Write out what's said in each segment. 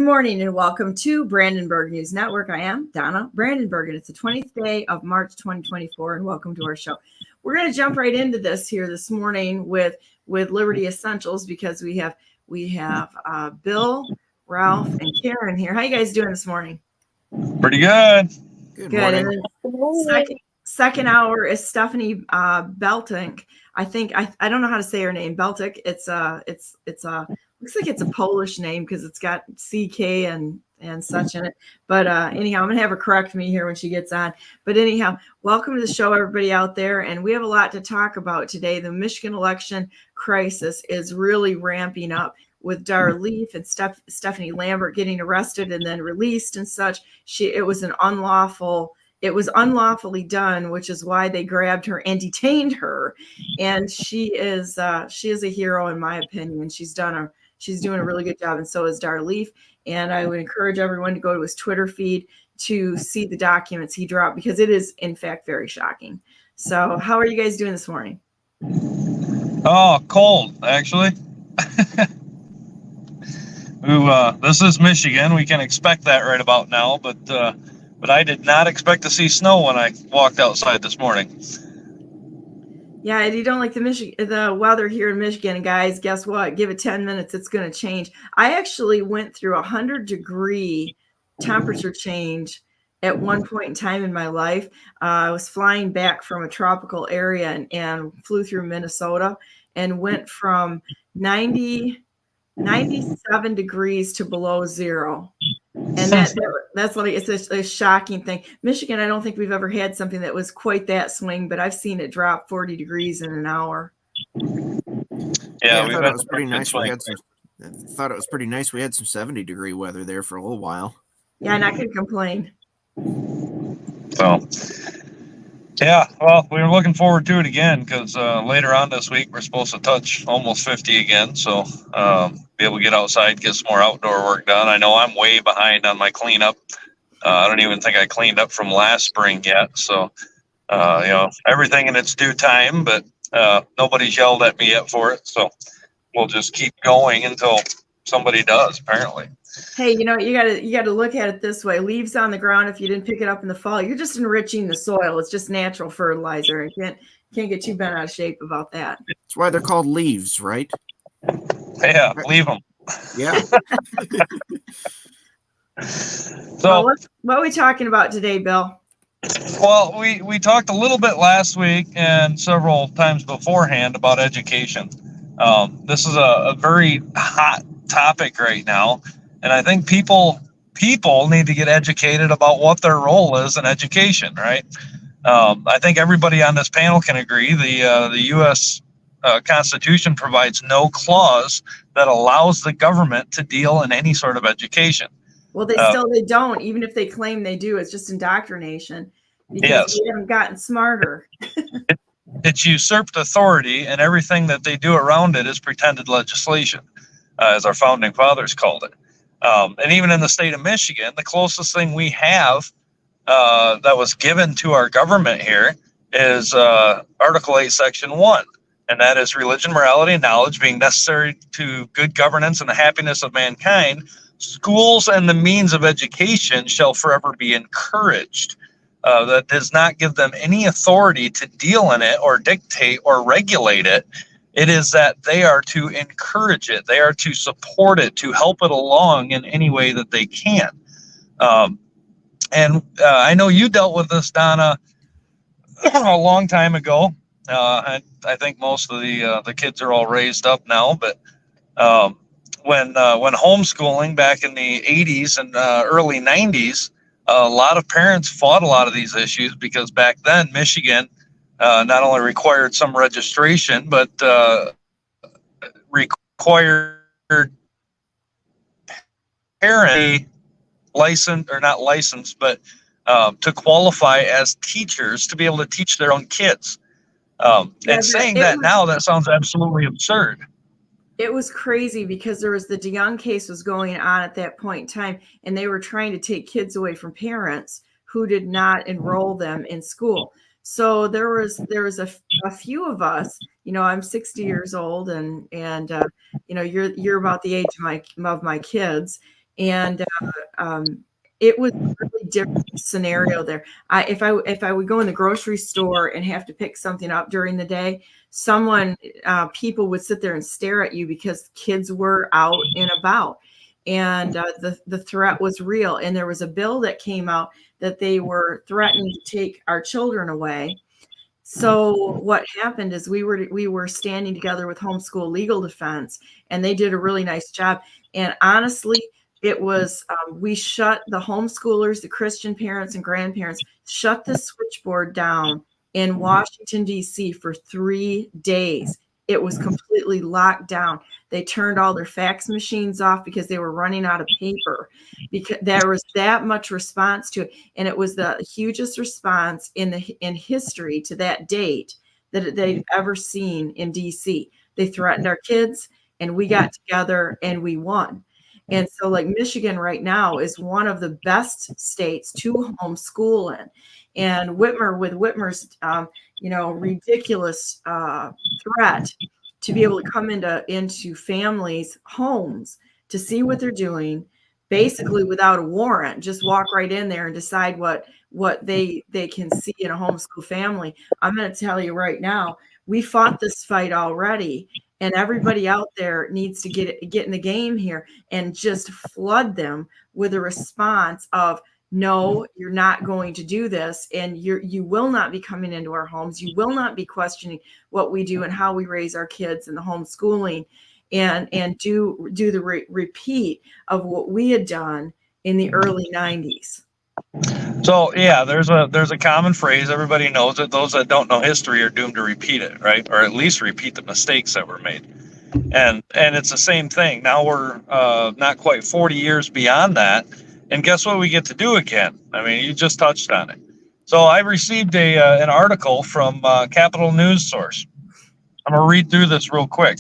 morning and welcome to Brandenburg News Network. I am Donna Brandenburg and it's the 20th day of March 2024 and welcome to our show. We're going to jump right into this here this morning with Liberty Essentials because we have Bill, Ralph, and Karen here. How you guys doing this morning? Pretty good. Good. And then second hour is Stephanie Beltinck. I don't know how to say her name. Beltinck. It's looks like it's a Polish name because it's got CK and such in it. But anyhow, I'm gonna have her correct me here when she gets on. But anyhow, welcome to the show, everybody out there. And we have a lot to talk about today. The Michigan election crisis is really ramping up with Dar Leaf and Stephanie Lambert getting arrested and then released and such. It was unlawfully done, which is why they grabbed her and detained her. And she is a hero in my opinion. She's doing a really good job, and so is Dar Leaf. And I would encourage everyone to go to his Twitter feed to see the documents he dropped because it is in fact very shocking. So how are you guys doing this morning? Oh, cold actually. This is Michigan. We can expect that right about now, but I did not expect to see snow when I walked outside this morning. Yeah, and you don't like the weather here in Michigan, guys. Guess what? Give it 10 minutes, it's going to change. I actually went through 100-degree temperature change at one point in time in my life. I was flying back from a tropical area and flew through Minnesota and went from 97 degrees to below zero. And that's like, it's a shocking thing. Michigan, I don't think we've ever had something that was quite that swing, but I've seen it drop 40 degrees in an hour. Yeah, I thought it was pretty nice. I thought it was pretty nice. We had some 70-degree weather there for a little while. Yeah, and I could complain. So, yeah, well, we were looking forward to it again because later on this week we're supposed to touch almost 50 again. So be able to get outside, get some more outdoor work done. I know I'm way behind on my cleanup. I don't even think I cleaned up from last spring yet. So, everything in its due time, but nobody's yelled at me yet for it. So we'll just keep going until somebody does, apparently. Hey, you got to look at it this way. Leaves on the ground, if you didn't pick it up in the fall, you're just enriching the soil. It's just natural fertilizer. You can't get too bent out of shape about that. That's why they're called leaves, right? Yeah, leave them. Yeah. So what are we talking about today, Bill? Well, we talked a little bit last week and several times beforehand about education. This is a very hot topic right now, and I think people need to get educated about what their role is in education, right? I think everybody on this panel can agree the U.S. Constitution provides no clause that allows the government to deal in any sort of education. Well, they don't, even if they claim they do. It's just indoctrination because we haven't gotten smarter. It's usurped authority, and everything that they do around it is pretended legislation, as our founding fathers called it. And even in the state of Michigan, the closest thing we have that was given to our government here is Article 8, Section 1. And that is religion, morality, and knowledge being necessary to good governance and the happiness of mankind. Schools and the means of education shall forever be encouraged. That does not give them any authority to deal in it or dictate or regulate it. It is that they are to encourage it. They are to support it, to help it along in any way that they can. And I know you dealt with this, Donna, a long time ago. I think most of the kids are all raised up now, but when homeschooling back in the 80s and early 90s, a lot of parents fought a lot of these issues because back then Michigan not only required some registration, but required parent licensed or not licensed, but to qualify as teachers to be able to teach their own kids. And saying that now, that sounds absolutely absurd. It was crazy because there was the DeYoung case was going on at that point in time, and they were trying to take kids away from parents who did not enroll them in school. So there was a few of us, I'm 60 years old and you're about the age of my kids. And it was a really different scenario there. If I would go in the grocery store and have to pick something up during the day, people would sit there and stare at you because kids were out and about, and the threat was real. And there was a bill that came out that they were threatening to take our children away. So what happened is we were standing together with Homeschool Legal Defense, and they did a really nice job. And honestly, it was we shut the homeschoolers, the Christian parents and grandparents, shut the switchboard down in Washington, D.C. for 3 days. It was completely locked down. They turned all their fax machines off because they were running out of paper, because there was that much response to it. And it was the hugest response in history to that date that they've ever seen in DC. They threatened our kids, and we got together and we won. And so, like, Michigan right now is one of the best states to homeschool in. And Whitmer, with Whitmer's, ridiculous threat to be able to come into families' homes to see what they're doing, basically without a warrant, just walk right in there and decide what they can see in a homeschool family. I'm going to tell you right now, we fought this fight already. And everybody out there needs to get in the game here and just flood them with a response of, no, you're not going to do this, and you will not be coming into our homes. You will not be questioning what we do and how we raise our kids in the homeschooling, and do the repeat of what we had done in the early 90s. So yeah, there's a common phrase. Everybody knows it. Those that don't know history are doomed to repeat it, right? Or at least repeat the mistakes that were made. And it's the same thing. Now we're not quite 40 years beyond that. And guess what we get to do again? I mean, you just touched on it. So I received an article from Capital News Source. I'm going to read through this real quick.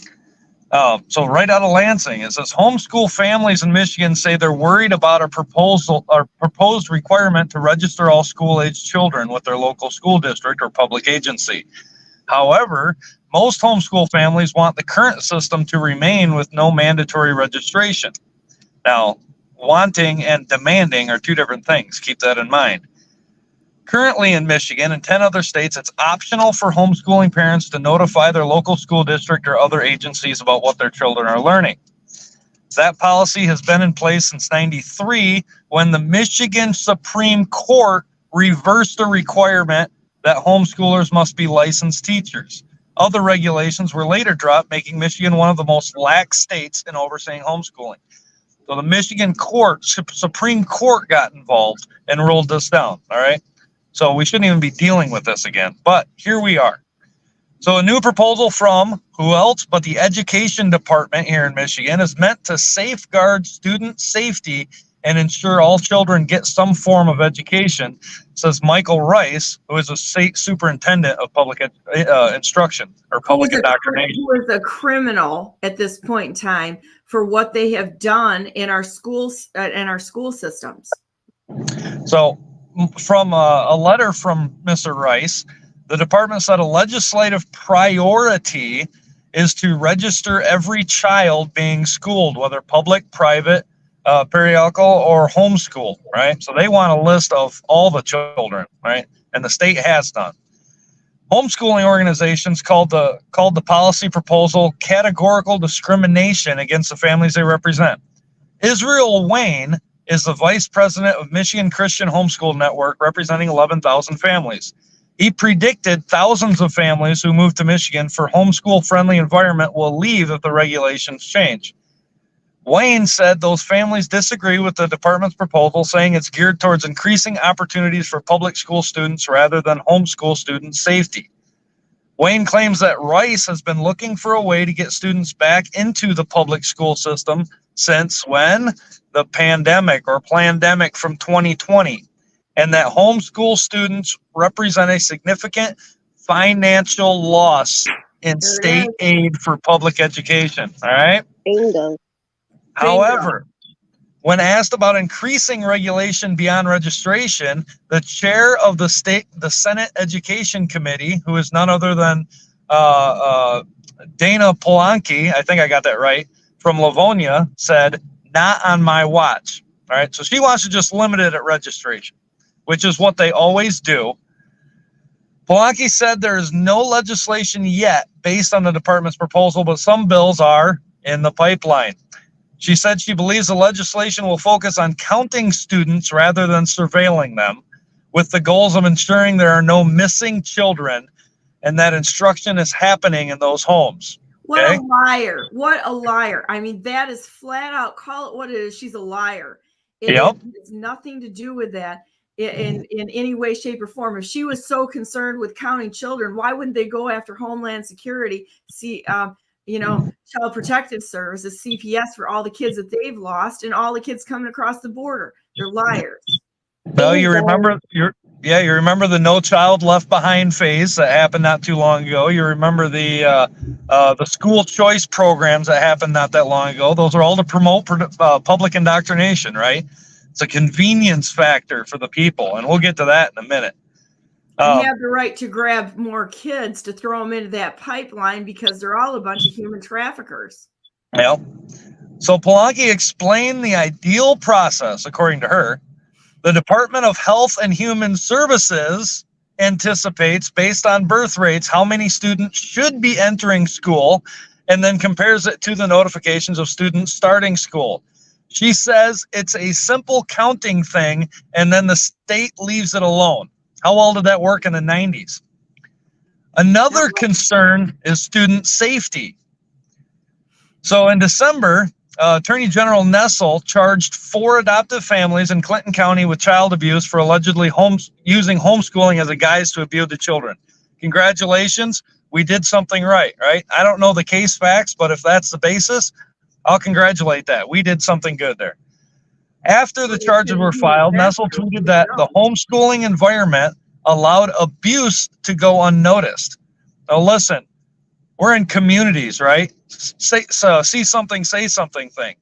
So right out of Lansing, it says, homeschool families in Michigan say they're worried about a proposed requirement to register all school-age children with their local school district or public agency. However, most homeschool families want the current system to remain with no mandatory registration. Now, wanting and demanding are two different things. Keep that in mind. Currently in Michigan and 10 other states, it's optional for homeschooling parents to notify their local school district or other agencies about what their children are learning. That policy has been in place since '93, when the Michigan Supreme Court reversed the requirement that homeschoolers must be licensed teachers. Other regulations were later dropped, making Michigan one of the most lax states in overseeing homeschooling. So the Michigan Supreme Court got involved and ruled this down, all right? So we shouldn't even be dealing with this again, but here we are. So a new proposal from who else but the Education Department here in Michigan is meant to safeguard student safety and ensure all children get some form of education, says Michael Rice, who is a state superintendent of public instruction or public indoctrination. Who is a criminal at this point in time for what they have done in our schools and our school systems. So from a letter from Mr. Rice, the department said a legislative priority is to register every child being schooled, whether public, private, periodical, or homeschool, right? So they want a list of all the children, right? And the state has done. Homeschooling organizations called the policy proposal categorical discrimination against the families they represent. Israel Wayne is the vice president of Michigan Christian Homeschool Network, representing 11,000 families. He predicted thousands of families who moved to Michigan for homeschool-friendly environment will leave if the regulations change. Wayne said those families disagree with the department's proposal, saying it's geared towards increasing opportunities for public school students rather than homeschool student safety. Wayne claims that Rice has been looking for a way to get students back into the public school system since when? The pandemic or plandemic from 2020, and that homeschool students represent a significant financial loss in state aid for public education. All right. Bingo. However, when asked about increasing regulation beyond registration, the chair of the Senate Education Committee, who is none other than Dana Polanyi, I think I got that right, from Livonia, said not on my watch. All right. So she wants to just limit it at registration, which is what they always do. Beltinck said there is no legislation yet based on the department's proposal, but some bills are in the pipeline. She said she believes the legislation will focus on counting students rather than surveilling them, with the goals of ensuring there are no missing children and that instruction is happening in those homes. What a liar. What a liar. I mean, that is flat out, call it what it is. She's a liar. It has nothing to do with that in any way, shape, or form. If she was so concerned with counting children, why wouldn't they go after Homeland Security, Child Protective Services, CPS, for all the kids that they've lost and all the kids coming across the border? They're liars. No, you remember the No Child Left Behind phase that happened not too long ago. You remember the school choice programs that happened not that long ago. Those are all to promote public indoctrination, right? It's a convenience factor for the people, and we'll get to that in a minute. You have the right to grab more kids to throw them into that pipeline because they're all a bunch of human traffickers. Yeah. So Beltinck explained the ideal process, according to her. The Department of Health and Human Services anticipates, based on birth rates, how many students should be entering school, and then compares it to the notifications of students starting school. She says it's a simple counting thing, and then the state leaves it alone. How well did that work in the 90s? Another concern is student safety. So in December, Attorney General Nessel charged 4 adoptive families in Clinton County with child abuse for allegedly using homeschooling as a guise to abuse the children. Congratulations, we did something right? I don't know the case facts, but if that's the basis, I'll congratulate that. We did something good there. After the charges were filed, Nessel tweeted that the homeschooling environment allowed abuse to go unnoticed. Now listen, we're in communities, right? See something, say something thing.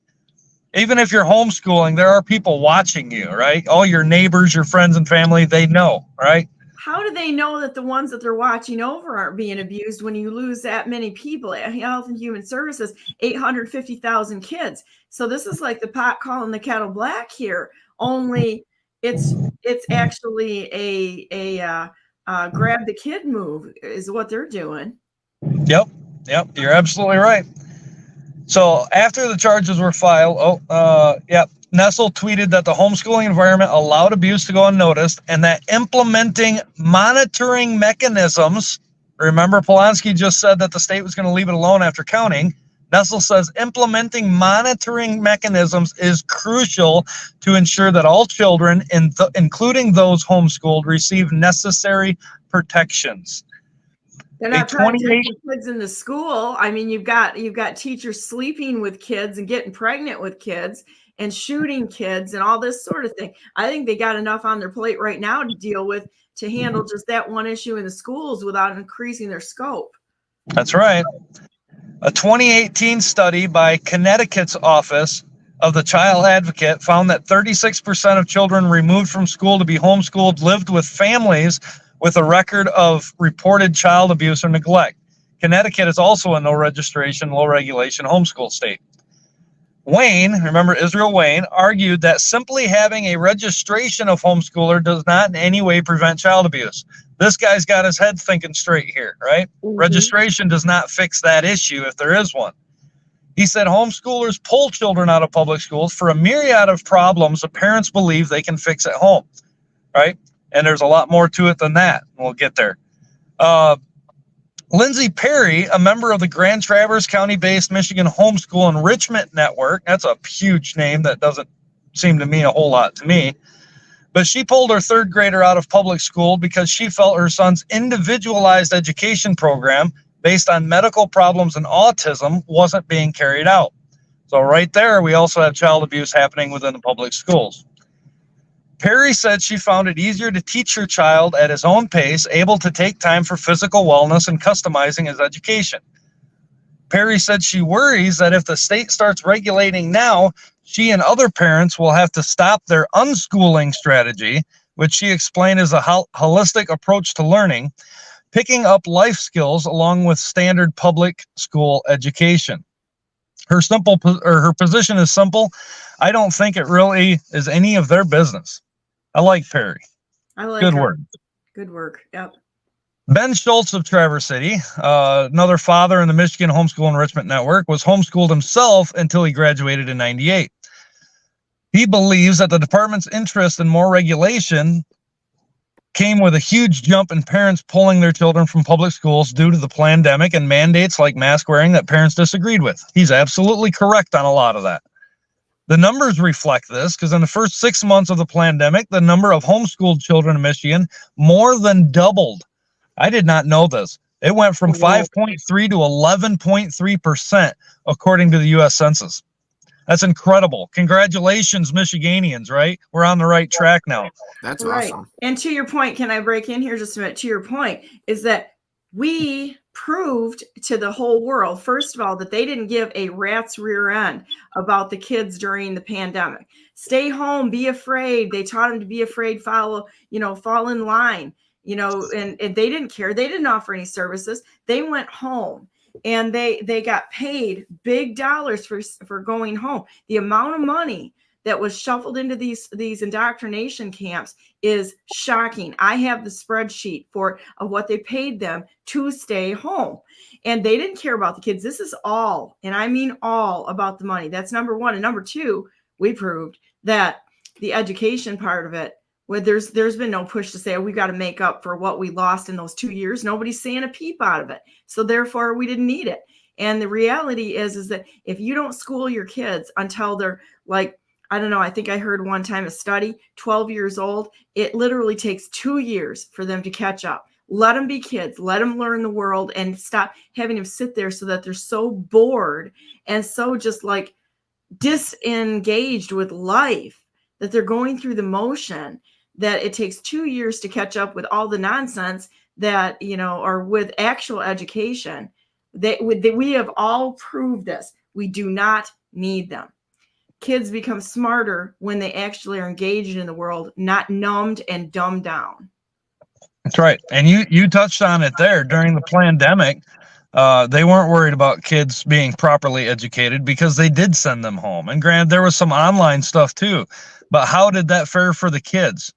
Even if you're homeschooling, there are people watching you, right? All your neighbors, your friends and family, they know, right? How do they know that the ones that they're watching over aren't being abused when you lose that many people at Health and Human Services, 850,000 kids? So this is like the pot calling the kettle black here, only it's actually a grab the kid move is what they're doing. Yep, you're absolutely right. So after the charges were filed, Nessel tweeted that the homeschooling environment allowed abuse to go unnoticed and that implementing monitoring mechanisms, remember Beltinck just said that the state was going to leave it alone after counting. Nessel says implementing monitoring mechanisms is crucial to ensure that all children, including those homeschooled, receive necessary protections. They're not trying to take kids in the school. I mean, you've got teachers sleeping with kids and getting pregnant with kids and shooting kids and all this sort of thing. I think they got enough on their plate right now to deal with, to handle just that one issue in the schools without increasing their scope. That's right. A 2018 study by Connecticut's Office of the Child Advocate found that 36% of children removed from school to be homeschooled lived with families with a record of reported child abuse or neglect. Connecticut is also a no registration, low regulation homeschool state. Wayne, remember Israel Wayne, argued that simply having a registration of homeschooler does not in any way prevent child abuse. This guy's got his head thinking straight here, right? Mm-hmm. Registration does not fix that issue if there is one. He said homeschoolers pull children out of public schools for a myriad of problems that parents believe they can fix at home, right? And there's a lot more to it than that. We'll get there. Lindsay Perry, a member of the Grand Traverse County-based Michigan Homeschool Enrichment Network, that's a huge name that doesn't seem to mean a whole lot to me, but she pulled her 3rd grader out of public school because she felt her son's individualized education program based on medical problems and autism wasn't being carried out. So right there, we also have child abuse happening within the public schools. Perry said she found it easier to teach her child at his own pace, able to take time for physical wellness and customizing his education. Perry said she worries that if the state starts regulating now, she and other parents will have to stop their unschooling strategy, which she explained is a holistic approach to learning, picking up life skills along with standard public school education. Her position is simple. I don't think it really is any of their business. I like Perry. I like good her. work. Good work. Yep. Ben Schultz of Traverse City, another father in the Michigan Homeschool Enrichment Network, was homeschooled himself until he graduated in '98. He believes that the department's interest in more regulation came with a huge jump in parents pulling their children from public schools due to the pandemic and mandates like mask wearing that parents disagreed with. He's absolutely correct on a lot of that. The numbers reflect this because in the first 6 months of the pandemic, the number of homeschooled children in Michigan more than doubled. I did not know this. It went from 5.3 to 11.3%, according to the U.S. Census. That's incredible. Congratulations, Michiganians, right? We're on the right track now. That's right. Awesome. And to your point, can I break in here just a minute? To your point is that we proved to the whole world, first of all, that they didn't give a rat's rear end about the kids during the pandemic. Stay home, be afraid. They taught them to be afraid, fall in line, and they didn't care. They didn't offer any services. They went home. And they got paid big dollars for going home. The amount of money that was shuffled into these indoctrination camps is shocking. I have the spreadsheet of what they paid them to stay home. And they didn't care about the kids. This is all, and I mean all, about the money. That's number one. And number two, we proved that the education part of it, where there's been no push to say, oh, we got to make up for what we lost in those 2 years. Nobody's saying a peep out of it. So therefore, we didn't need it. And the reality is that if you don't school your kids until they're like, I don't know, I think I heard one time a study, 12 years old, it literally takes 2 years for them to catch up. Let them be kids. Let them learn the world and stop having them sit there so that they're so bored and so just like disengaged with life that they're going through the motion, that it takes 2 years to catch up with all the nonsense that, or with actual education. We have all proved this. We do not need them. Kids become smarter when they actually are engaged in the world, not numbed and dumbed down. That's right. And you touched on it there. During the pandemic, they weren't worried about kids being properly educated because they did send them home. And granted, there was some online stuff too. But how did that fare for the kids?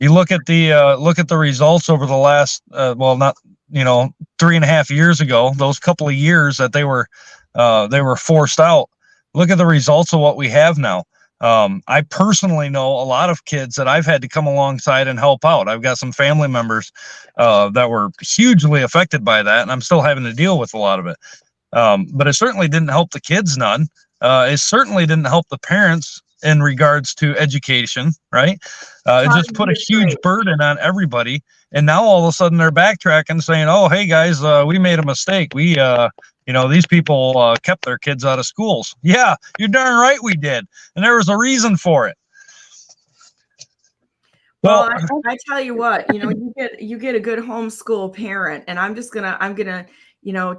You look at the results over the last 3.5 years ago, those couple of years that they were forced out. Look at the results of what we have now. I personally know a lot of kids that I've had to come alongside and help out. I've got some family members that were hugely affected by that, and I'm still having to deal with a lot of it. But it certainly didn't help the kids none. It certainly didn't help the parents in regards to education, right? It just put a huge burden on everybody. And now all of a sudden they're backtracking saying, oh, hey guys, we made a mistake. We, these people kept their kids out of schools. Yeah, you're darn right we did. And there was a reason for it. Well, I tell you what, you get a good homeschool parent, and I'm gonna,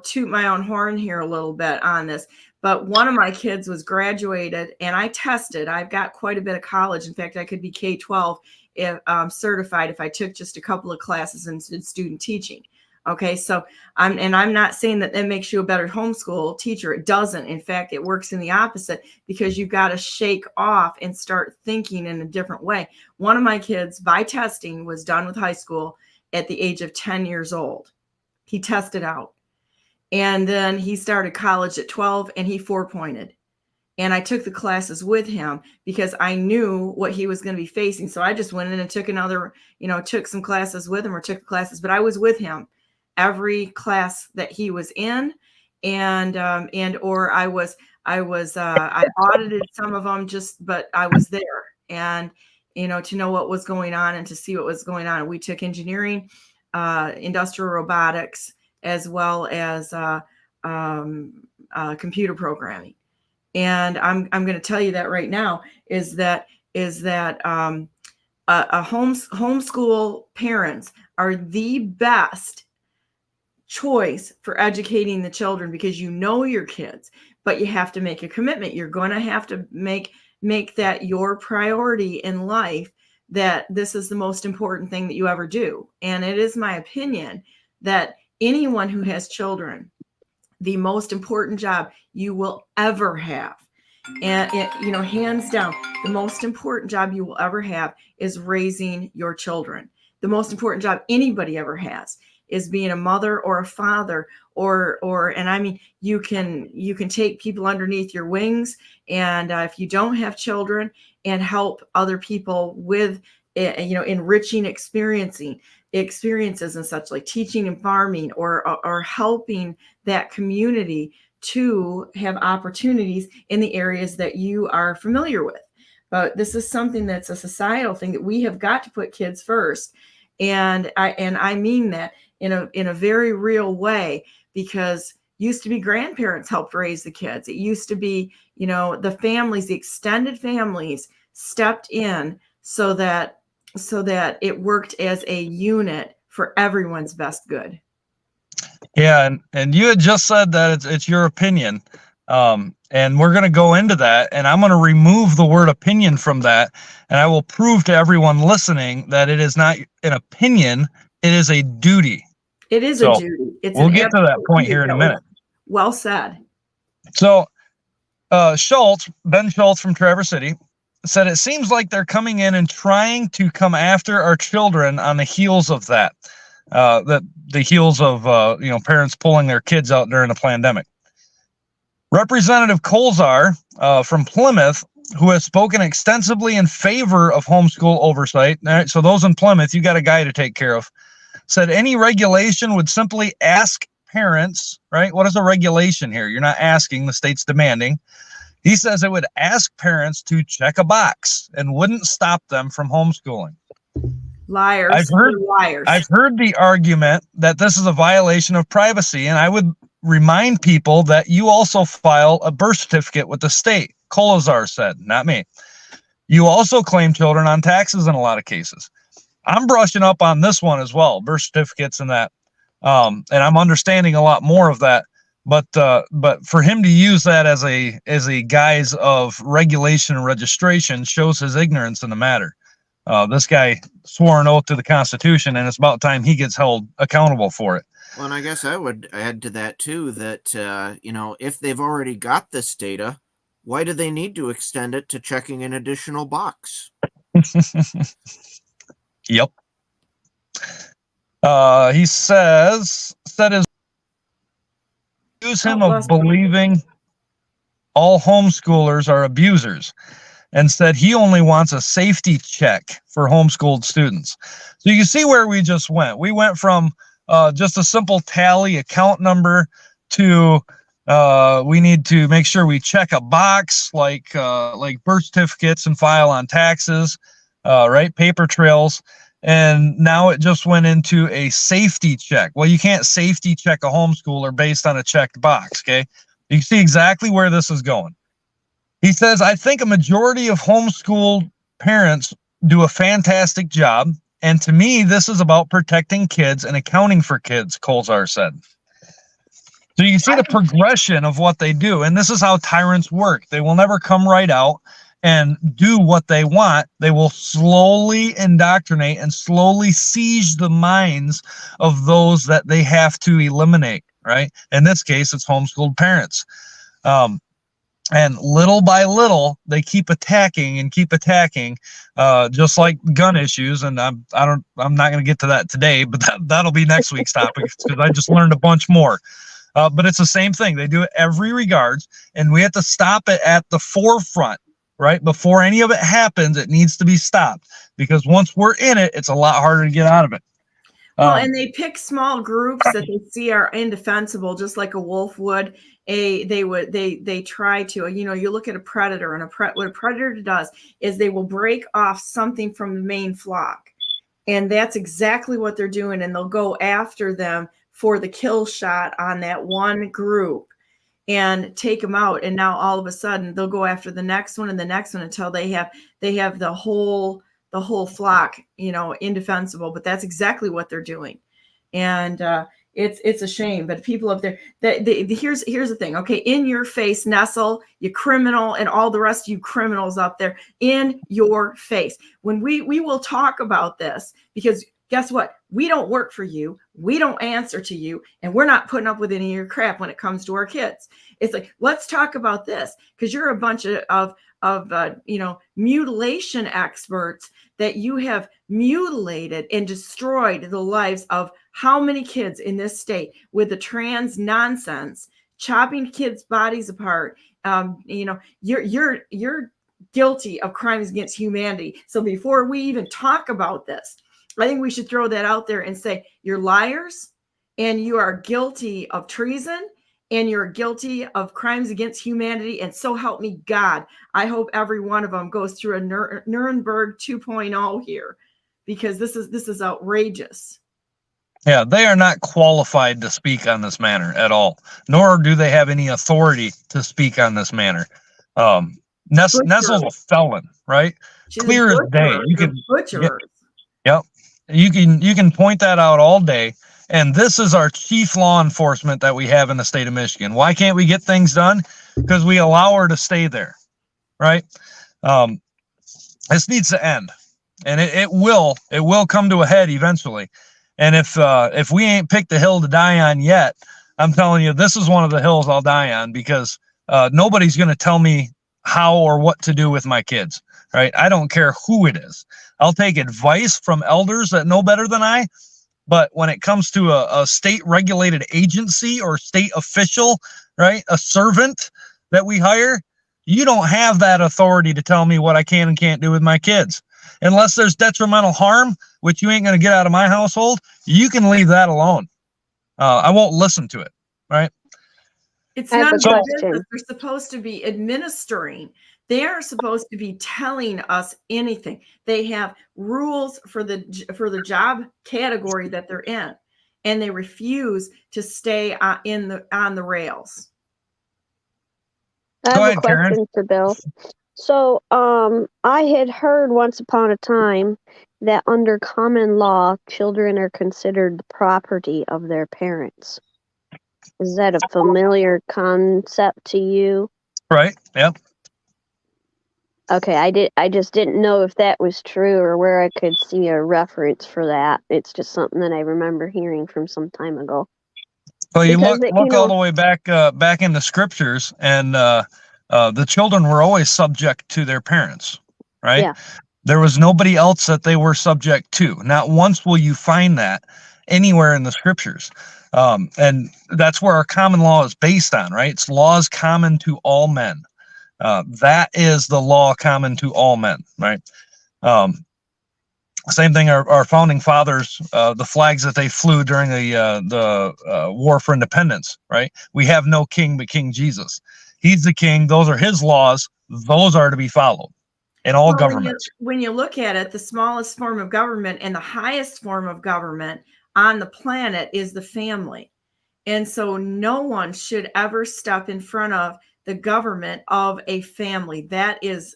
toot my own horn here a little bit on this. But one of my kids was graduated, and I tested. I've got quite a bit of college. In fact, I could be K-12 if certified if I took just a couple of classes in student teaching. Okay, so I'm not saying that makes you a better homeschool teacher. It doesn't. In fact, it works in the opposite, because you've got to shake off and start thinking in a different way. One of my kids, by testing, was done with high school at the age of 10 years old. He tested out. And then he started college at 12, and he 4-pointed. And I took the classes with him because I knew what he was going to be facing. So I just went in and took took some classes with him, or took the classes, but I was with him every class that he was in. I audited some of them but I was there, and, to know what was going on and to see what was going on. We took engineering, industrial robotics, as well as computer programming. And I'm going to tell you that right now is that homeschool parents are the best choice for educating the children, because your kids, but you have to make a commitment. You're going to have to make that your priority in life, that this is the most important thing that you ever do. And it is my opinion that anyone who has children the most important job you will ever have. And you know, hands down, the most important job you will ever have is raising your children. The most important job anybody ever has is being a mother or a father, and I mean, you can take people underneath your wings, and if you don't have children, and help other people with, you know, enriching experiences and such, like teaching and farming, or helping that community to have opportunities in the areas that you are familiar with. But this is something that's a societal thing, that we have got to put kids first. And I mean that in a very real way, because used to be grandparents helped raise the kids. It used to be, you know, the families, the extended families stepped in so that it worked as a unit for everyone's best good. Yeah, and you had just said that it's your opinion, and we're going to go into that, and I'm going to remove the word opinion from that, and I will prove to everyone listening that it is not an opinion, it is a duty. It is a duty. We'll get to that point here in a minute. Well said. So Ben Schultz from Traverse City said, it seems like they're coming in and trying to come after our children on the heels of that. The heels of you know, parents pulling their kids out during the pandemic. Representative Colzar from Plymouth, who has spoken extensively in favor of homeschool oversight. All right, so those in Plymouth, you got a guy to take care of. Said any regulation would simply ask parents, right? What is a regulation here? You're not asking, the state's demanding. He says it would ask parents to check a box and wouldn't stop them from homeschooling. Liars. Liars. I've heard the argument that this is a violation of privacy, and I would remind people that you also file a birth certificate with the state. Colazar said, not me. You also claim children on taxes in a lot of cases. I'm brushing up on this one as well, birth certificates and that, and I'm understanding a lot more of that. But for him to use that as a guise of regulation and registration shows his ignorance in the matter. This guy swore an oath to the Constitution, and it's about time he gets held accountable for it. Well, and I guess I would add to that too, that you know, if they've already got this data, why do they need to extend it to checking an additional box? Yep. He said his accuse him of believing all homeschoolers are abusers, and said he only wants a safety check for homeschooled students. So you can see where we just went. We went from just a simple tally account number to we need to make sure we check a box like birth certificates and file on taxes, right? Paper trails. And now it just went into a safety check. Well, you can't safety check a homeschooler based on a checked box, okay? You can see exactly where this is going. He says, I think a majority of homeschooled parents do a fantastic job. And to me, this is about protecting kids and accounting for kids, Colzar said. So you can see the progression of what they do. And this is how tyrants work. They will never come right out and do what they want. They will slowly indoctrinate and slowly siege the minds of those that they have to eliminate, right? In this case, it's homeschooled parents. And little by little, they keep attacking, just like gun issues. And I'm not going to get to that today, but that'll be next week's topic, because I just learned a bunch more. But it's the same thing. They do it every regards, and we have to stop it at the forefront, right? Before any of it happens, it needs to be stopped, because once we're in it, it's a lot harder to get out of it. Well, and they pick small groups that they see are indefensible, just like a wolf would. They try to, you know, you look at a predator, and what a predator does is they will break off something from the main flock. And that's exactly what they're doing. And they'll go after them for the kill shot on that one group and take them out. And now all of a sudden they'll go after the next one and the next one until they have the whole flock, you know, indefensible. But that's exactly what they're doing. And it's a shame. But people up there, here's the thing. Okay, in your face, Nestle, you criminal, and all the rest of you criminals up there, in your face. When we will talk about this, because guess what? We don't work for you. We don't answer to you. And we're not putting up with any of your crap when it comes to our kids. It's like, let's talk about this, because you're a bunch of mutilation experts, that you have mutilated and destroyed the lives of how many kids in this state with the trans nonsense, chopping kids' bodies apart. You're guilty of crimes against humanity. So before we even talk about this, I think we should throw that out there and say, you're liars, and you are guilty of treason, and you're guilty of crimes against humanity. And so help me God, I hope every one of them goes through a Nuremberg 2.0 here, because this is outrageous. Yeah, they are not qualified to speak on this matter at all, nor do they have any authority to speak on this matter. Nessel's a felon, right? She's Clear as day. You can butcher. Yep. You can point that out all day. And this is our chief law enforcement that we have in the state of Michigan. Why can't we get things done? Because we allow her to stay there, right? This needs to end, and it will come to a head eventually. And if we ain't picked the hill to die on yet, I'm telling you, this is one of the hills I'll die on, because nobody's going to tell me how or what to do with my kids, right? I don't care who it is. I'll take advice from elders that know better than I. But when it comes to a state-regulated agency or state official, right, a servant that we hire, you don't have that authority to tell me what I can and can't do with my kids. Unless there's detrimental harm, which you ain't going to get out of my household, you can leave that alone. I won't listen to it, right? It's not a business. They're supposed to be administering. They aren't supposed to be telling us anything. They have rules for the job category that they're in, and they refuse to stay on the rails. I have a question for Bill. So, I had heard once upon a time that under common law, children are considered the property of their parents. Is that a familiar concept to you? Right. Yep. Okay, I just didn't know if that was true or where I could see a reference for that. It's just something that I remember hearing from some time ago. Well, you look all the way back in the scriptures, and the children were always subject to their parents, right? Yeah. There was nobody else that they were subject to. Not once will you find that anywhere in the scriptures. And that's where our common law is based on, right? It's laws common to all men. That is the law common to all men, right? Same thing, our founding fathers, the flags that they flew during the War for Independence, right? We have no king but King Jesus. He's the king. Those are his laws. Those are to be followed in all governments. When you look at it, the smallest form of government and the highest form of government on the planet is the family. And so no one should ever step in front of the government of a family. That is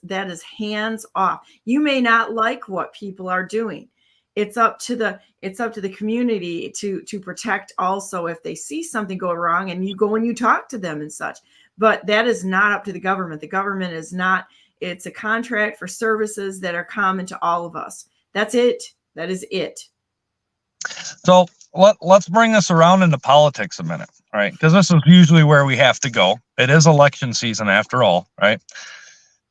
hands off. You may not like what people are doing. It's up to the community to protect also if they see something go wrong, and you go and you talk to them and such. But that is not up to the government. The government is not, it's a contract for services that are common to all of us. That's it. That is it. So let's bring this around into politics a minute, right? Because this is usually where we have to go. It is election season after all, right?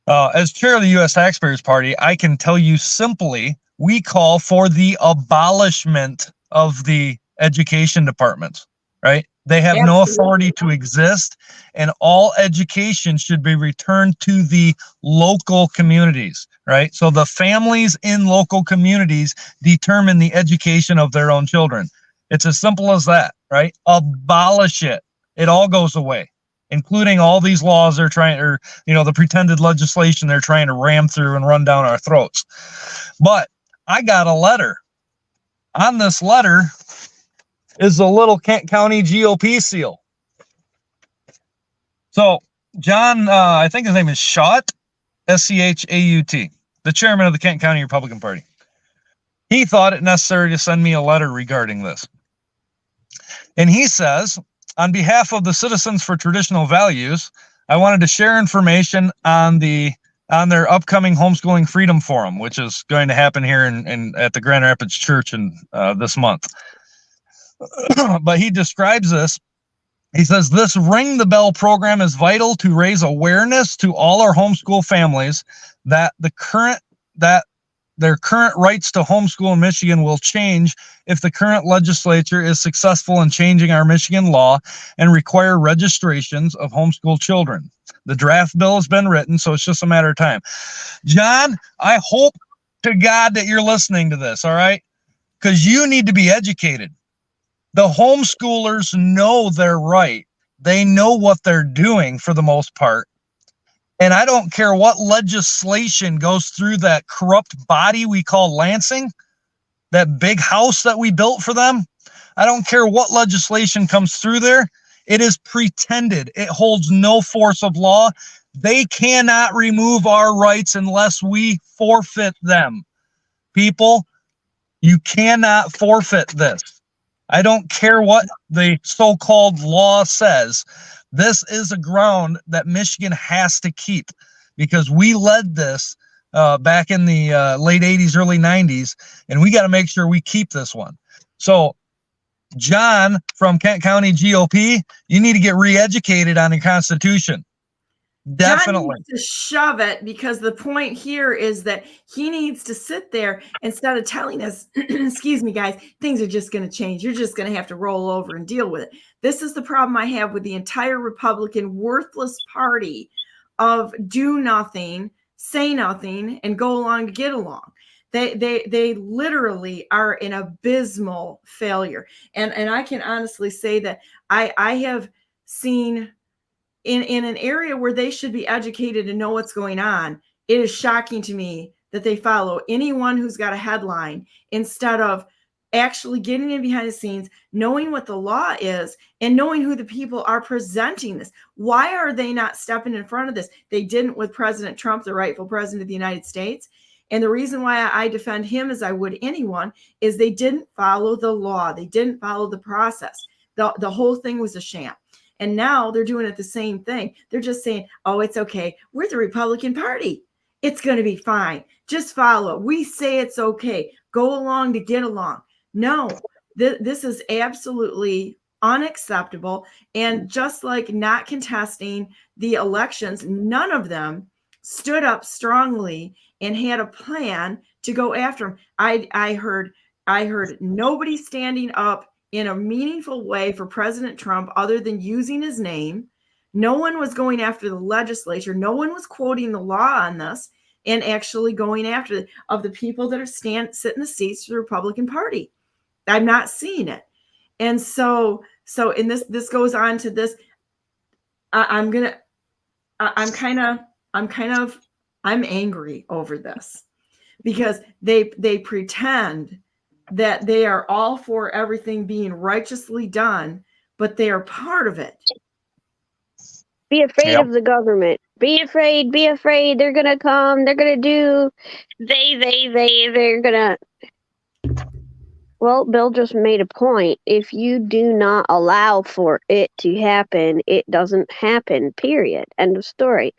As chair of the U.S. Taxpayers Party, I can tell you simply, we call for the abolishment of the education departments, right? They have no authority to exist, and all education should be returned to the local communities, right? So the families in local communities determine the education of their own children. It's as simple as that, right? Abolish it. It all goes away, including all these laws they're trying, or, the pretended legislation they're trying to ram through and run down our throats. But I got a letter. On this letter is the little Kent County GOP seal. So John, I think his name is Schaut, S-C-H-A-U-T, the chairman of the Kent County Republican Party. He thought it necessary to send me a letter regarding this. And he says, on behalf of the Citizens for Traditional Values, I wanted to share information on the on their upcoming Homeschooling Freedom Forum, which is going to happen here in at the Grand Rapids Church in this month. But he describes this. He says, this Ring the Bell program is vital to raise awareness to all our homeschool families that their current rights to homeschool in Michigan will change if the current legislature is successful in changing our Michigan law and require registrations of homeschool children. The draft bill has been written, so it's just a matter of time. John, I hope to God that you're listening to this, all right? Because you need to be educated. The homeschoolers know their right. They know what they're doing for the most part. And I don't care what legislation goes through that corrupt body we call Lansing, that big house that we built for them. I don't care what legislation comes through there. It is pretended. It holds no force of law. They cannot remove our rights unless we forfeit them. People, you cannot forfeit this. I don't care what the so-called law says. This is a ground that Michigan has to keep because we led this back in the late 80s, early 90s, and we got to make sure we keep this one. So, John from Kent County GOP, you need to get re-educated on the Constitution. Definitely. John needs to shove it, because the point here is that he needs to sit there instead of telling us, excuse me, guys, things are just going to change. You're just going to have to roll over and deal with it. This is the problem I have with the entire Republican worthless party of do nothing, say nothing, and go along to get along. They literally are an abysmal failure. And I can honestly say that I have seen in an area where they should be educated and know what's going on, it is shocking to me that they follow anyone who's got a headline instead of actually getting in behind the scenes, knowing what the law is, and knowing who the people are presenting this. Why are they not stepping in front of this? They didn't with President Trump, the rightful president of the United States. And the reason why I defend him as I would anyone is they didn't follow the law. They didn't follow the process. The whole thing was a sham. And now they're doing it the same thing. They're just saying, oh, it's okay. We're the Republican Party. It's going to be fine. Just follow. We say it's okay. Go along to get along. No, this is absolutely unacceptable. And just like not contesting the elections, none of them stood up strongly and had a plan to go after him. I heard nobody standing up in a meaningful way for President Trump other than using his name. No one was going after the legislature. No one was quoting the law on this and actually going after the people that are sit in the seats for the Republican Party. I'm not seeing it. And so in this goes on to this. I'm angry over this because they pretend that they are all for everything being righteously done, but they are part of it. Be afraid of the government. Be afraid. They're going to come. They're going to do. They're going to. Well, Bill just made a point. If you do not allow for it to happen, it doesn't happen, period. End of story.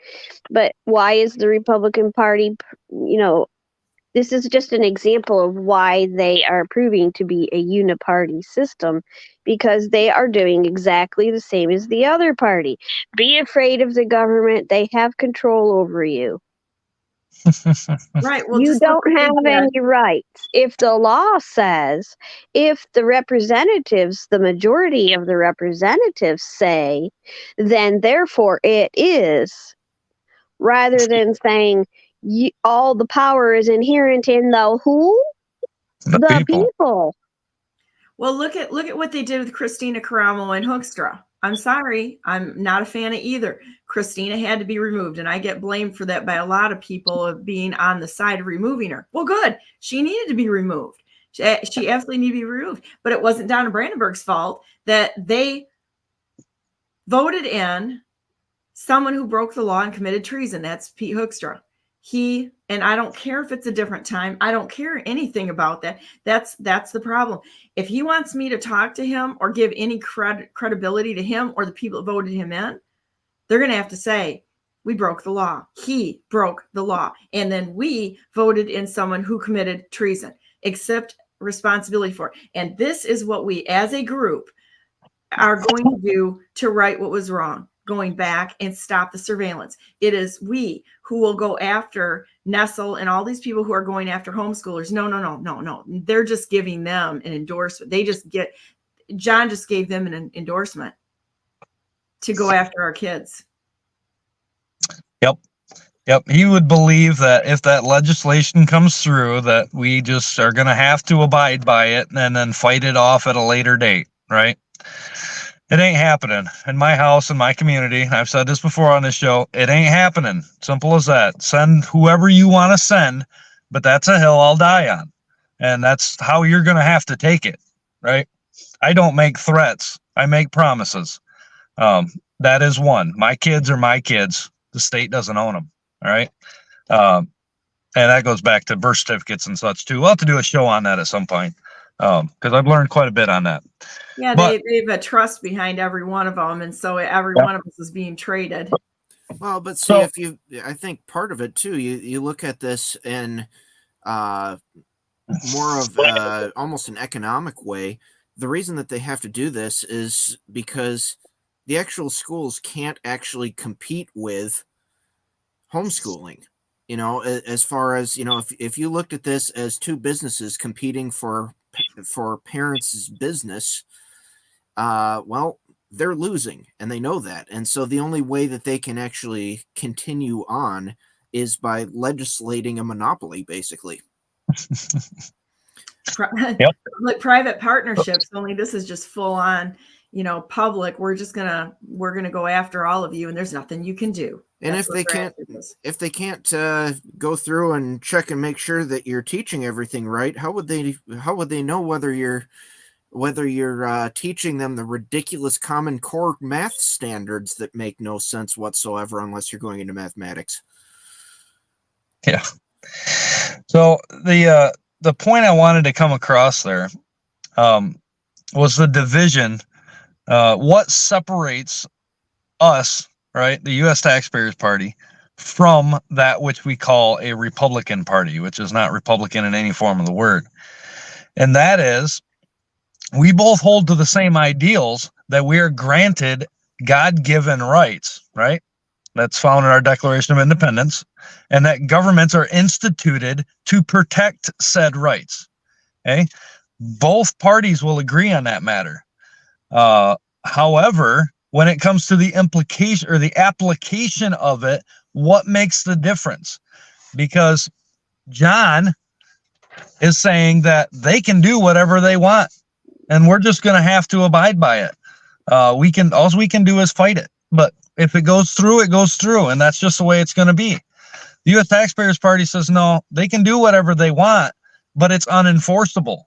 But why is the Republican Party, this is just an example of why they are proving to be a uniparty system, because they are doing exactly the same as the other party. Be afraid of the government. They have control over you. Right. Well, you don't have any rights. If the law says, if the representatives, the majority of the representatives say, then therefore it is, rather than saying, all the power is inherent in the who? The people. Well, look at what they did with Christina Caramo and Hoekstra. I'm sorry, I'm not a fan of either. Christina had to be removed, and I get blamed for that by a lot of people of being on the side of removing her. Well, good. She needed to be removed. She absolutely needed to be removed. But it wasn't Donna Brandenburg's fault that they voted in someone who broke the law and committed treason. That's Pete Hoekstra. And I don't care if it's a different time. I don't care anything about that. That's the problem. If he wants me to talk to him or give any credibility to him or the people that voted him in, they're going to have to say, We broke the law. He broke the law. And then we voted in someone who committed treason. Accept responsibility for it. And this is what we, as a group, are going to do to right what was wrong, going back and stop the surveillance. It is we who will go after Nestle and all these people who are going after homeschoolers. No. They're just giving them an endorsement. John just gave them an endorsement to go after our kids. Yep. He would believe that if that legislation comes through, that we just are going to have to abide by it and then fight it off at a later date, right? It ain't happening in my house, in my community. I've said this before on this show. It ain't happening. Simple as that. Send whoever you want to send, but that's a hill I'll die on. And that's how you're going to have to take it, right? I don't make threats. I make promises. That is one. My kids are my kids. The state doesn't own them. All right. And that goes back to birth certificates and such too. We'll have to do a show on that at some point. Because I've learned quite a bit on that. Yeah, they have a trust behind every one of them, and so every one of us is being traded. Well, but see, I think part of it too, you look at this in more of almost an economic way. The reason that they have to do this is because the actual schools can't actually compete with homeschooling. As far as, if you looked at this as two businesses competing for parents' business, well, they're losing, and they know that. And so the only way that they can actually continue on is by legislating a monopoly, basically. Yep. Like private partnerships, only this is just full on, public. We're gonna go after all of you, and there's nothing you can do. And if they can't go through and check and make sure that you're teaching everything right, how would they know whether you're teaching them the ridiculous Common Core math standards that make no sense whatsoever unless you're going into mathematics? Yeah. So the point I wanted to come across there was the division. What separates us, right, the U.S. Taxpayers Party, from that which we call a Republican Party, which is not Republican in any form of the word. And that is, we both hold to the same ideals, that we are granted God-given rights, right? That's found in our Declaration of Independence, and that governments are instituted to protect said rights. Okay? Both parties will agree on that matter. However, when it comes to the implication or the application of it, what makes the difference? Because John is saying that they can do whatever they want, and we're just going to have to abide by it. All we can do is fight it. But if it goes through, it goes through, and that's just the way it's going to be. The U.S. Taxpayers Party says, no, they can do whatever they want, but it's unenforceable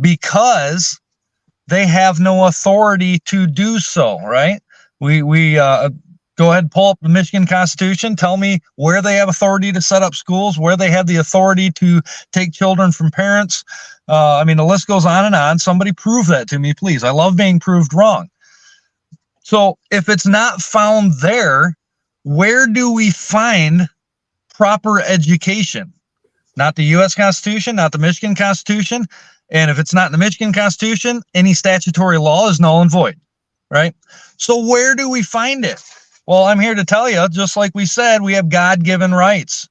because they have no authority to do so, right? We go ahead and pull up the Michigan Constitution. Tell me where they have authority to set up schools, where they have the authority to take children from parents. The list goes on and on. Somebody prove that to me, please. I love being proved wrong. So if it's not found there, where do we find proper education? Not the U.S. Constitution, not the Michigan Constitution. And if it's not in the Michigan Constitution, any statutory law is null and void, right? So where do we find it? Well, I'm here to tell you, just like we said, we have God-given rights.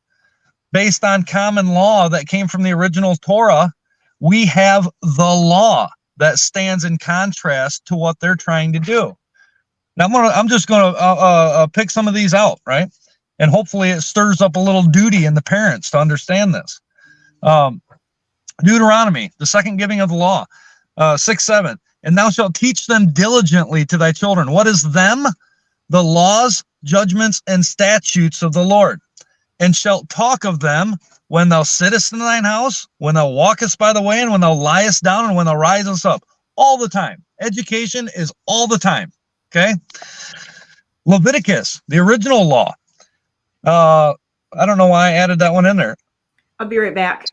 Based on common law that came from the original Torah, we have the law that stands in contrast to what they're trying to do. Now, I'm just going to pick some of these out, right? And hopefully it stirs up a little duty in the parents to understand this. Deuteronomy, the second giving of the law, 6:7. And thou shalt teach them diligently to thy children. What is them? The laws, judgments, and statutes of the Lord. And shalt talk of them when thou sittest in thine house, when thou walkest by the way, and when thou liest down, and when thou risest up. All the time. Education is all the time. Okay? Leviticus, the original law. I don't know why I added that one in there. I'll be right back.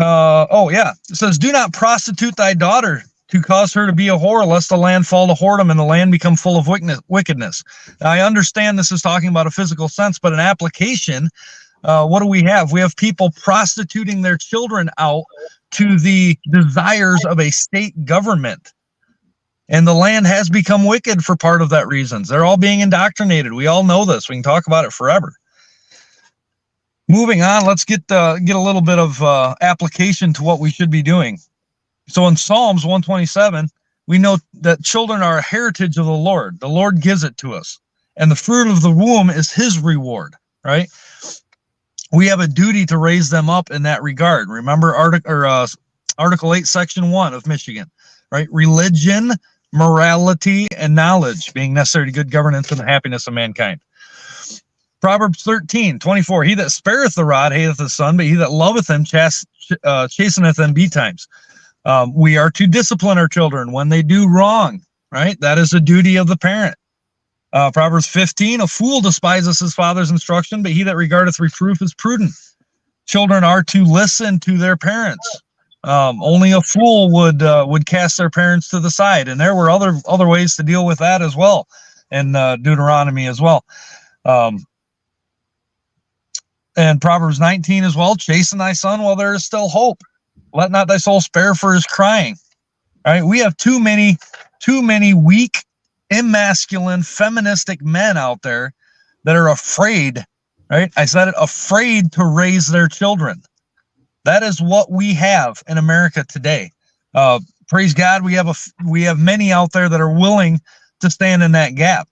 It says, do not prostitute thy daughter to cause her to be a whore, lest the land fall to whoredom and the land become full of wickedness. Now, I understand this is talking about a physical sense, but in application, what do we have? We have people prostituting their children out to the desires of a state government. And the land has become wicked for part of that reason. They're all being indoctrinated. We all know this. We can talk about it forever. Moving on, let's get a little bit of application to what we should be doing. So in Psalms 127, we know that children are a heritage of the Lord. The Lord gives it to us. And the fruit of the womb is his reward, right? We have a duty to raise them up in that regard. Remember Article 8, Section 1 of Michigan, right? Religion, morality, and knowledge being necessary to good governance and the happiness of mankind. Proverbs 13:24, he that spareth the rod hateth the son, but he that loveth him chasteneth them betimes. We are to discipline our children when they do wrong, right? That is a duty of the parent. Proverbs 15, a fool despises his father's instruction, but he that regardeth reproof is prudent. Children are to listen to their parents. Only a fool would cast their parents to the side, and there were other ways to deal with that as well, in Deuteronomy as well. And Proverbs 19 as well, chasten thy son while there is still hope. Let not thy soul spare for his crying. All right, we have too many weak, emasculine, feministic men out there that are afraid, right? I said it, afraid to raise their children. That is what we have in America today. Praise God, we have many out there that are willing to stand in that gap.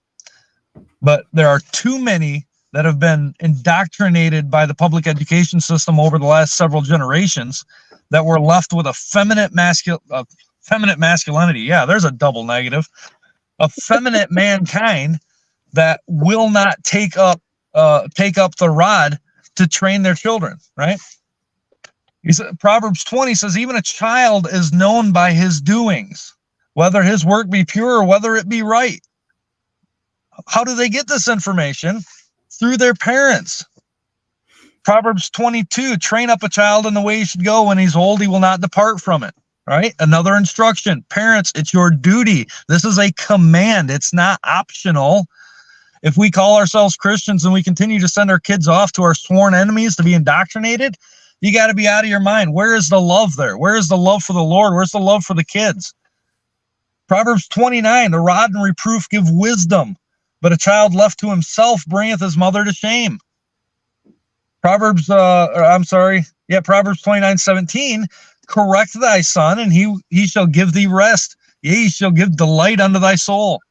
But there are too many that have been indoctrinated by the public education system over the last several generations that were left with a feminine masculinity. Yeah, there's a double negative. A feminine mankind that will not take up the rod to train their children, right? Proverbs 20 says, even a child is known by his doings, whether his work be pure or whether it be right. How do they get this information? Through their parents. Proverbs 22, train up a child in the way he should go. When he's old, he will not depart from it. Right? Another instruction. Parents, it's your duty. This is a command. It's not optional. If we call ourselves Christians and we continue to send our kids off to our sworn enemies to be indoctrinated, you got to be out of your mind. Where is the love there? Where is the love for the Lord? Where's the love for the kids? Proverbs 29, the rod and reproof give wisdom, but a child left to himself bringeth his mother to shame. Proverbs 29:17, correct thy son, and he shall give thee rest. Yea, he shall give delight unto thy soul.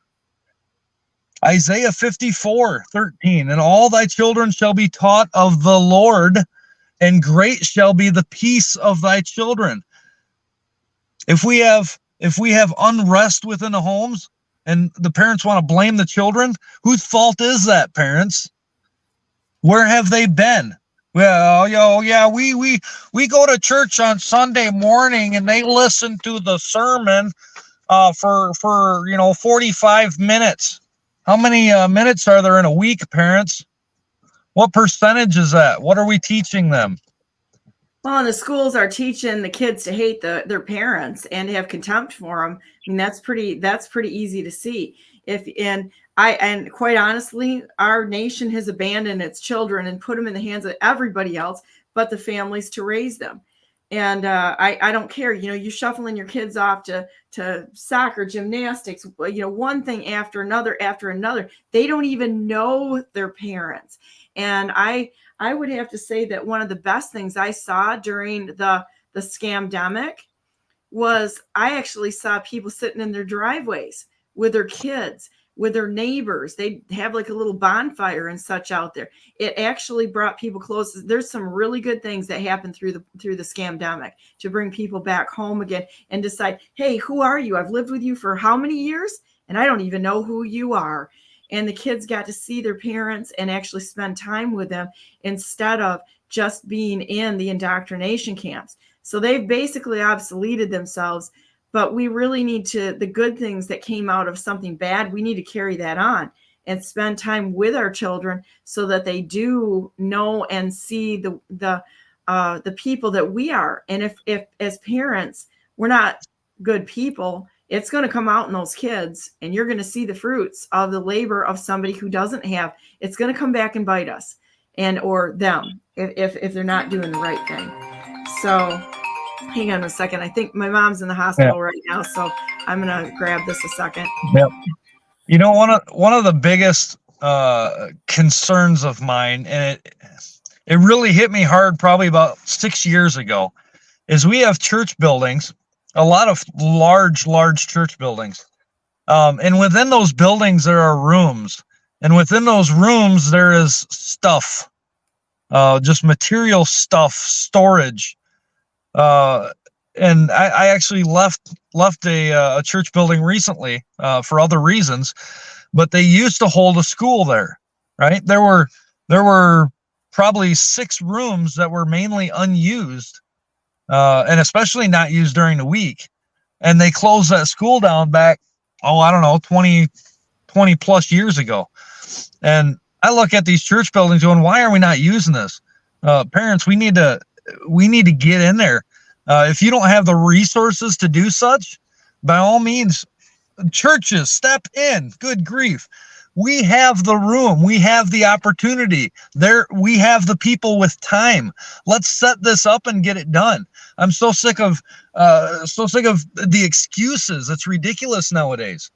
Isaiah 54:13, and all thy children shall be taught of the Lord, and great shall be the peace of thy children. If we have unrest within the homes and the parents want to blame the children, whose fault is that, parents? Where have they been? Well, we go to church on Sunday morning and they listen to the sermon for 45 minutes. How many minutes are there in a week, parents? What percentage is that? What are we teaching them? Well, and the schools are teaching the kids to hate their parents and to have contempt for them. I mean, that's pretty easy to see. And quite honestly, our nation has abandoned its children and put them in the hands of everybody else but the families to raise them. And I don't care. You shuffling your kids off to soccer, gymnastics, one thing after another. They don't even know their parents. And I would have to say that one of the best things I saw during the scamdemic was I actually saw people sitting in their driveways with their kids, with their neighbors. They have like a little bonfire and such out there. It actually brought people close. There's some really good things that happen through the scamdemic to bring people back home again and decide, hey, who are you? I've lived with you for how many years? And I don't even know who you are. And the kids got to see their parents and actually spend time with them instead of just being in the indoctrination camps. So they've basically obsoleted themselves, but we really need the good things that came out of something bad, we need to carry that on and spend time with our children so that they do know and see the people that we are. And if as parents, we're not good people, it's going to come out in those kids, and you're going to see the fruits of the labor of somebody who doesn't have. It's going to come back and bite us, and or them if they're not doing the right thing. So hang on a second. I think my mom's in the hospital right now, so I'm going to grab this a second. Yep. You know, one of the biggest concerns of mine, and it really hit me hard probably about 6 years ago, is we have church buildings, a lot of large church buildings. And within those buildings, there are rooms. And within those rooms, there is stuff, just material stuff, storage. And I actually left a church building recently for other reasons, but they used to hold a school there, right? There were probably 6 rooms that were mainly unused, and especially not used during the week. And they closed that school down back, I don't know, 20 plus years ago. And I look at these church buildings going, why are we not using this? Parents, we need to get in there. If you don't have the resources to do such, by all means, churches, step in. Good grief. We have the room. We have the opportunity. We have the people with time. Let's set this up and get it done. I'm so sick of the excuses. It's ridiculous nowadays.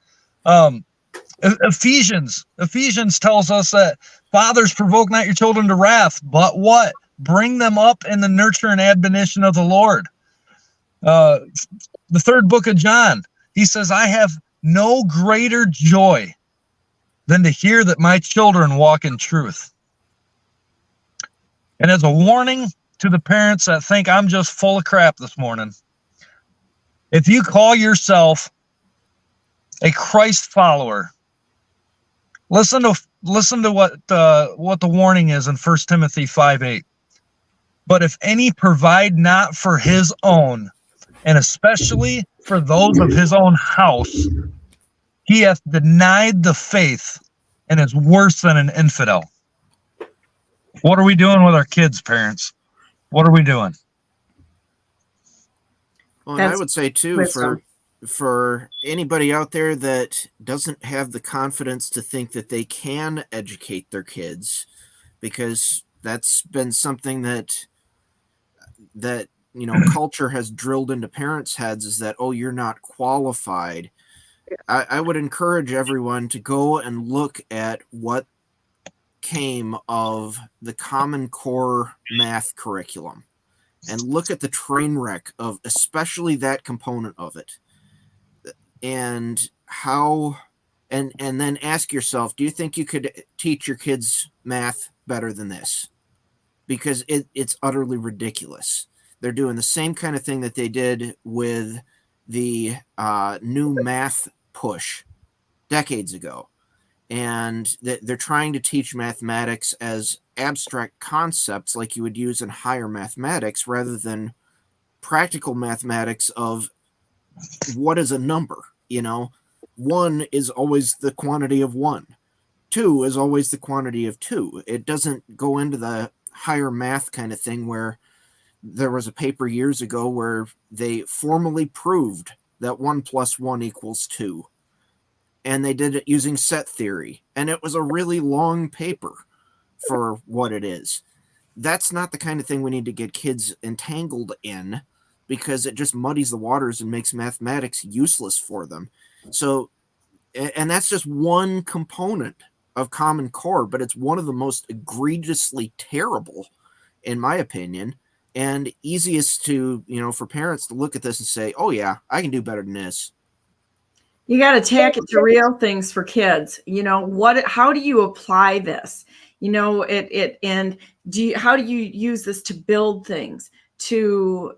Ephesians tells us that fathers, provoke not your children to wrath, but what? Bring them up in the nurture and admonition of the Lord. The 3rd book of John, he says, I have no greater joy than to hear that my children walk in truth. And as a warning to the parents that think I'm just full of crap this morning, if you call yourself a Christ follower, listen to what the warning is in 1 Timothy 5:8. But if any provide not for his own, and especially for those of his own house, he hath denied the faith and is worse than an infidel. What are we doing with our kids, parents? What are we doing? Well, and I would say too, for anybody out there that doesn't have the confidence to think that they can educate their kids, because that's been something that culture has drilled into parents' heads, is that, oh, you're not qualified. I would encourage everyone to go and look at what came of the Common Core math curriculum and look at the train wreck of especially that component of it, and how, and then ask yourself, do you think you could teach your kids math better than this? Because it's utterly ridiculous. They're doing the same kind of thing that they did with the new math push decades ago. And they're trying to teach mathematics as abstract concepts like you would use in higher mathematics, rather than practical mathematics of what is a number. 1 is always the quantity of 1. 2 is always the quantity of 2. It doesn't go into the higher math kind of thing where there was a paper years ago where they formally proved that 1 + 1 = 2. And they did it using set theory. And it was a really long paper for what it is. That's not the kind of thing we need to get kids entangled in, because it just muddies the waters and makes mathematics useless for them. So, and that's just one component of Common Core, but it's one of the most egregiously terrible, in my opinion, and easiest to, for parents to look at this and say, oh yeah, I can do better than this. You got to tack it to real things for kids. How do you apply this? And how do you use this to build things? To,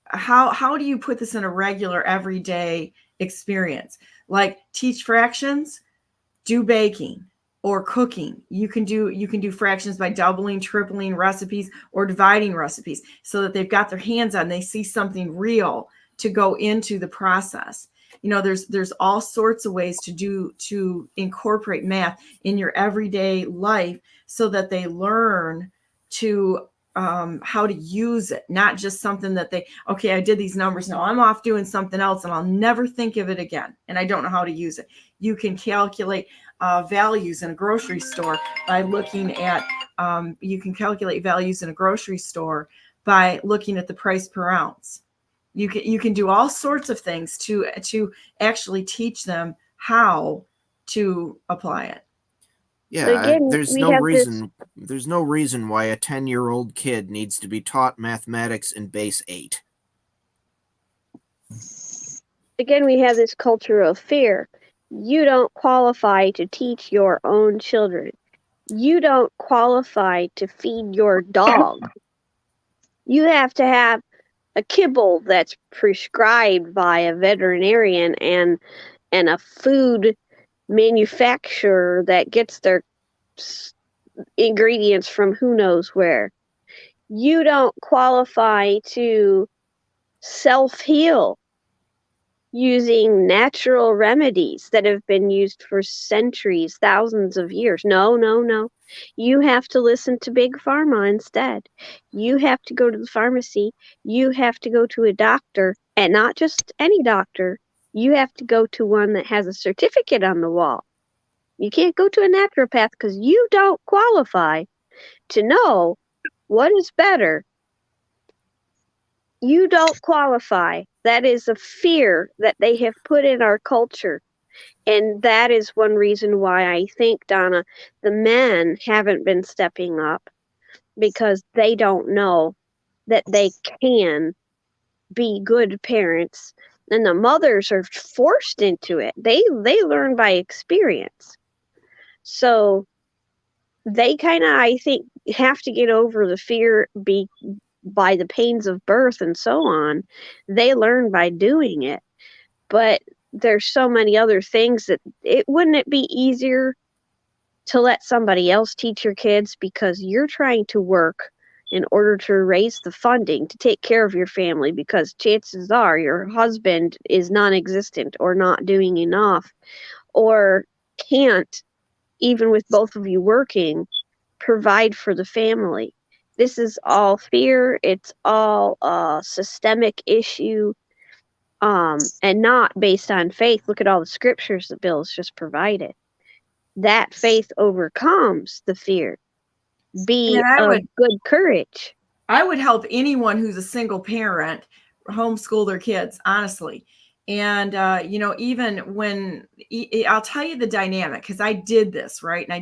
how do you put this in a regular everyday experience? Like teach fractions, do baking or cooking. You can do fractions by doubling, tripling recipes, or dividing recipes, so that they've got their hands on, they see something real to go into the process. There's all sorts of ways to incorporate math in your everyday life, so that they learn to how to use it, not just something that okay, I did these numbers, now I'm off doing something else and I'll never think of it again and I don't know how to use it. You can calculate values in a grocery store by looking at you can calculate values in a grocery store by looking at the price per ounce. You can do all sorts of things to actually teach them how to apply it. Yeah, Again, there's no reason why a 10-year-old kid needs to be taught mathematics in base 8. Again, we have this culture of fear. You don't qualify to teach your own children. You don't qualify to feed your dog. You have to have a kibble that's prescribed by a veterinarian and a food manufacturer that gets their ingredients from who knows where. You don't qualify to self-heal using natural remedies that have been used for centuries, thousands of years. No. You have to listen to Big Pharma instead. You have to go to the pharmacy. You have to go to a doctor, and not just any doctor. You have to go to one that has a certificate on the wall. You can't go to a naturopath because you don't qualify to know what is better. You don't qualify. That is a fear that they have put in our culture. And that is one reason why I think, Donna, the men haven't been stepping up, because they don't know that they can be good parents. And the mothers are forced into it. They learn by experience. So they kind of, I think, have to get over the fear by the pains of birth and so on. They learn by doing it. But there's so many other things that wouldn't it be easier to let somebody else teach your kids, because you're trying to work in order to raise the funding to take care of your family, because chances are your husband is non-existent or not doing enough or can't, even with both of you working, provide for the family. This is all fear. It's all a systemic issue, and not based on faith. Look at all the scriptures that Bill has just provided. That faith overcomes the fear. Be of good courage. I would help anyone who's a single parent homeschool their kids, honestly. And, even when I'll tell you the dynamic, because I did this, right? And I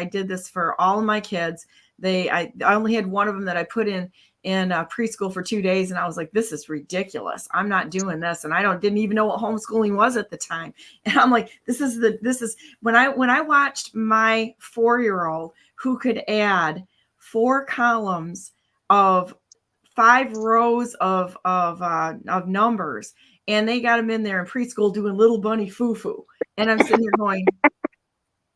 did this for all of my kids. I only had one of them that I put in preschool for 2 days. And I was like, this is ridiculous. I'm not doing this. And I didn't even know what homeschooling was at the time. And I'm like, this is when I watched my 4-year-old who could add 4 columns of 5 rows of numbers, and they got him in there in preschool doing little bunny foo-foo. And I'm sitting here going,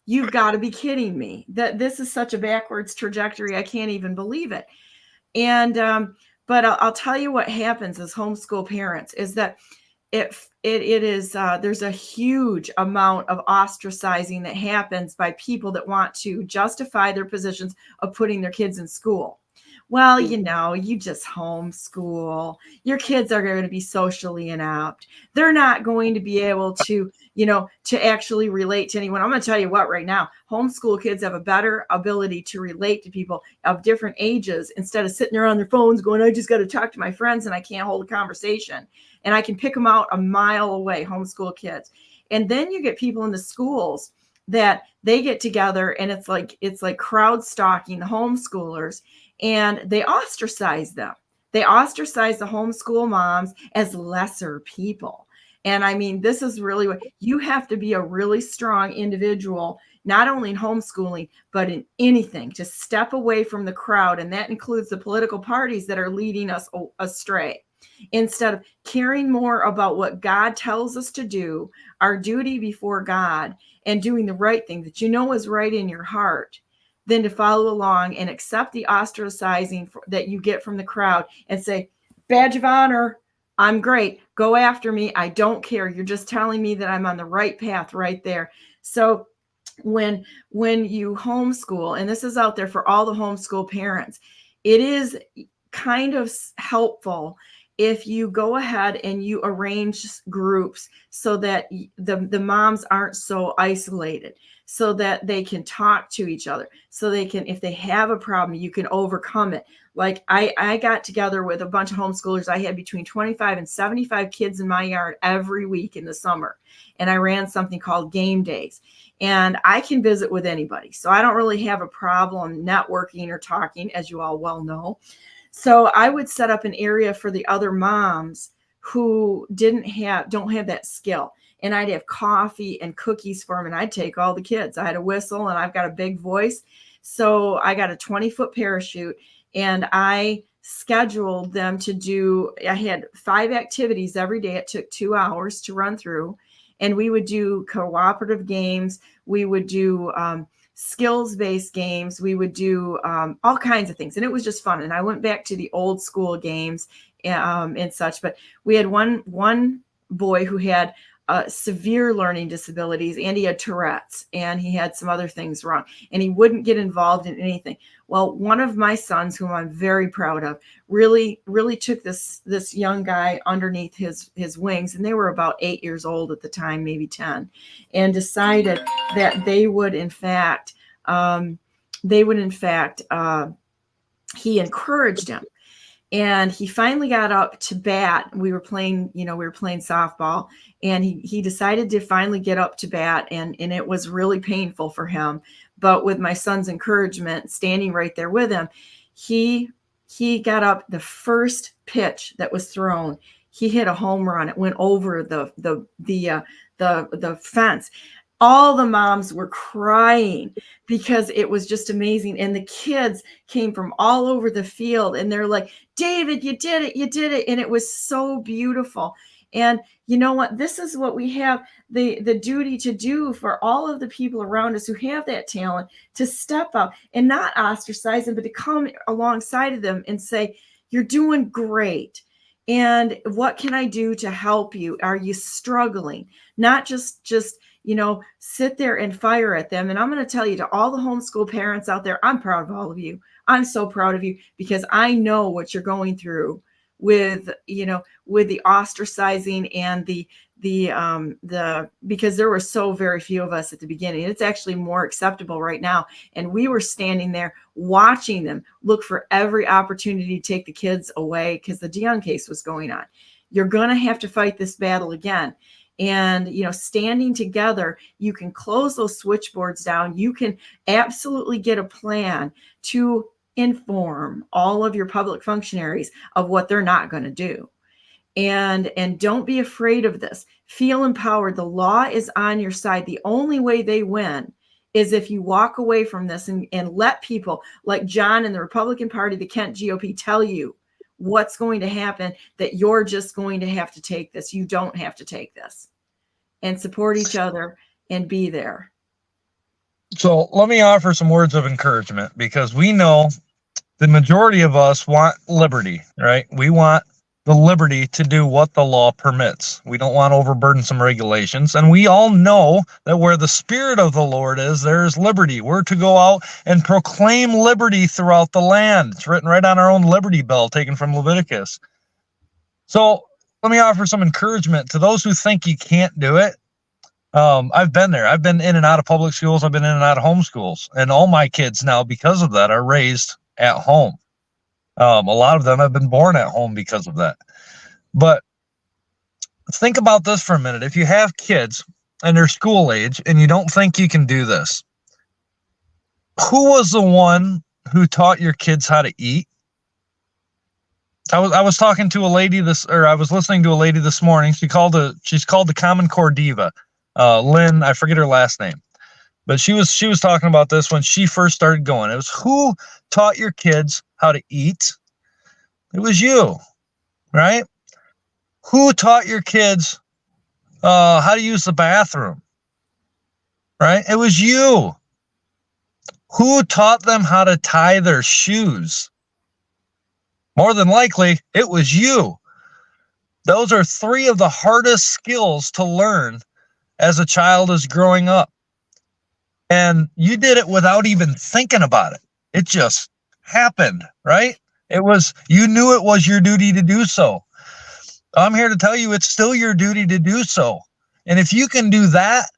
you've got to be kidding me. That this is such a backwards trajectory. I can't even believe it. And, but I'll tell you what happens as homeschool parents is that it is, there's a huge amount of ostracizing that happens by people that want to justify their positions of putting their kids in school. Well, you just homeschool. Your kids are going to be socially inept. They're not going to be able to, to actually relate to anyone. I'm going to tell you what, right now, homeschool kids have a better ability to relate to people of different ages instead of sitting there on their phones going, I just got to talk to my friends and I can't hold a conversation. And I can pick them out a mile away, homeschool kids. And then you get people in the schools that they get together and it's like crowd stalking the homeschoolers. And they ostracize them. They ostracize the homeschool moms as lesser people. And I mean, this is really what you have to be, a really strong individual, not only in homeschooling, but in anything, to step away from the crowd. And that includes the political parties that are leading us astray. Instead of caring more about what God tells us to do, our duty before God, and doing the right thing that is right in your heart, than to follow along and accept the ostracizing that you get from the crowd and say, badge of honor, I'm great. Go after me. I don't care. You're just telling me that I'm on the right path right there. So when you homeschool, and this is out there for all the homeschool parents, it is kind of helpful if you go ahead and you arrange groups so that the moms aren't so isolated, so that they can talk to each other, so they can, if they have a problem, you can overcome it. Like I got together with a bunch of homeschoolers. I had between 25 and 75 kids in my yard every week in the summer. And I ran something called game days. And I can visit with anybody. So I don't really have a problem networking or talking, as you all well know. So I would set up an area for the other moms who don't have that skill. And I'd have coffee and cookies for them. And I'd take all the kids. I had a whistle and I've got a big voice. So I got a 20-foot parachute and I scheduled them to do, I had 5 activities every day. It took 2 hours to run through. And we would do cooperative games. We would do skills-based games. We would do all kinds of things. And it was just fun. And I went back to the old school games and such. But we had one boy who had severe learning disabilities, and he had Tourette's, and he had some other things wrong, and he wouldn't get involved in anything. Well, one of my sons, whom I'm very proud of, really took this young guy underneath his wings, and they were about 8 years old at the time, maybe 10, and decided that they would in fact he encouraged him. And he finally got up to bat. We were playing softball, and he decided to finally get up to bat, and it was really painful for him. But with my son's encouragement, standing right there with him, he got up. The first pitch that was thrown, he hit a home run. It went over the fence. All the moms were crying because it was just amazing. And the kids came from all over the field, and they're like, David, you did it. You did it. And it was so beautiful. And you know what? This is what we have the duty to do for all of the people around us who have that talent, to step up and not ostracize them, but to come alongside of them and say, you're doing great. And what can I do to help you? Are you struggling? Not just sit there and fire at them. And I'm going to tell you, to all the homeschool parents out there, I'm proud of all of you. I'm so proud of you, because I know what you're going through with the ostracizing and the because there were so very few of us at the beginning. It's actually more acceptable right now. And we were standing there watching them look for every opportunity to take the kids away, because the DeYoung case was going on. You're going to have to fight this battle again. And, standing together, you can close those switchboards down. You can absolutely get a plan to inform all of your public functionaries of what they're not going to do. And don't be afraid of this. Feel empowered. The law is on your side. The only way they win is if you walk away from this and let people like John and the Republican Party, the Kent GOP, tell you what's going to happen, that you're just going to have to take this. You don't have to take this. And support each other and be there. So let me offer some words of encouragement, because we know the majority of us want liberty, right? We want the liberty to do what the law permits. We don't want overburdensome regulations. And we all know that where the Spirit of the Lord is, there is liberty. We're to go out and proclaim liberty throughout the land. It's written right on our own Liberty Bell, taken from Leviticus. So let me offer some encouragement to those who think you can't do it. I've been there. I've been in and out of public schools. I've been in and out of homeschools. And all my kids now, because of that, are raised at home. A lot of them have been born at home because of that. But think about this for a minute. If you have kids and they're school age and you don't think you can do this, who was the one who taught your kids how to eat? I was talking to a lady I was listening to a lady this morning. She's called the Common Core Diva, Lynn. I forget her last name, but she was talking about this when she first started going. It was, who taught your kids how to eat? It was you, right? Who taught your kids how to use the bathroom? Right? It was you. Who taught them how to tie their shoes? More than likely, it was you. Those are 3 of the hardest skills to learn as a child is growing up. And you did it without even thinking about it. It just happened, right? It was, you knew it was your duty to do so. I'm here to tell you it's still your duty to do so. And if you can do that,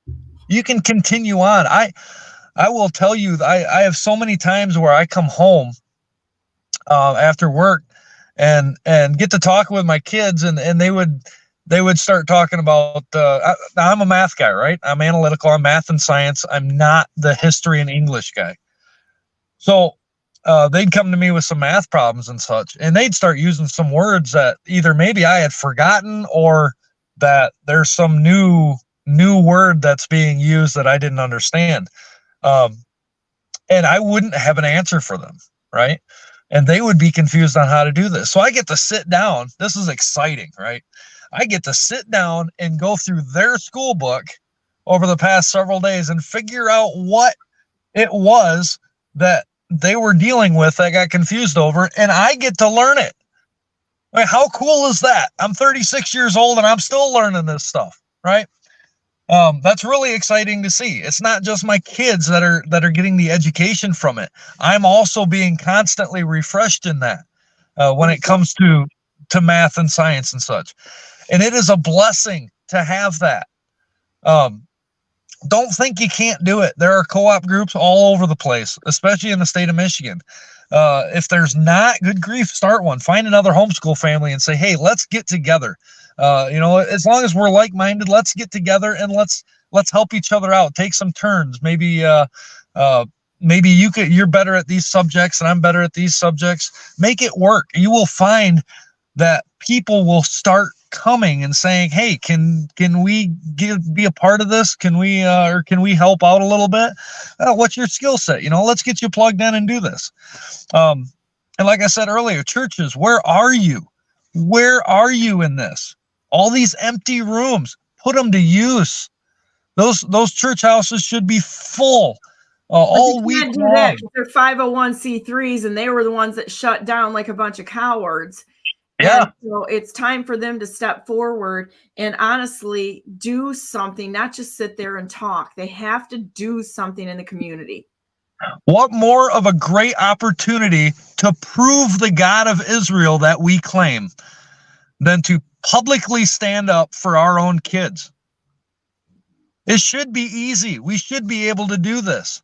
you can continue on. I will tell you, I have so many times where I come home after work and get to talk with my kids, and they would start talking about, I'm a math guy, right? I'm analytical, I'm math and science. I'm not the history and English guy. So they'd come to me with some math problems and such, and they'd start using some words that either maybe I had forgotten, or that there's some new word that's being used that I didn't understand. And I wouldn't have an answer for them, right? And they would be confused on how to do this. So I get to sit down. This is exciting, right? I get to sit down and go through their school book over the past several days and figure out what it was that they were dealing with that got confused over, and I get to learn it. I mean, how cool is that? I'm 36 years old and I'm still learning this stuff, right? That's really exciting to see. It's not just my kids that are getting the education from it. I'm also being constantly refreshed in that when it comes to math and science and such. And it is a blessing to have that. Don't think you can't do it. There are co-op groups all over the place, especially in the state of Michigan. If there's not, good grief, start one. Find another homeschool family and say, hey, let's get together. As long as we're like-minded, let's get together and let's help each other out. Take some turns. Maybe you're better at these subjects and I'm better at these subjects. Make it work. You will find that people will start coming and saying, hey, can we be a part of this? Can we help out a little bit? What's your skill set? Let's get you plugged in and do this. And like I said earlier, churches, where are you? Where are you in this? All these empty rooms, put them to use. Those church houses should be full all week long. That, they're 501c3s, and they were the ones that shut down like a bunch of cowards. Yeah. And so it's time for them to step forward and honestly do something, not just sit there and talk. They have to do something in the community. What more of a great opportunity to prove the God of Israel that we claim than to publicly stand up for our own kids? It should be easy. We should be able to do this.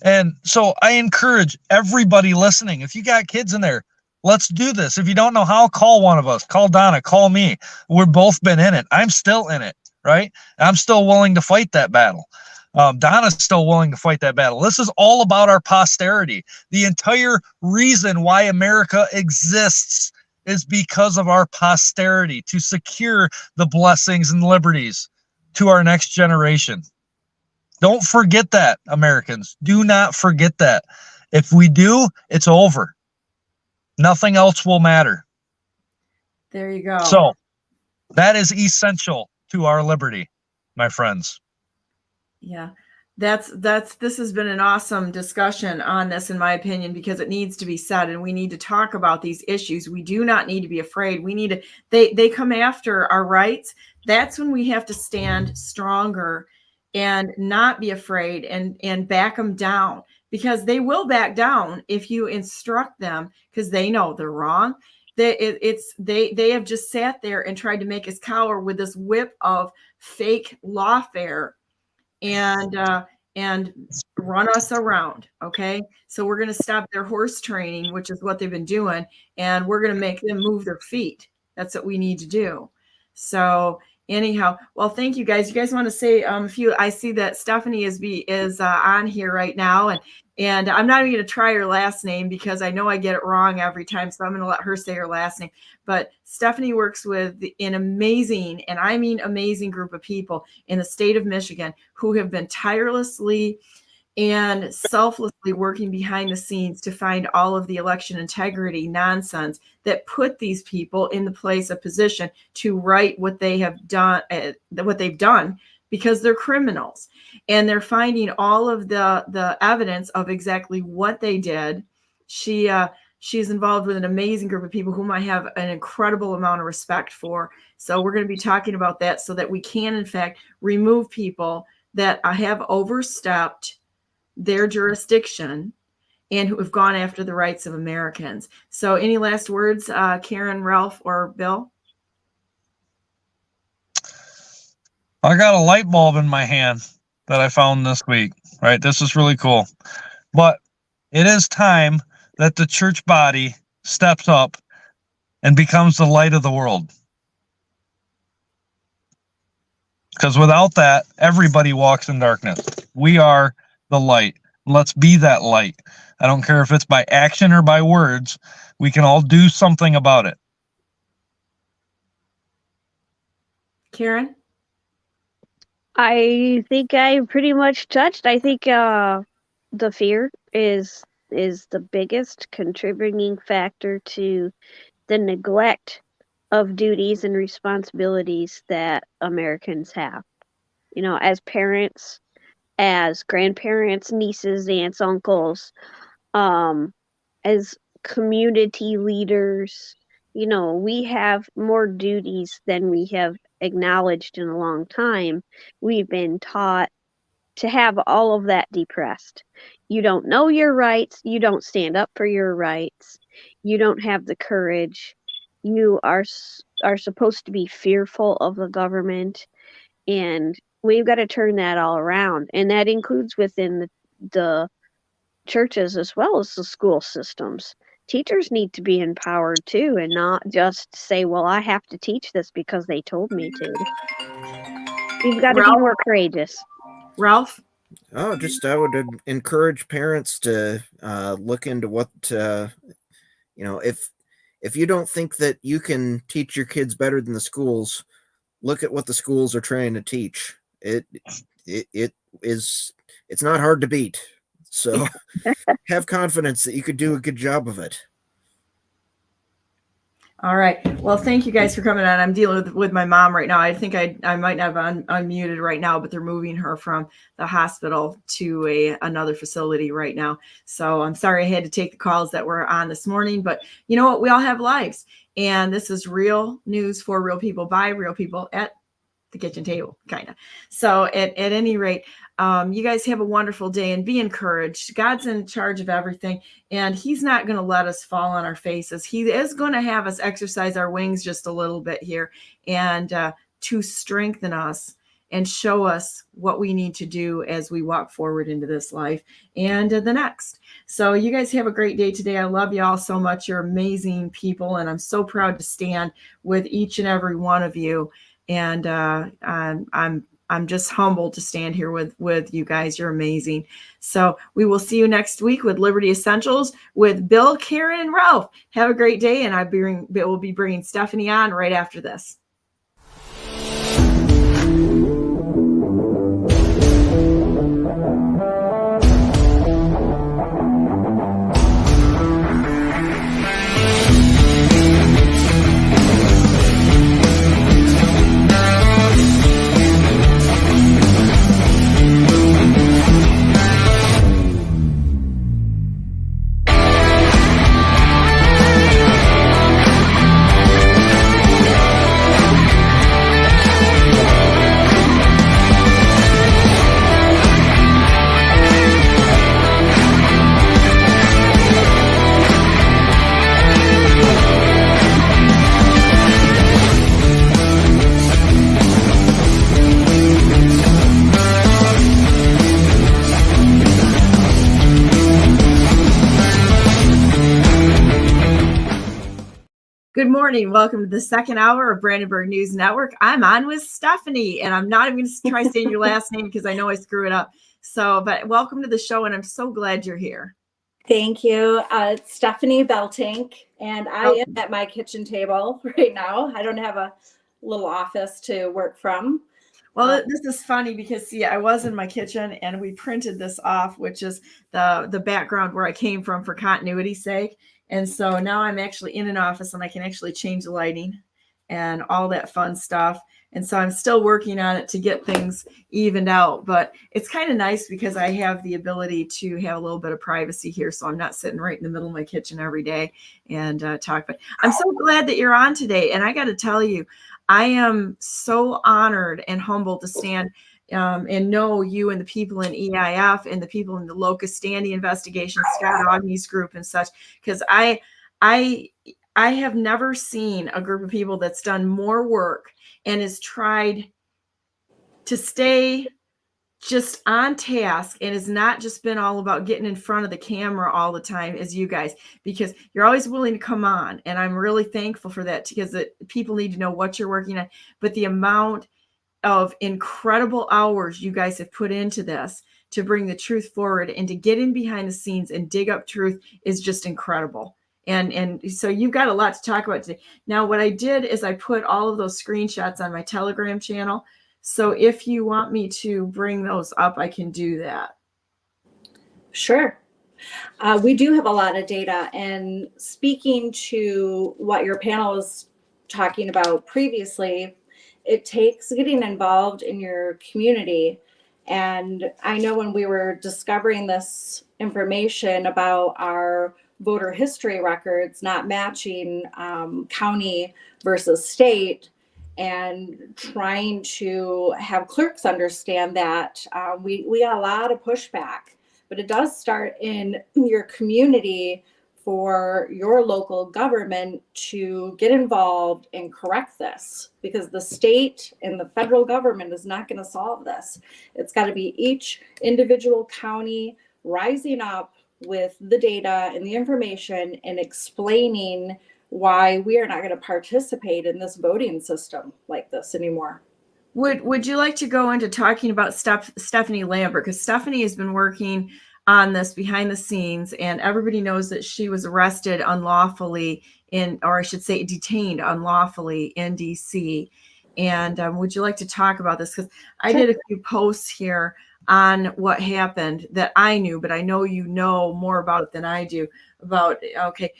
And so I encourage everybody listening, if you got kids in there, let's do this. If you don't know how, call one of us. Call Donna. Call me. We've both been in it. I'm still in it, right? I'm still willing to fight that battle. Donna's still willing to fight that battle. This is all about our posterity. The entire reason why America exists is because of our posterity, to secure the blessings and liberties to our next generation. Don't forget that, Americans. Do not forget that. If we do, it's over. Nothing else will matter. There you go. So that is essential to our liberty, my friends. Yeah, this has been an awesome discussion on this, in my opinion, because it needs to be said, and we need to talk about these issues. We do not need to be afraid. We need to, they come after our rights. That's when we have to stand stronger and not be afraid and back them down, because they will back down if you instruct them, because they know they're wrong. They have just sat there and tried to make us cower with this whip of fake lawfare and run us around. Okay, so we're going to stop their horse training, which is what they've been doing, and we're going to make them move their feet. That's what we need to do. So anyhow, well, thank you guys. You guys want to say a few? I see that Stephanie is on here right now, and I'm not even going to try her last name because I know I get it wrong every time. So I'm going to let her say her last name. But Stephanie works with an amazing, and I mean amazing, group of people in the state of Michigan who have been tirelessly and selflessly working behind the scenes to find all of the election integrity nonsense that put these people in the place of position to right what they have done, what they've done, because they're criminals, and they're finding all of the evidence of exactly what they did. She's involved with an amazing group of people whom I have an incredible amount of respect for. So we're going to be talking about that so that we can, in fact, remove people that have overstepped their jurisdiction and who have gone after the rights of Americans. So any last words, Karen, Ralph, or Bill? I got a light bulb in my hand that I found this week, right? This is really cool. But it is time that the church body steps up and becomes the light of the world. Because without that, everybody walks in darkness. We are the light. Let's be that light. I don't care if it's by action or by words. We can all do something about it. Karen? I think I pretty much touched. I think the fear is the biggest contributing factor to the neglect of duties and responsibilities that Americans have. You know, as parents, as grandparents, nieces, aunts, uncles, as community leaders, you know, we have more duties than we have acknowledged in a long time. We've been taught to have all of that depressed. You don't know your rights. You don't stand up for your rights. You don't have the courage. You are supposed to be fearful of the government, and we've got to turn that all around. And that includes within the churches as well as the school systems. Teachers need to be empowered too, and not just say, well, I have to teach this because they told me to. You've got to be more courageous. Ralph? Oh, just I would encourage parents to look into what, if you don't think that you can teach your kids better than the schools, look at what the schools are trying to teach. It's not hard to beat. So have confidence that you could do a good job of it. All right. Well, thank you guys for coming on. I'm dealing with my mom right now. I think I might have unmuted right now, but they're moving her from the hospital to another facility right now. So I'm sorry I had to take the calls that were on this morning, but you know what? We all have lives, and this is real news for real people by real people at the kitchen table, kind of. So at any rate, you guys have a wonderful day and be encouraged. God's in charge of everything, and he's not going to let us fall on our faces. He is going to have us exercise our wings just a little bit here, and to strengthen us and show us what we need to do as we walk forward into this life and the next. So you guys have a great day today. I love you all so much. You're amazing people, and I'm so proud to stand with each and every one of you. And I'm just humbled to stand here with you guys. You're amazing. So we will see you next week with Liberty Essentials with Bill, Karen, and Ralph. Have a great day, and we'll be bringing Stephanie on right after this. Good morning. Welcome to the second hour of Brandenburg News Network. I'm on with Stephanie, and I'm not even going to try saying your last name because I know I screw it up. So, but welcome to the show, and I'm so glad you're here. Thank you. It's Stephanie Beltinck, and I am at my kitchen table right now. I don't have a little office to work from. Well, this is funny because, see, I was in my kitchen, and we printed this off, which is the background where I came from for continuity's sake. And so now I'm actually in an office, and I can actually change the lighting and all that fun stuff. And so I'm still working on it to get things evened out. But it's kind of nice because I have the ability to have a little bit of privacy here. So I'm not sitting right in the middle of my kitchen every day and talk. But I'm so glad that you're on today. And I got to tell you, I am so honored and humbled to stand and know you and the people in EIF and the people in the locus standi investigation, Scott Aughney's group and such, because I have never seen a group of people that's done more work and has tried to stay just on task and has not just been all about getting in front of the camera all the time as you guys, because you're always willing to come on. And I'm really thankful for that, because people need to know what you're working on. But the amount of incredible hours you guys have put into this to bring the truth forward and to get in behind the scenes and dig up truth is just incredible. And so you've got a lot to talk about today. Now, what I did is I put all of those screenshots on my Telegram channel. So if you want me to bring those up, I can do that. Sure. We do have a lot of data, and speaking to what your panel was talking about previously, it takes getting involved in your community. And I know when we were discovering this information about our voter history records not matching county versus state, and trying to have clerks understand that, we got a lot of pushback. But it does start in your community for your local government to get involved and correct this, because the state and the federal government is not going to solve this. It's got to be each individual county rising up with the data and the information and explaining why we are not going to participate in this voting system like this anymore. Would you like to go into talking about Stephanie Lambert? Because Stephanie has been working on this behind the scenes, and everybody knows that she was arrested unlawfully or I should say detained unlawfully in DC. And would you like to talk about this? Because I did a few posts here on what happened that I knew, but I know you know more about it than I do. About, okay,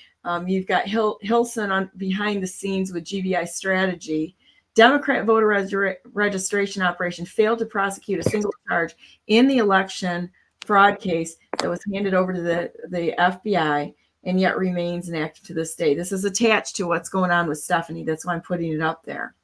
you've got Hilson on behind the scenes with GBI strategy. Democrat voter registration operation failed to prosecute a single charge in the election fraud case that was handed over to the FBI and yet remains inactive to this day. This is attached to what's going on with Stephanie. That's why I'm putting it up there.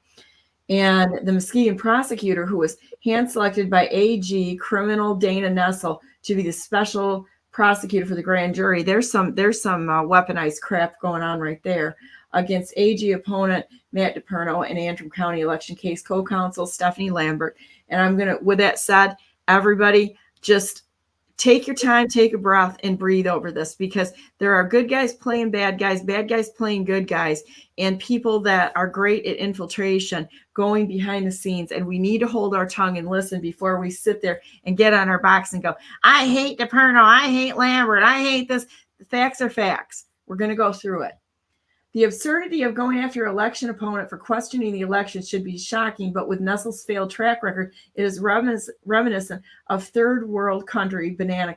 And the Muskegon prosecutor, who was hand selected by AG criminal Dana Nessel to be the special prosecutor for the grand jury. There's some weaponized crap going on right there against AG opponent Matt DePerno and Antrim County election case co-counsel Stephanie Lambert. And I'm going to, with that said, everybody just take your time, take a breath, and breathe over this, because there are good guys playing bad guys playing good guys, and people that are great at infiltration going behind the scenes. And we need to hold our tongue and listen before we sit there and get on our box and go, I hate DePerno, I hate Lambert, I hate this. The facts are facts. We're going to go through it. The absurdity of going after your election opponent for questioning the election should be shocking, but with Nessel's failed track record, it is reminiscent of third world country banana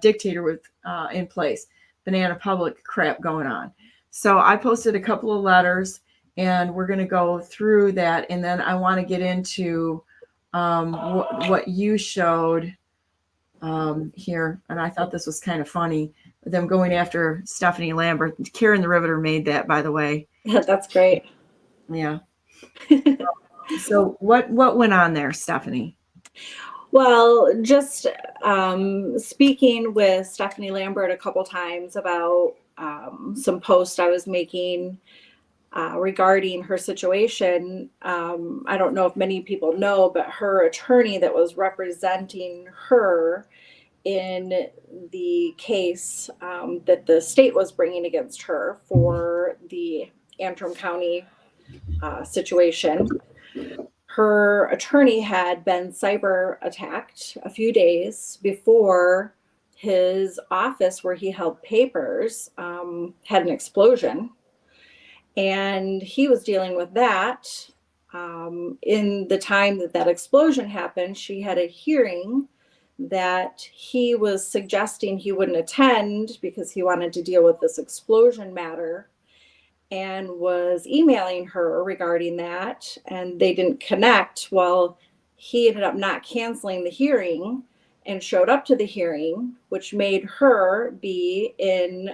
dictator with in place, banana public crap going on. So I posted a couple of letters, and we're going to go through that, and then I want to get into what you showed here, and I thought this was kind of funny. Them going after Stephanie Lambert. Kieran the Riveter made that, by the way. That's great. Yeah. So what went on there, Stephanie? Well, just speaking with Stephanie Lambert a couple times about some posts I was making regarding her situation. I don't know if many people know, but her attorney that was representing her in the case that the state was bringing against her for the Antrim County situation, her attorney had been cyber attacked a few days before his office where he held papers had an explosion, and he was dealing with that. In the time that explosion happened, she had a hearing that he was suggesting he wouldn't attend because he wanted to deal with this explosion matter, and was emailing her regarding that, and they didn't connect. Well, he ended up not canceling the hearing and showed up to the hearing, which made her be in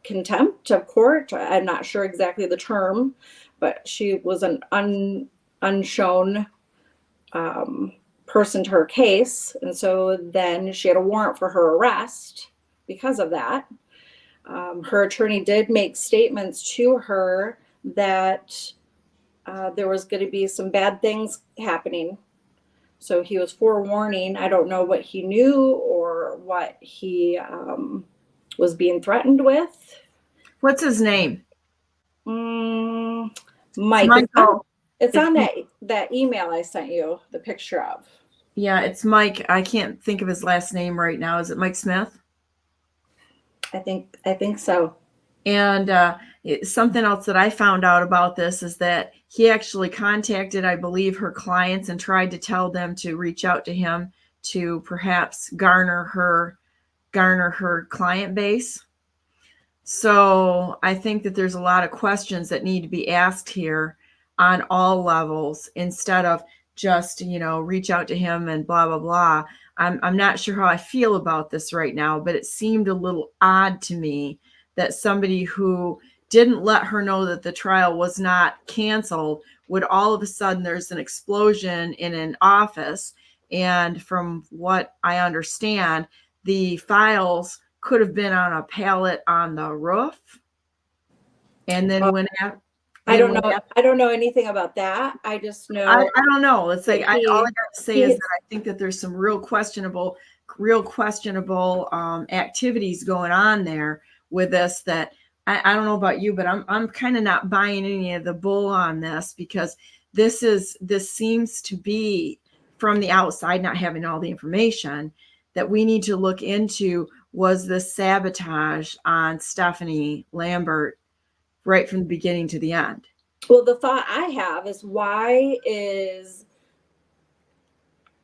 contempt of court. I'm not sure exactly the term, but she was an unshown person to her case. And so then she had a warrant for her arrest because of that. Her attorney did make statements to her that there was going to be some bad things happening. So he was forewarning. I don't know what he knew or what he was being threatened with. What's his name? Mike. Michael. It's on that email I sent you the picture of. Yeah, it's Mike. I can't think of his last name right now. Is it Mike Smith? I think so. And something else that I found out about this is that he actually contacted, I believe, her clients and tried to tell them to reach out to him to perhaps garner her client base. So I think that there's a lot of questions that need to be asked here on all levels instead of just, reach out to him and blah, blah, blah. I'm not sure how I feel about this right now, but it seemed a little odd to me that somebody who didn't let her know that the trial was not canceled would all of a sudden there's an explosion in an office. And from what I understand, the files could have been on a pallet on the roof. And then I don't know anything about that. I just know. I don't know. It's like all I got to say is that I think that there's some real questionable activities going on there with this that I don't know about you, but I'm kind of not buying any of the bull on this because this seems to be from the outside, not having all the information that we need to look into. Was this sabotage on Stephanie Lambert right from the beginning to the end? Well, the thought I have is why is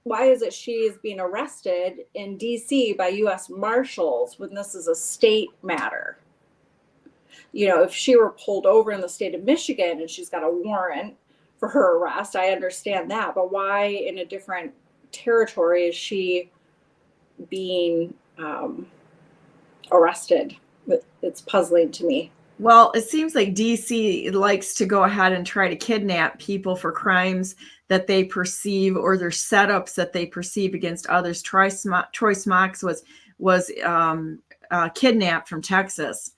it she is being arrested in DC by U.S. Marshals when this is a state matter? If she were pulled over in the state of Michigan and she's got a warrant for her arrest, I understand that. But why in a different territory is she being arrested? It's puzzling to me. Well, it seems like DC likes to go ahead and try to kidnap people for crimes that they perceive or their setups that they perceive against others. Troy Smocks was kidnapped from Texas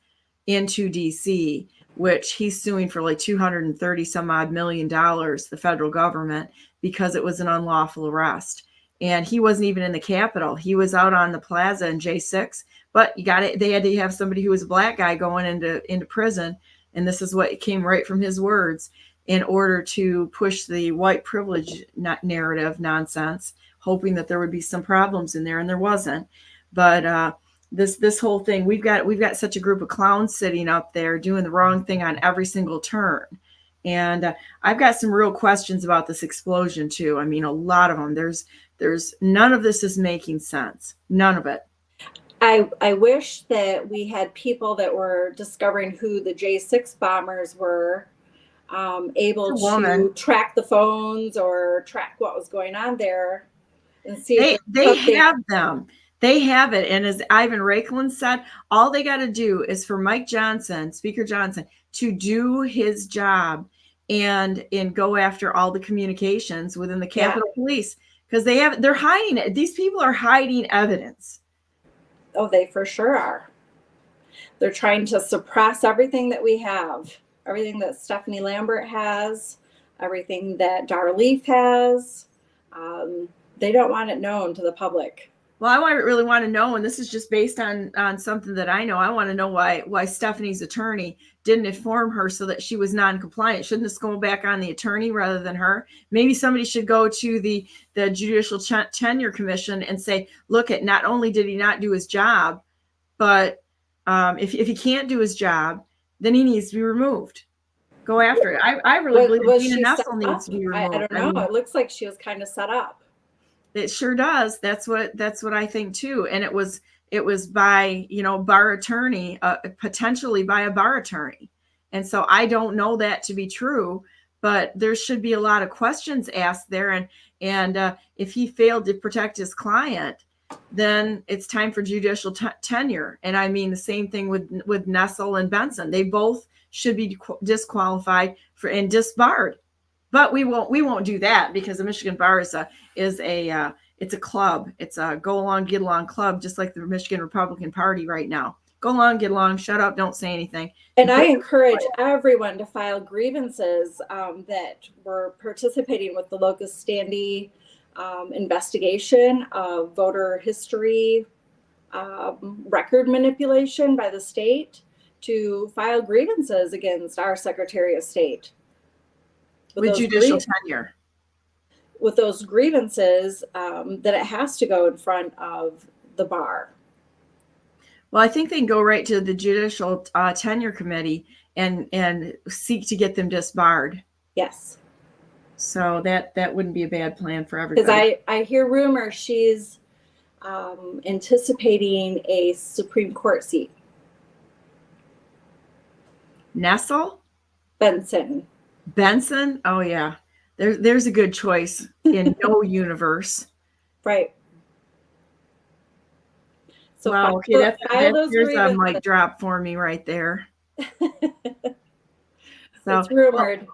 into DC, which he's suing for like $230 some odd million, the federal government, because it was an unlawful arrest. And he wasn't even in the Capitol. He was out on the plaza in J6. But they had to have somebody who was a black guy going into prison. And this is what came right from his words in order to push the white privilege narrative nonsense, hoping that there would be some problems in there. And there wasn't. But this whole thing, we've got such a group of clowns sitting up there doing the wrong thing on every single turn. And I've got some real questions about this explosion too. I mean, a lot of them. There's none of this is making sense. None of it. I wish that we had people that were discovering who the J6 bombers were, able to track the phones or track what was going on there and see. They have them. They have it. And as Ivan Raikkonen said, all they got to do is for Mike Johnson, Speaker Johnson, to do his job and go after all the communications within the Capitol Police, because they're hiding it. These people are hiding evidence. Oh, they for sure are. They're trying to suppress everything that we have, everything that Stephanie Lambert has, everything that Darleaf has. They don't want it known to the public. Well, I really want to know, and this is just based on something that I know. I want to know why Stephanie's attorney didn't inform her so that she was non-compliant. Shouldn't this go back on the attorney rather than her? Maybe somebody should go to the Judicial Tenure Commission and say, look, not only did he not do his job, but if he can't do his job, then he needs to be removed. Go after it. I really believe that Gina Nessel needs to be removed. I don't know. It looks like she was kind of set up. It sure does. That's what I think too. And it was by, bar attorney, potentially by a bar attorney. And so I don't know that to be true, but there should be a lot of questions asked there. And if he failed to protect his client, then it's time for judicial tenure. And I mean, the same thing with Nessel and Benson. They both should be disqualified and disbarred. But we won't do that because the Michigan Bar is it's a club. It's a go along, get along club, just like the Michigan Republican Party right now. Go along, get along, shut up, don't say anything. And I encourage everyone to file grievances that were participating with the locus standi investigation of voter history record manipulation by the state, to file grievances against our Secretary of State. With judicial tenure. With those grievances, that it has to go in front of the bar. Well, I think they can go right to the Judicial Tenure Committee and seek to get them disbarred. Yes. So that wouldn't be a bad plan for everybody. Because I hear rumors she's anticipating a Supreme Court seat. Nessel? Benson. Oh yeah. There's a good choice in no universe. Right. So wow, okay, there's a mic drop for me right there. So it's rumored.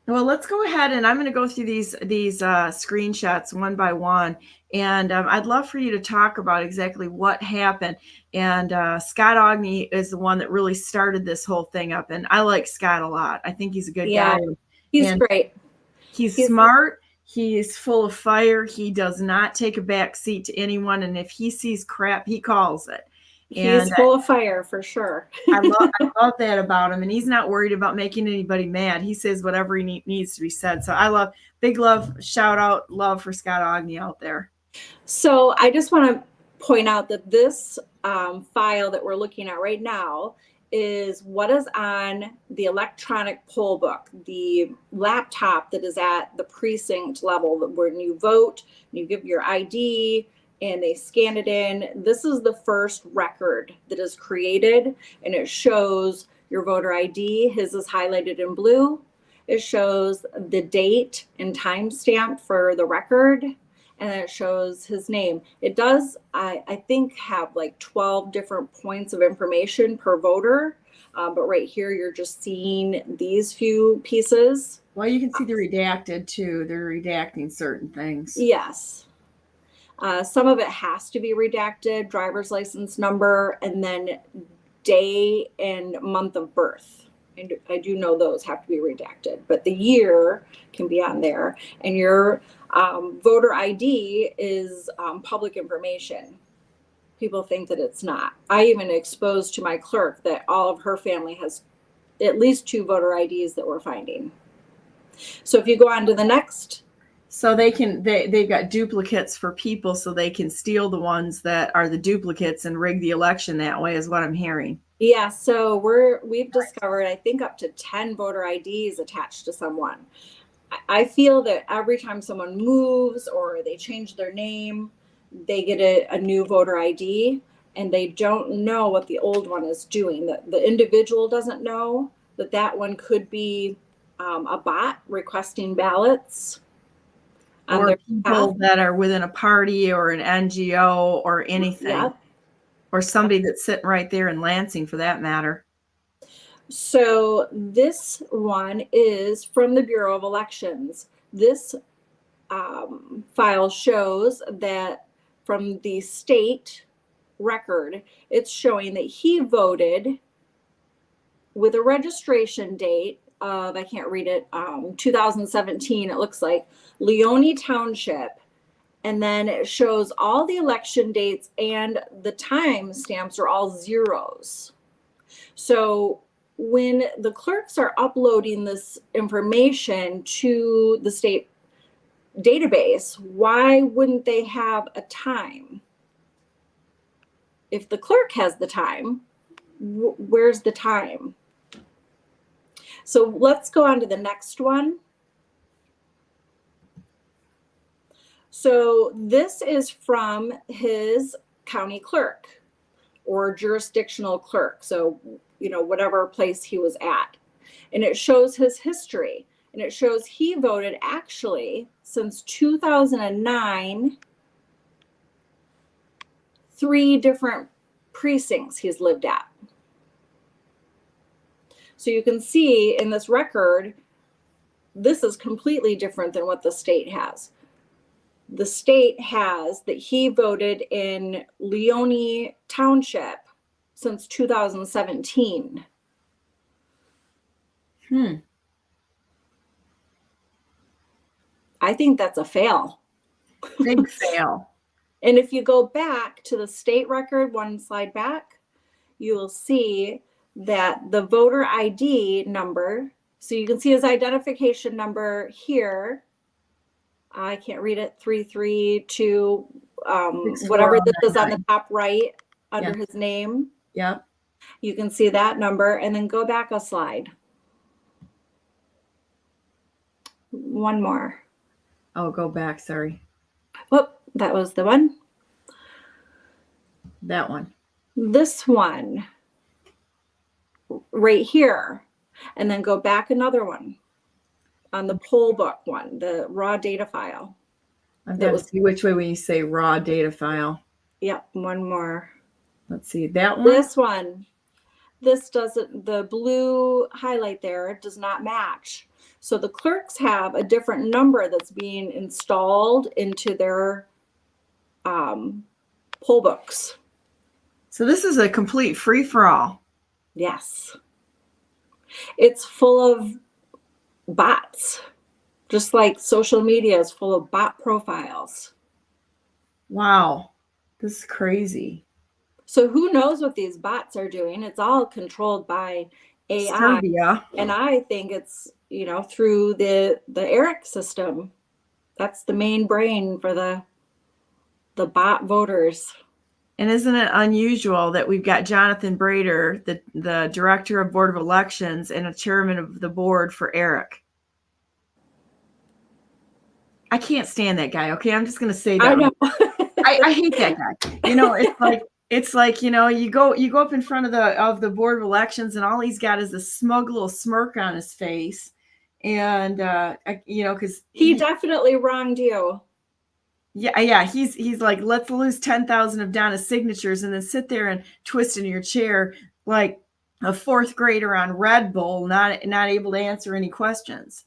Well, let's go ahead and I'm going to go through these screenshots one by one, and I'd love for you to talk about exactly what happened. And Scott Ogney is the one that really started this whole thing up, and I like Scott a lot. I think he's a good guy. He's great. He's smart. He's full of fire. He does not take a back seat to anyone, and if he sees crap, he calls it. He's full of fire for sure. I love that about him, and he's not worried about making anybody mad. He says whatever he needs to be said. So big love, shout out, love for Scott Ogney out there. So I just want to point out that this file that we're looking at right now is what is on the electronic poll book, the laptop that is at the precinct level, when you vote, you give your ID, and they scan it in. This is the first record that is created, and it shows your voter ID. His is highlighted in blue. It shows the date and timestamp for the record, and then it shows his name. It does, I think, have like 12 different points of information per voter, but right here you're just seeing these few pieces. Well, you can see the redacted too. They're redacting certain things. Yes. Some of it has to be redacted, driver's license number, and then day and month of birth. And I do know those have to be redacted, but the year can be on there. And your voter ID is public information. People think that it's not. I even exposed to my clerk that all of her family has at least 2 voter IDs that we're finding. So if you go on to the next. So they've got duplicates for people, so they can steal the ones that are the duplicates and rig the election that way, is what I'm hearing. Yeah, so we've discovered, I think, up to 10 voter IDs attached to someone. I feel that every time someone moves or they change their name, they get a new voter ID, and they don't know what the old one is doing. The individual doesn't know that one could be a bot requesting ballots. Or people that are within a party or an NGO or anything. Yeah. Or somebody that's sitting right there in Lansing, for that matter. So this one is from the Bureau of Elections. This file shows that from the state record, it's showing that he voted with a registration date of, I can't read it, 2017, it looks like, Leone Township. And then it shows all the election dates, and the time stamps are all zeros. So when the clerks are uploading this information to the state database, why wouldn't they have a time? If the clerk has the time, where's the time? So let's go on to the next one. So this is from his county clerk or jurisdictional clerk. So, whatever place he was at. And it shows his history. And it shows he voted actually since 2009, 3 different precincts he's lived at. So you can see in this record this is completely different than what the state has. The state has that he voted in Leone Township since 2017. I think that's a fail. Big fail. And if you go back to the state record, one slide back, you will see that the voter ID number, so you can see his identification number here. I can't read it, 332, whatever this is on the top right under his name. Yep. You can see that number, and then go back a slide. One more. Oh, go back. Sorry. Whoop, that was the one. That one. This one right here, and then go back another one on the poll book one, the raw data file. I've got to see which way when you say raw data file. Yep, one more. Let's see that one. This one. This doesn't, the blue highlight there does not match. So the clerks have a different number that's being installed into their poll books. So this is a complete free-for-all. Yes. It's full of bots, just like social media is full of bot profiles. Wow. This is crazy. So who knows what these bots are doing? It's all controlled by AI. Serbia. And I think it's, you know, through the ERIC system. That's the main brain for the bot voters. And isn't it unusual that we've got Jonathan Brader, the director of Board of Elections and a chairman of the board for ERIC? I can't stand that guy. Okay, I'm just going to say that. I know. I hate that guy. You know, it's like, you know, you go up in front of the Board of Elections and all he's got is a smug little smirk on his face. And, you know, because he definitely wronged you. Yeah. He's like, let's lose 10,000 of Donna's signatures and then sit there and twist in your chair like a fourth grader on Red Bull, not able to answer any questions.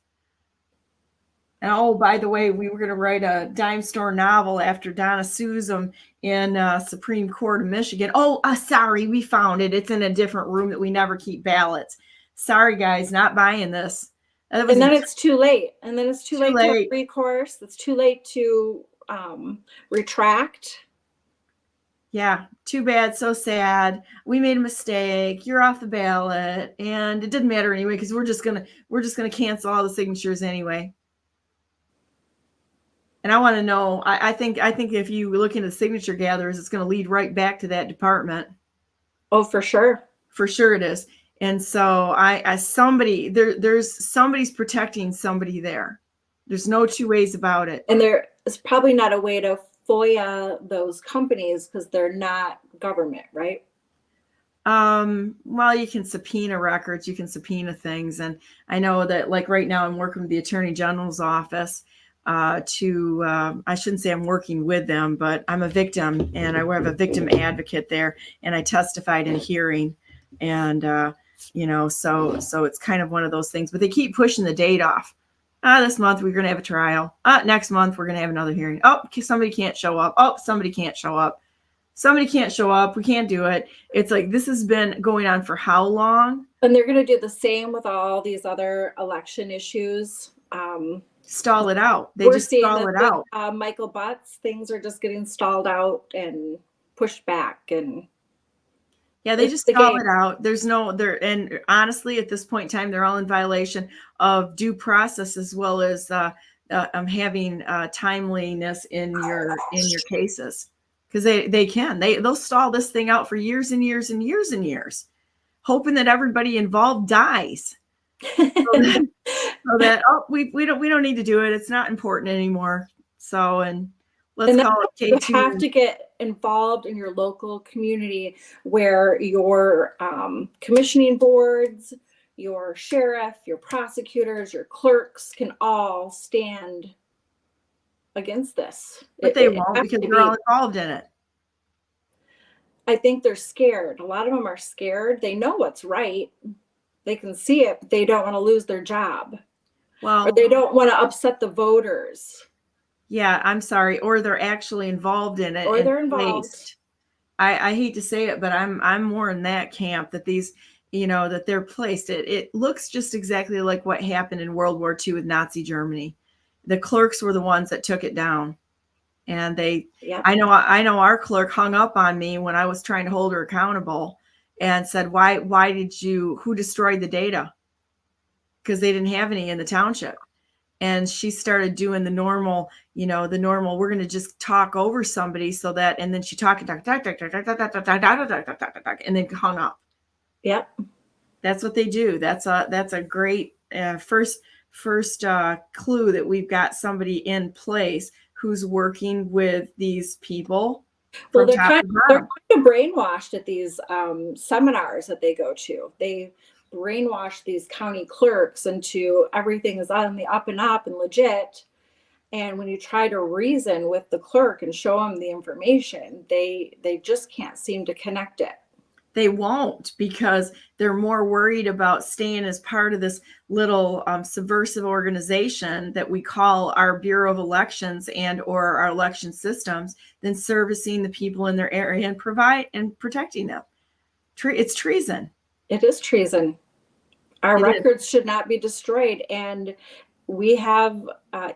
And oh, by the way, we were going to write a dime store novel after Donna sues him in Supreme Court of Michigan. Oh, sorry, we found it. It's in a different room that we never keep ballots. Sorry, guys, not buying this. And then it's too late. And then it's too late to have recourse. It's too late to retract. Yeah, too bad, so sad. We made a mistake. You're off the ballot, and it didn't matter anyway because we're just gonna cancel all the signatures anyway. And I want to know. I think if you look into signature gatherers, it's going to lead right back to that department. Oh, for sure. For sure it is. And so there's somebody's protecting somebody there. There's no two ways about it. And there is probably not a way to FOIA those companies because they're not government, right? Well, you can subpoena records, you can subpoena things. And I know that like right now I'm working with the Attorney General's office I shouldn't say I'm working with them, but I'm a victim and I have a victim advocate there and I testified in a hearing and, you know, so it's kind of one of those things, but they keep pushing the date off. This month we're going to have a trial. Next month we're going to have another hearing. Oh, somebody can't show up. Oh, somebody can't show up. Somebody can't show up. We can't do it. It's like, this has been going on for how long? And they're going to do the same with all these other election issues. Stall it out. They just stall it out. Michael Butts, things are just getting stalled out and pushed back. And yeah, they just stall it out. There's no there. And honestly, at this point in time, they're all in violation of due process as well as having timeliness in your cases. Because they'll stall this thing out for years and years and years and years, hoping that everybody involved dies. So that we don't need to do it. It's not important anymore. So let's call it K2. You have to get involved in your local community where your commissioning boards, your sheriff, your prosecutors, your clerks can all stand against this. But they won't because they're all involved in it. I think they're scared. A lot of them are scared. They know what's right. They can see it, but they don't want to lose their job. Well, or they don't want to upset the voters, yeah, I'm sorry, or they're actually involved in it, or and they're involved. placed. I hate to say it, but I'm more in that camp, that these, that they're placed. It looks just exactly like what happened in World War II with Nazi Germany. The clerks were the ones that took it down. And Yep. I know our clerk hung up on me when I was trying to hold her accountable and said, who destroyed the data? Because they didn't have any in the township. And she started doing the normal, we're going to just talk over somebody so that, and then she talked, and then hung up. Yep. That's what they do. That's a great first clue that we've got somebody in place who's working with these people. Well, they're kind of brainwashed at these seminars that they go to. They brainwash these county clerks into everything is on the up and up and legit. And when you try to reason with the clerk and show them the information, they just can't seem to connect it. They won't, because they're more worried about staying as part of this little subversive organization that we call our Bureau of Elections and or our election systems than servicing the people in their area and protecting them. It's treason. It is treason. Our records should not be destroyed. And we have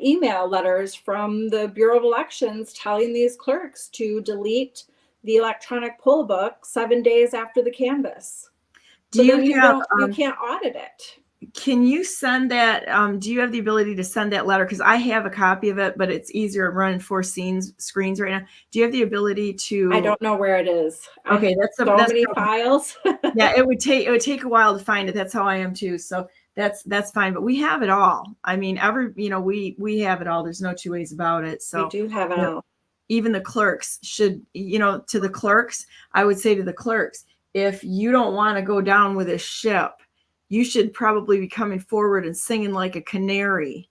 email letters from the Bureau of Elections telling these clerks to delete the electronic poll book 7 days after the canvass. You can't audit it. Can you send that? Do you have the ability to send that letter? Because I have a copy of it, but it's easier running 4 screens right now. Do you have the ability to? I don't know where it is. Okay, that's many files. Yeah, it would take a while to find it. That's how I am too. So that's fine. But we have it all. I mean, we have it all. There's no two ways about it. So we do have it all. Even the clerks should, to the clerks, I would say to the clerks, if you don't want to go down with a ship, you should probably be coming forward and singing like a canary,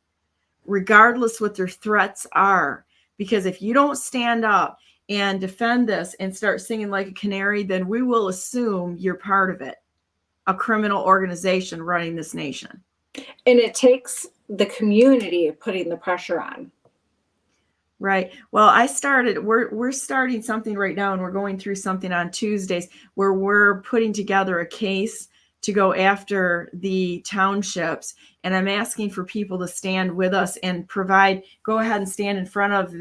regardless what their threats are. Because if you don't stand up and defend this and start singing like a canary, then we will assume you're part of it, a criminal organization running this nation. And it takes the community putting the pressure on. Right. Well, we're starting something right now, and we're going through something on Tuesdays where we're putting together a case to go after the townships. And I'm asking for people to stand with us and go ahead and stand in front of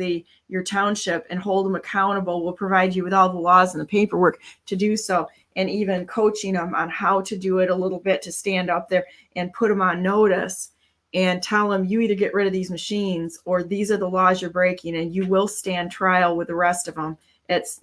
your township and hold them accountable. We'll provide you with all the laws and the paperwork to do so, and even coaching them on how to do it a little bit, to stand up there and put them on notice and tell them, you either get rid of these machines or these are the laws you're breaking, and you will stand trial with the rest of them. If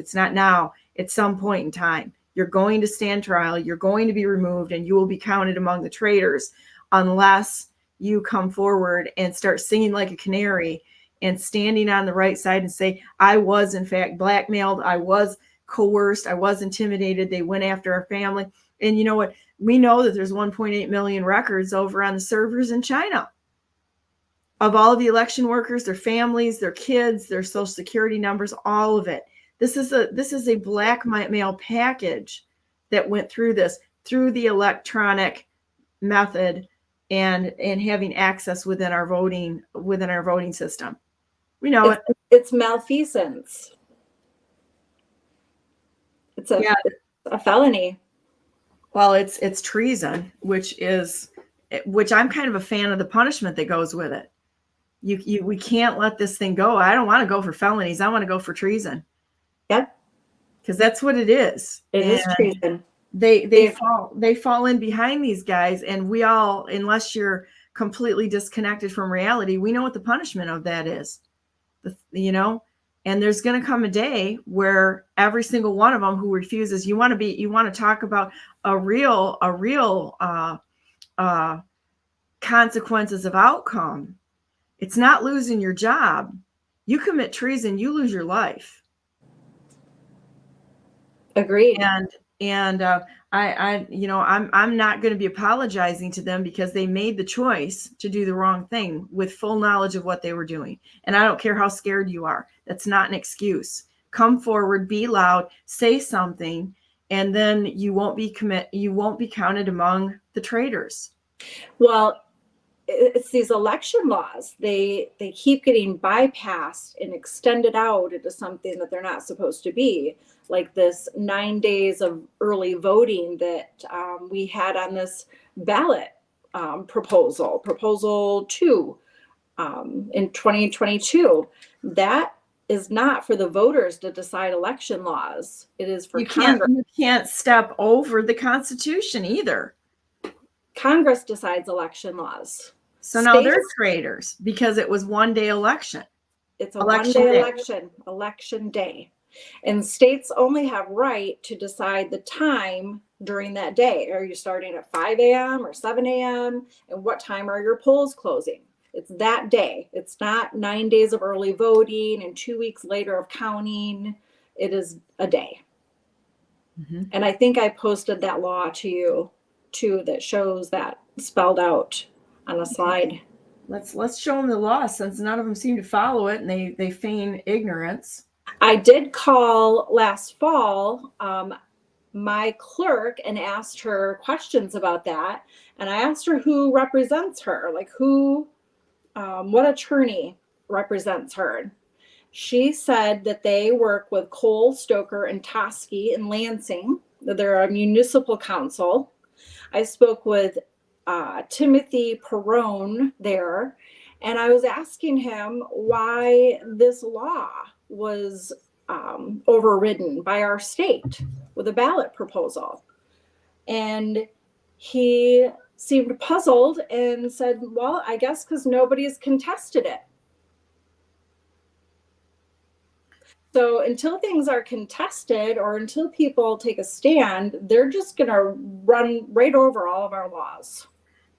it's not now, at some point in time, you're going to stand trial, you're going to be removed, and you will be counted among the traitors unless you come forward and start singing like a canary and standing on the right side and say, I was in fact blackmailed, I was coerced, I was intimidated, they went after our family. And you know what? We know that there's 1.8 million records over on the servers in China of all of the election workers, their families, their kids, their social security numbers, all of it. This is a blackmail package that went through the electronic method and having access within our voting system. We know it's malfeasance. It's a felony. Well, it's treason, which I'm kind of a fan of the punishment that goes with it. We can't let this thing go. I don't want to go for felonies. I want to go for treason. Yep. Because that's what it is. It is treason. They fall in behind these guys, and we all, unless you're completely disconnected from reality, we know what the punishment of that is. And there's going to come a day where every single one of them who refuses, you want to talk about a real consequences of outcome. It's not losing your job. You commit treason, you lose your life. Agreed. And I'm not going to be apologizing to them because they made the choice to do the wrong thing with full knowledge of what they were doing. And I don't care how scared you are. That's not an excuse. Come forward, be loud, say something, and then you won't be counted among the traitors. Well, it's these election laws. They keep getting bypassed and extended out into something that they're not supposed to be, like this 9 days of early voting that we had on this ballot proposal 2 in 2022. That is not for the voters to decide election laws. It is for Congress. You can't step over the Constitution either. Congress decides election laws. So now they're traitors because it was 1 day election. It's a 1 day election day. And states only have right to decide the time during that day. Are you starting at 5 a.m. or 7 a.m.? And what time are your polls closing? It's that day. It's not 9 days of early voting and 2 weeks later of counting. It is a day. Mm-hmm. And I think I posted that law to you too, that shows that spelled out on a slide. Let's show them the law, since none of them seem to follow it and they feign ignorance. I did call last fall my clerk and asked her questions about that. And I asked her who represents her, like what attorney represents her. She said that they work with Cole, Stoker, and Toskey in Lansing. They're a municipal council. I spoke with Timothy Perrone there, and I was asking him why this law was overridden by our state with a ballot proposal. And he seemed puzzled and said, well, I guess because nobody's contested it. So until things are contested or until people take a stand, they're just going to run right over all of our laws.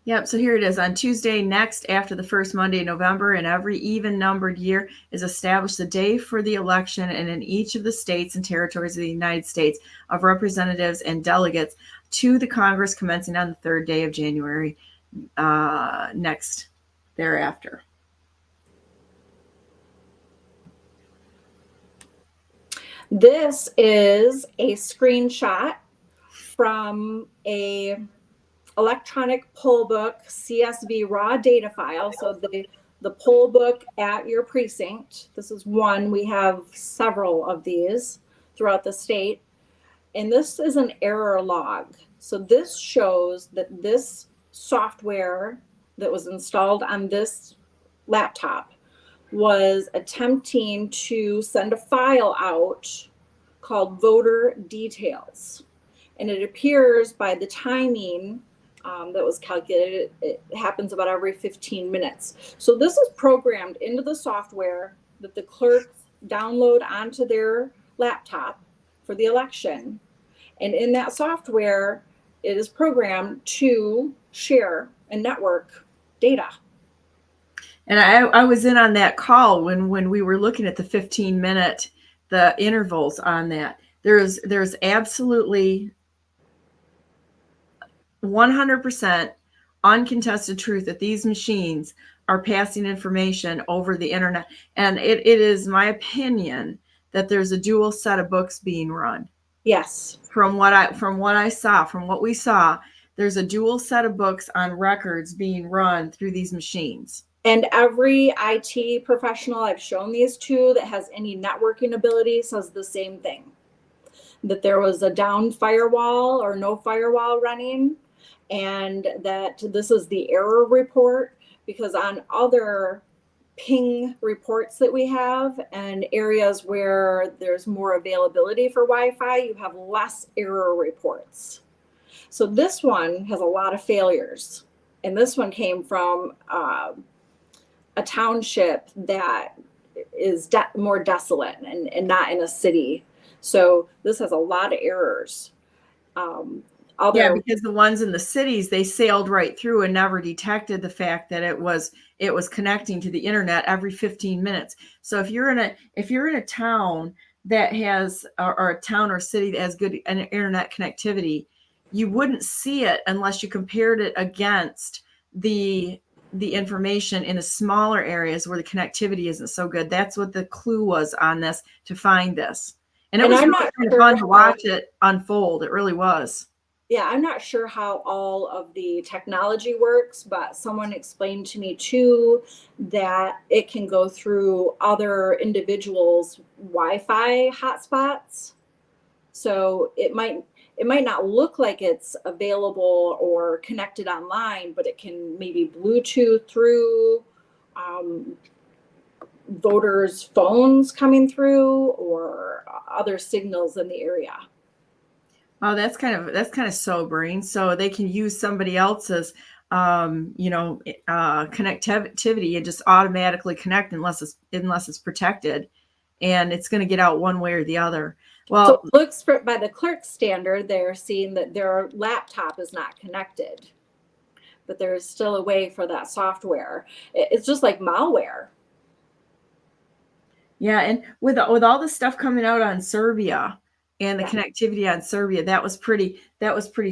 Yep. So here it is. On Tuesday next, after the first Monday in November, in every even numbered year is established the day for the election, and in each of the states and territories of the United States, of representatives and delegates to the Congress commencing on the third day of January next thereafter. This is a screenshot from a electronic poll book CSV raw data file. So the poll book at your precinct. This is one. We have several of these throughout the state. And this is an error log. So this shows that this software that was installed on this laptop was attempting to send a file out called voter details. And it appears by the timing that was calculated, it happens about every 15 minutes. So this is programmed into the software that the clerks download onto their laptop for the election. And in that software, it is programmed to share and network data. And I was in on that call when we were looking at the 15-minute, the intervals on that. There's absolutely 100% uncontested truth that these machines are passing information over the internet. And it is my opinion that there's a dual set of books being run. Yes. From what we saw, there's a dual set of books on records being run through these machines. And every IT professional I've shown these to that has any networking ability says the same thing. That there was a down firewall or no firewall running, and that this is the error report, because on other ping reports that we have and areas where there's more availability for Wi-Fi, you have less error reports. So this one has a lot of failures. And this one came from a township that is more desolate and not in a city. So this has a lot of errors. Yeah, because the ones in the cities, they sailed right through and never detected the fact that it was connecting to the internet every 15 minutes. So if you're in a town that has, or a town or city that has good internet connectivity, you wouldn't see it unless you compared it against the information in the smaller areas where the connectivity isn't so good. That's what the clue was on this, to find this. And it was really kind of fun to watch it unfold. It really was. yeah, I'm not sure how all of the technology works, but someone explained to me too that it can go through other individuals' Wi-Fi hotspots. So it might not look like it's available or connected online, but it can maybe Bluetooth through voters' phones coming through or other signals in the area. Oh, that's kind of sobering. So they can use somebody else's, connectivity and just automatically connect unless it's protected, and it's going to get out one way or the other. Well, so it looks by the clerk's standard, they're seeing that their laptop is not connected, but there's still a way for that software. It's just like malware. yeah, and with all the stuff coming out on Serbia and the Yeah. connectivity on Serbia, that was pretty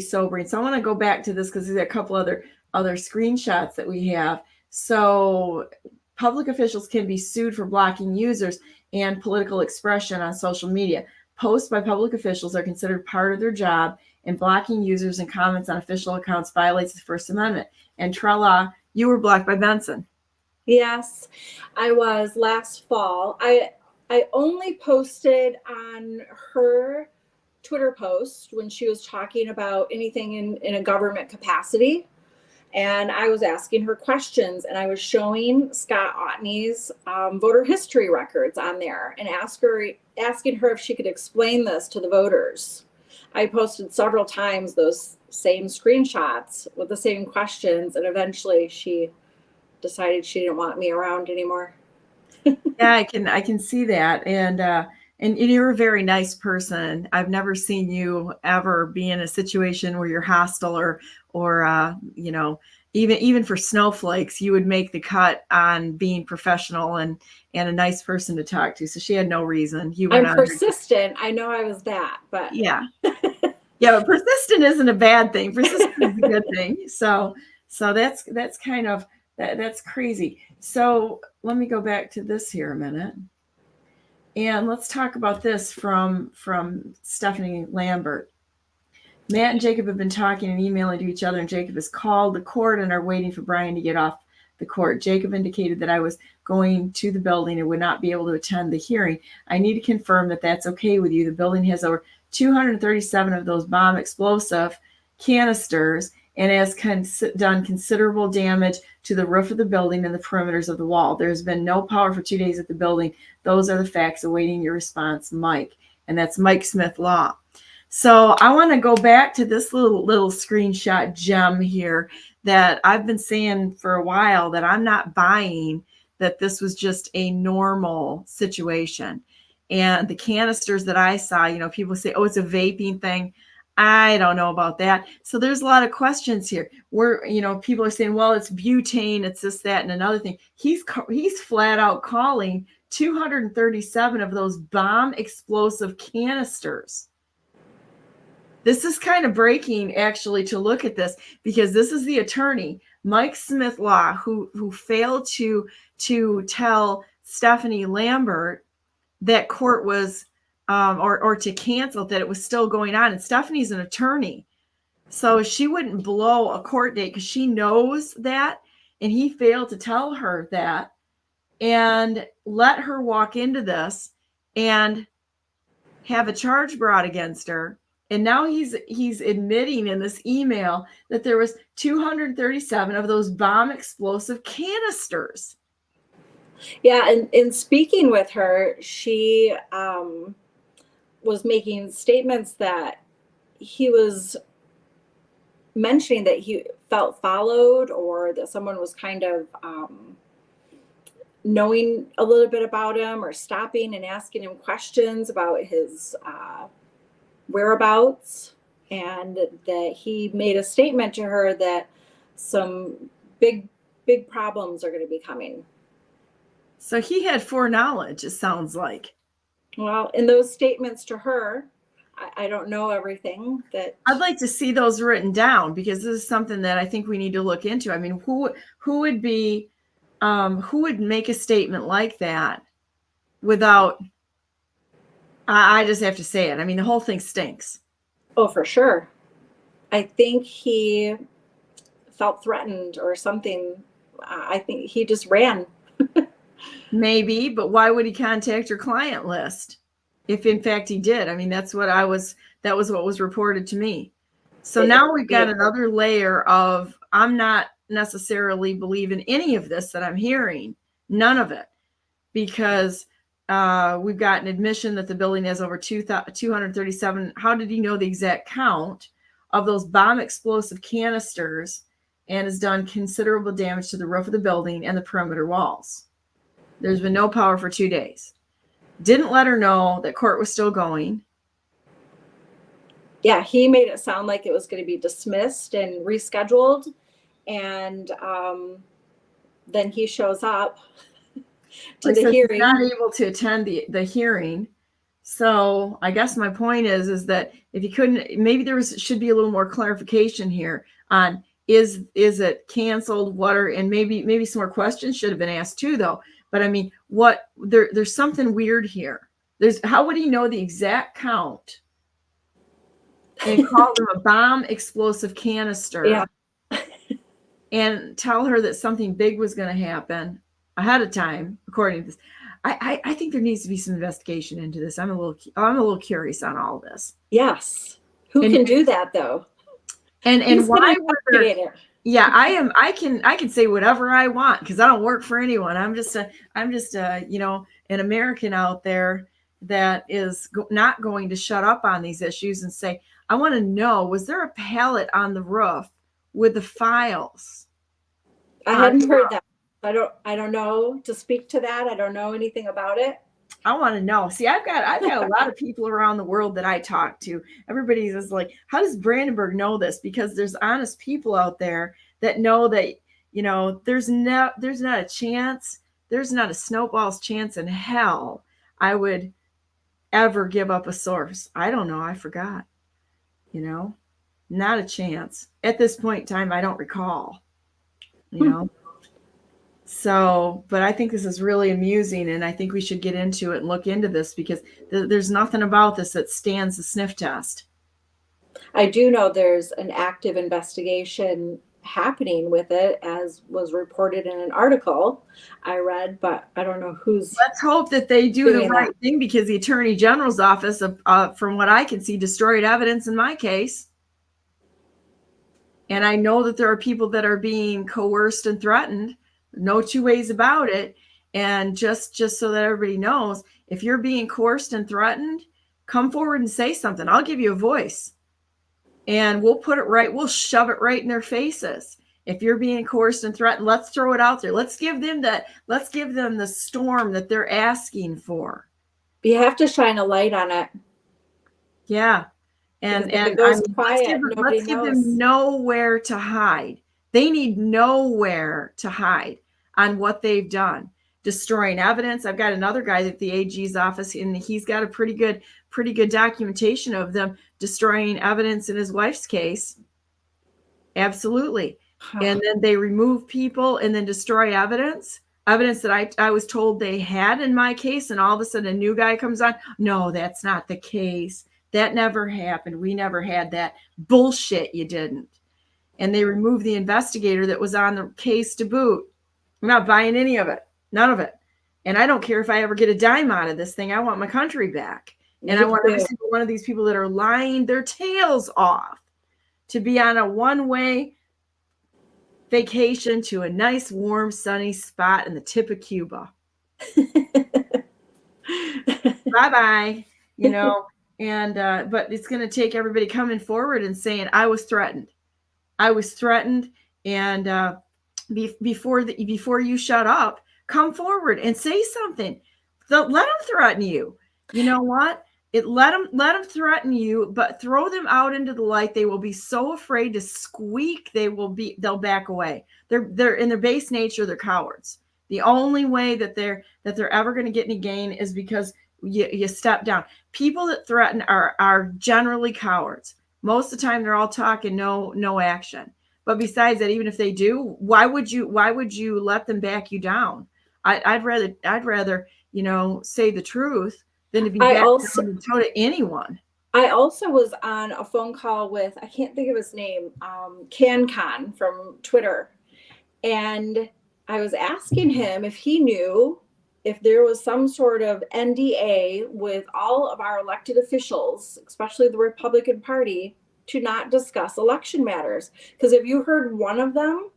sobering. So I want to go back to this because there's a couple other screenshots that we have. So public officials can be sued for blocking users and political expression on social media. Posts by public officials are considered part of their job, and blocking users and comments on official accounts violates the First Amendment. And Trella, you were blocked by Benson. Yes, I was last fall. I only posted on her Twitter post when she was talking about anything in a government capacity. And I was asking her questions, and I was showing Scott Otney's voter history records on there and asking her if she could explain this to the voters. I posted several times those same screenshots with the same questions, and eventually she decided she didn't want me around anymore. Yeah, I can see that, and you're a very nice person. I've never seen you ever be in a situation where you're hostile or even for snowflakes, you would make the cut on being professional and a nice person to talk to. So she had no reason. I'm persistent. I know I was that, but yeah, yeah, but persistent isn't a bad thing. Persistent is a good thing. So that's kind of that's crazy. So let me go back to this here a minute. And let's talk about this from Stephanie Lambert. Matt and Jacob have been talking and emailing to each other, and Jacob has called the court and are waiting for Brian to get off the court. Jacob indicated that I was going to the building and would not be able to attend the hearing. I need to confirm that that's okay with you. The building has over 237 of those bomb explosive canisters and has done considerable damage to the roof of the building and the perimeters of the wall. There's been no power for 2 days at the building. Those are the facts. Awaiting your response, Mike. And that's Mike Smith Law. So I want to go back to this little screenshot gem here that I've been saying for a while that I'm not buying that this was just a normal situation. And the canisters that I saw, people say, oh, it's a vaping thing. I don't know about that. So there's a lot of questions here where, people are saying, well, it's butane, it's this, that, and another thing. He's flat out calling 237 of those bomb explosive canisters. This is kind of breaking, actually, to look at this, because this is the attorney, Mike Smith Law, who failed to tell Stephanie Lambert that court was, or to cancel, that it was still going on. And Stephanie's an attorney, so she wouldn't blow a court date because she knows that, and he failed to tell her that and let her walk into this and have a charge brought against her. And now he's admitting in this email that there was 237 of those bomb explosive canisters. Yeah, and in speaking with her, she was making statements that he was mentioning that he felt followed, or that someone was kind of knowing a little bit about him, or stopping and asking him questions about his whereabouts, and that he made a statement to her that some big problems are going to be coming. So he had foreknowledge, it sounds like. Well, in those statements to her, I don't know everything that. I'd like to see those written down, because this is something that I think we need to look into. I mean, who would make a statement like that without, I just have to say it. I mean, the whole thing stinks. Oh, for sure. I think he felt threatened or something. I think he just ran. Maybe, but why would he contact your client list? If in fact he did. I mean, that was what was reported to me. So now we've got another layer of, I'm not necessarily believing any of this that I'm hearing, none of it, because we've got an admission that the building has over 237. How did he know the exact count of those bomb explosive canisters and has done considerable damage to the roof of the building and the perimeter walls? There's been no power for 2 days. Didn't let her know that court was still going. Yeah, he made it sound like it was going to be dismissed and rescheduled. And then he shows up to the hearing. He's not able to attend the hearing. So I guess my point is that if he couldn't, maybe should be a little more clarification here on is it canceled? And maybe some more questions should have been asked too, though. But I mean, there's something weird here. How would he know the exact count? And called him a bomb explosive canister. Yeah. And tell her that something big was going to happen ahead of time, according to this. I think there needs to be some investigation into this. I'm a little curious on all this. Yes. Who can do that though? And why were there? Yeah, I can say whatever I want because I don't work for anyone. I'm just an American out there that is not going to shut up on these issues and say, I want to know, was there a pallet on the roof with the files? I hadn't heard that. I don't know to speak to that. I don't know anything about it. I want to know. See, I've got a lot of people around the world that I talk to. Everybody's just like, how does Brandenburg know this? Because there's honest people out there that know that, there's not a chance, there's not a snowball's chance in hell I would ever give up a source. I don't know. I forgot, not a chance. At this point in time, I don't recall, So, but I think this is really amusing, and I think we should get into it and look into this because there's nothing about this that stands the sniff test. I do know there's an active investigation happening with it, as was reported in an article I read, but I don't know who's. Let's hope that they do the right thing because the Attorney General's office, from what I can see, destroyed evidence in my case. And I know that there are people that are being coerced and threatened. No two ways about it. And just so that everybody knows, if you're being coerced and threatened, come forward and say something. I'll give you a voice and we'll put it right. We'll shove it right in their faces. If you're being coerced and threatened, let's throw it out there. Let's give them the storm that they're asking for. You have to shine a light on it. Yeah. And it goes quiet, let's give them nowhere to hide. They need nowhere to hide on what they've done. Destroying evidence. I've got another guy at the AG's office, and he's got a pretty good documentation of them destroying evidence in his wife's case. Absolutely. And then they remove people and then destroy evidence that I was told they had in my case. And all of a sudden a new guy comes on. No, that's not the case. That never happened. We never had that. Bullshit, you didn't. And they removed the investigator that was on the case to boot. I'm not buying any of it. None of it. And I don't care if I ever get a dime out of this thing. I want my country back. And I want every single one of these people that are lying their tails off to be on a one-way vacation to a nice, warm, sunny spot in the tip of Cuba. Bye-bye. But it's going to take everybody coming forward and saying, I was threatened. And before you shut up, come forward and say something. Let them threaten you. You know what? Let them threaten you, but throw them out into the light. They will be so afraid to squeak. They'll back away. They're in their base nature, they're cowards. The only way that they're ever going to get any gain is because you step down. People that threaten are generally cowards. Most of the time they're all talk and no action. But besides that, even if they do, why would you let them back you down? I'd rather say the truth than to be back down to anyone. I also was on a phone call with, I can't think of his name, CanCon from Twitter. And I was asking him if he knew if there was some sort of NDA with all of our elected officials, especially the Republican Party, to not discuss election matters. Because have you heard one of them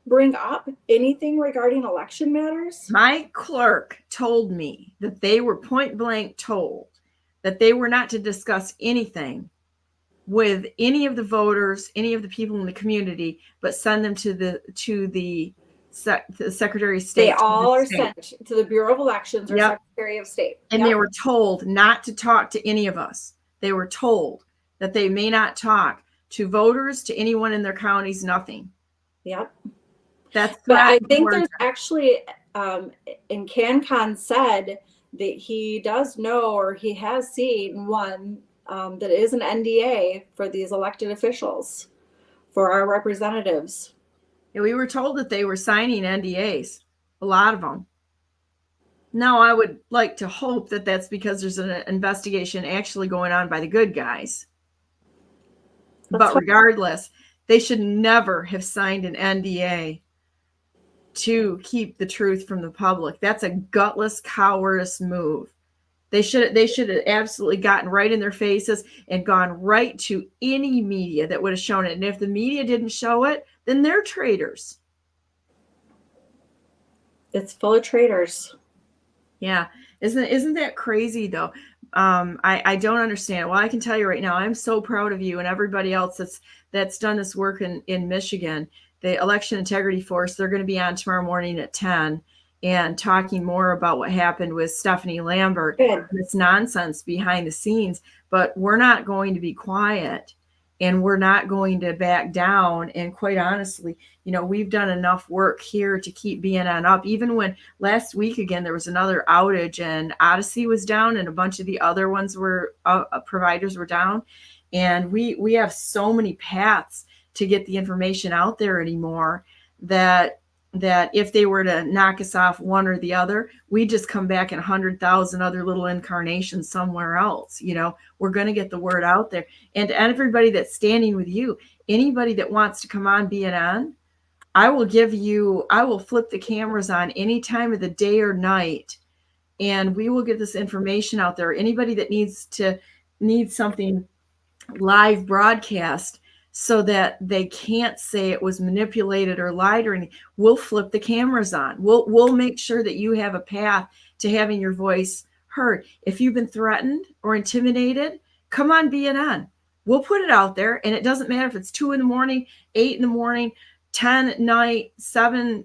bring up anything regarding election matters? My clerk told me that they were point blank told that they were not to discuss anything with any of the voters, any of the people in the community, but send them to the Secretary of State. They all are sent to the Bureau of Elections or Secretary of State. And they were told not to talk to any of us. They were told that they may not talk to voters, to anyone in their counties, nothing. Yep. But I think there's actually, and CanCon said that he does know, or he has seen one that is an NDA for these elected officials, for our representatives. Yeah, we were told that they were signing NDAs, a lot of them. Now, I would like to hope that that's because there's an investigation actually going on by the good guys. But regardless, they should never have signed an NDA to keep the truth from the public. That's a gutless, cowardice move. They should have absolutely gotten right in their faces and gone right to any media that would have shown it. And if the media didn't show it, then they're traitors. It's full of traitors. Yeah. Isn't that crazy though? I don't understand. Well, I can tell you right now, I'm so proud of you and everybody else that's done this work in Michigan. The Election Integrity Force, they're going to be on tomorrow morning at 10 and talking more about what happened with Stephanie Lambert. Good. This nonsense behind the scenes. But we're not going to be quiet, and we're not going to back down. And quite honestly, we've done enough work here to keep BNN up. Even when last week, again, there was another outage and Odyssey was down and a bunch of the other ones were providers were down. And we have so many paths to get the information out there anymore that if they were to knock us off one or the other, we just come back in 100,000 other little incarnations somewhere else. We're going to get the word out there. And everybody that's standing with you, anybody that wants to come on BNN, I will flip the cameras on any time of the day or night, and we will get this information out there. Anybody that needs something live broadcast so that they can't say it was manipulated or lied or anything, we'll flip the cameras on. We'll make sure that you have a path to having your voice heard. If you've been threatened or intimidated, come on BNN. We'll put it out there, and it doesn't matter if it's 2 a.m, 8 a.m, 10 at night, 7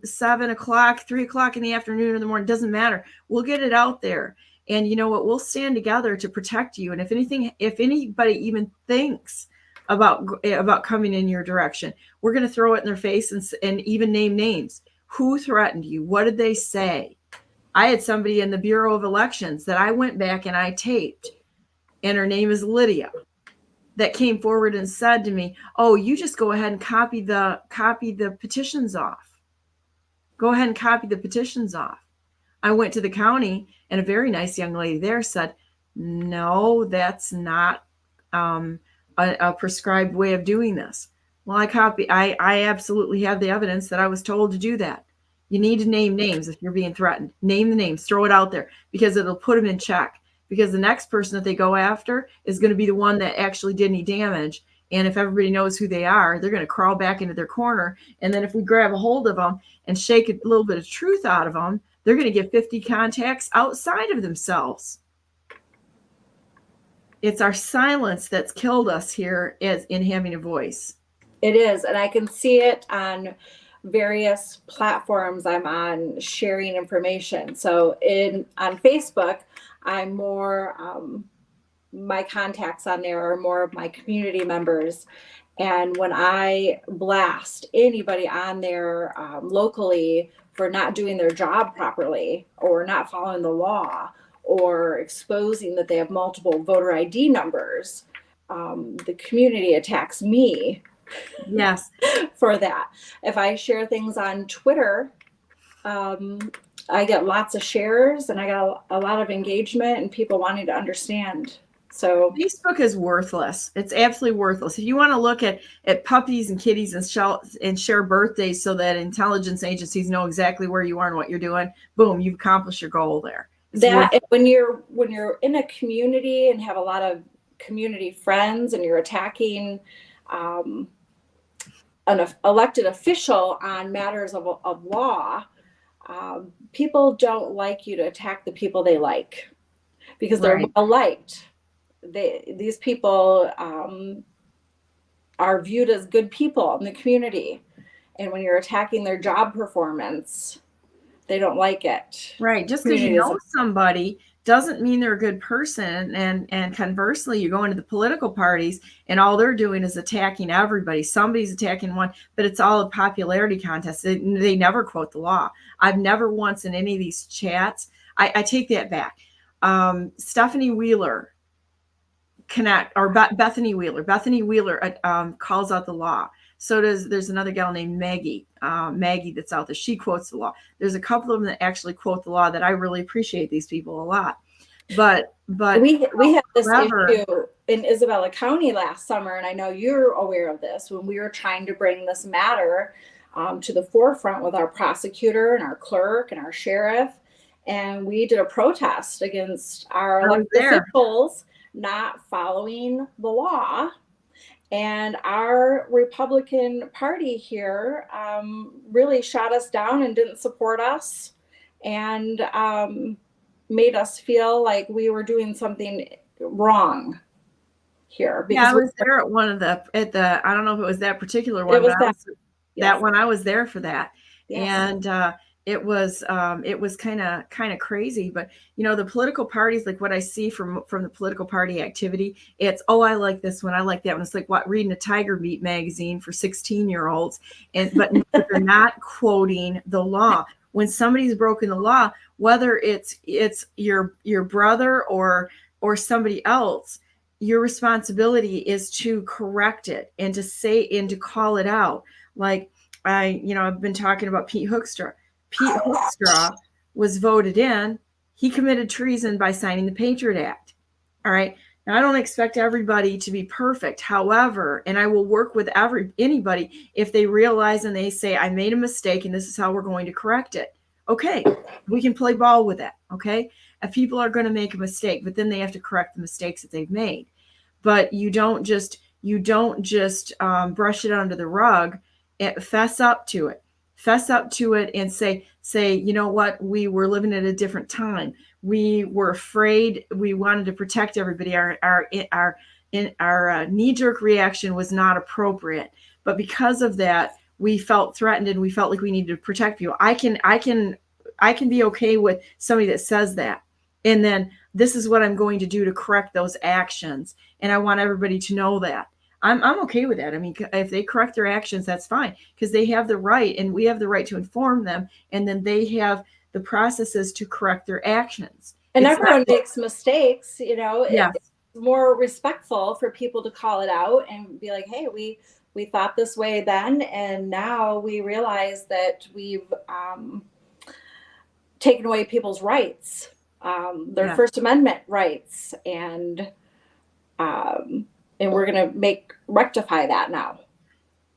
o'clock, 3 o'clock in the afternoon or the morning, doesn't matter. We'll get it out there. And you know what? We'll stand together to protect you. And if anybody even thinks about coming in your direction, we're going to throw it in their face and even name names. Who threatened you? What did they say? I had somebody in the Bureau of Elections that I went back and I taped, and her name is Lydia, that came forward and said to me, "Oh, you just go ahead and copy the petitions off. Go ahead and copy the petitions off." I went to the county, and a very nice young lady there said, "No, that's not a prescribed way of doing this." Well, I absolutely have the evidence that I was told to do that. You need to name names if you're being threatened. Name the names, throw it out there, because it'll put them in check. Because the next person that they go after is going to be the one that actually did any damage. And if everybody knows who they are, they're going to crawl back into their corner. And then if we grab a hold of them and shake a little bit of truth out of them, they're going to get 50 contacts outside of themselves. It's our silence that's killed us here in having a voice. It is. And I can see it on various platforms I'm on, sharing information. So on Facebook, I'm more, my contacts on there are more of my community members. And when I blast anybody on there locally for not doing their job properly or not following the law or exposing that they have multiple voter ID numbers, the community attacks me. Yes. For that. If I share things on Twitter, I get lots of shares and I got a lot of engagement and people wanting to understand. So Facebook is worthless. It's absolutely worthless. If you want to look at puppies and kitties and share birthdays so that intelligence agencies know exactly where you are and what you're doing, boom, you've accomplished your goal there. when you're in a community and have a lot of community friends and you're attacking an elected official on matters of law, people don't like you to attack the people they like because they're Right. well liked. These people are viewed as good people in the community, and when you're attacking their job performance, they don't like it. Right. Just because you know somebody doesn't mean they're a good person. And conversely, you go into the political parties and all they're doing is attacking everybody. Somebody's attacking one, but it's all a popularity contest. They never quote the law. I've never once in any of these chats, I take that back. Stephanie Wheeler Bethany Wheeler calls out the law. So there's another gal named Maggie that's out there. She quotes the law. There's a couple of them that actually quote the law that I really appreciate these people a lot. But we had this issue in Isabella County last summer, and I know you're aware of this, when we were trying to bring this matter to the forefront with our prosecutor and our clerk and our sheriff, and we did a protest against our elected officials not following the law. And our Republican Party here really shot us down and didn't support us, and made us feel like we were doing something wrong here. Yeah, I was there at one of I don't know if it was that particular one, but that one I was there for that. Yes. And it was kind of crazy. But the political parties, like what I see from the political party activity, it's, oh, I like this one, I like that one. It's like reading a Tiger Beat magazine for 16-year-olds, but they're not quoting the law. When somebody's broken the law, whether it's your brother or somebody else, your responsibility is to correct it and to say and to call it out. Like I've been talking about Pete Hoekstra. Pete Hoekstra was voted in. He committed treason by signing the Patriot Act. All right. Now, I don't expect everybody to be perfect. However, and I will work with anybody if they realize and they say, I made a mistake and this is how we're going to correct it. Okay, we can play ball with that. Okay. If people are going to make a mistake, but then they have to correct the mistakes that they've made. But you don't just brush it under the rug. Fess up to it. Fess up to it and say, you know what? We were living at a different time. We were afraid. We wanted to protect everybody. Our knee-jerk reaction was not appropriate. But because of that, we felt threatened and we felt like we needed to protect people. I can be okay with somebody that says that. And then this is what I'm going to do to correct those actions. And I want everybody to know that. I'm okay with that. I mean, if they correct their actions, that's fine, because they have the right, and we have the right to inform them, and then they have the processes to correct their actions. And everyone makes mistakes, Yeah. It's more respectful for people to call it out and be like, hey, we thought this way then, and now we realize that we've taken away people's rights, their First Amendment rights, and we're going to rectify that now.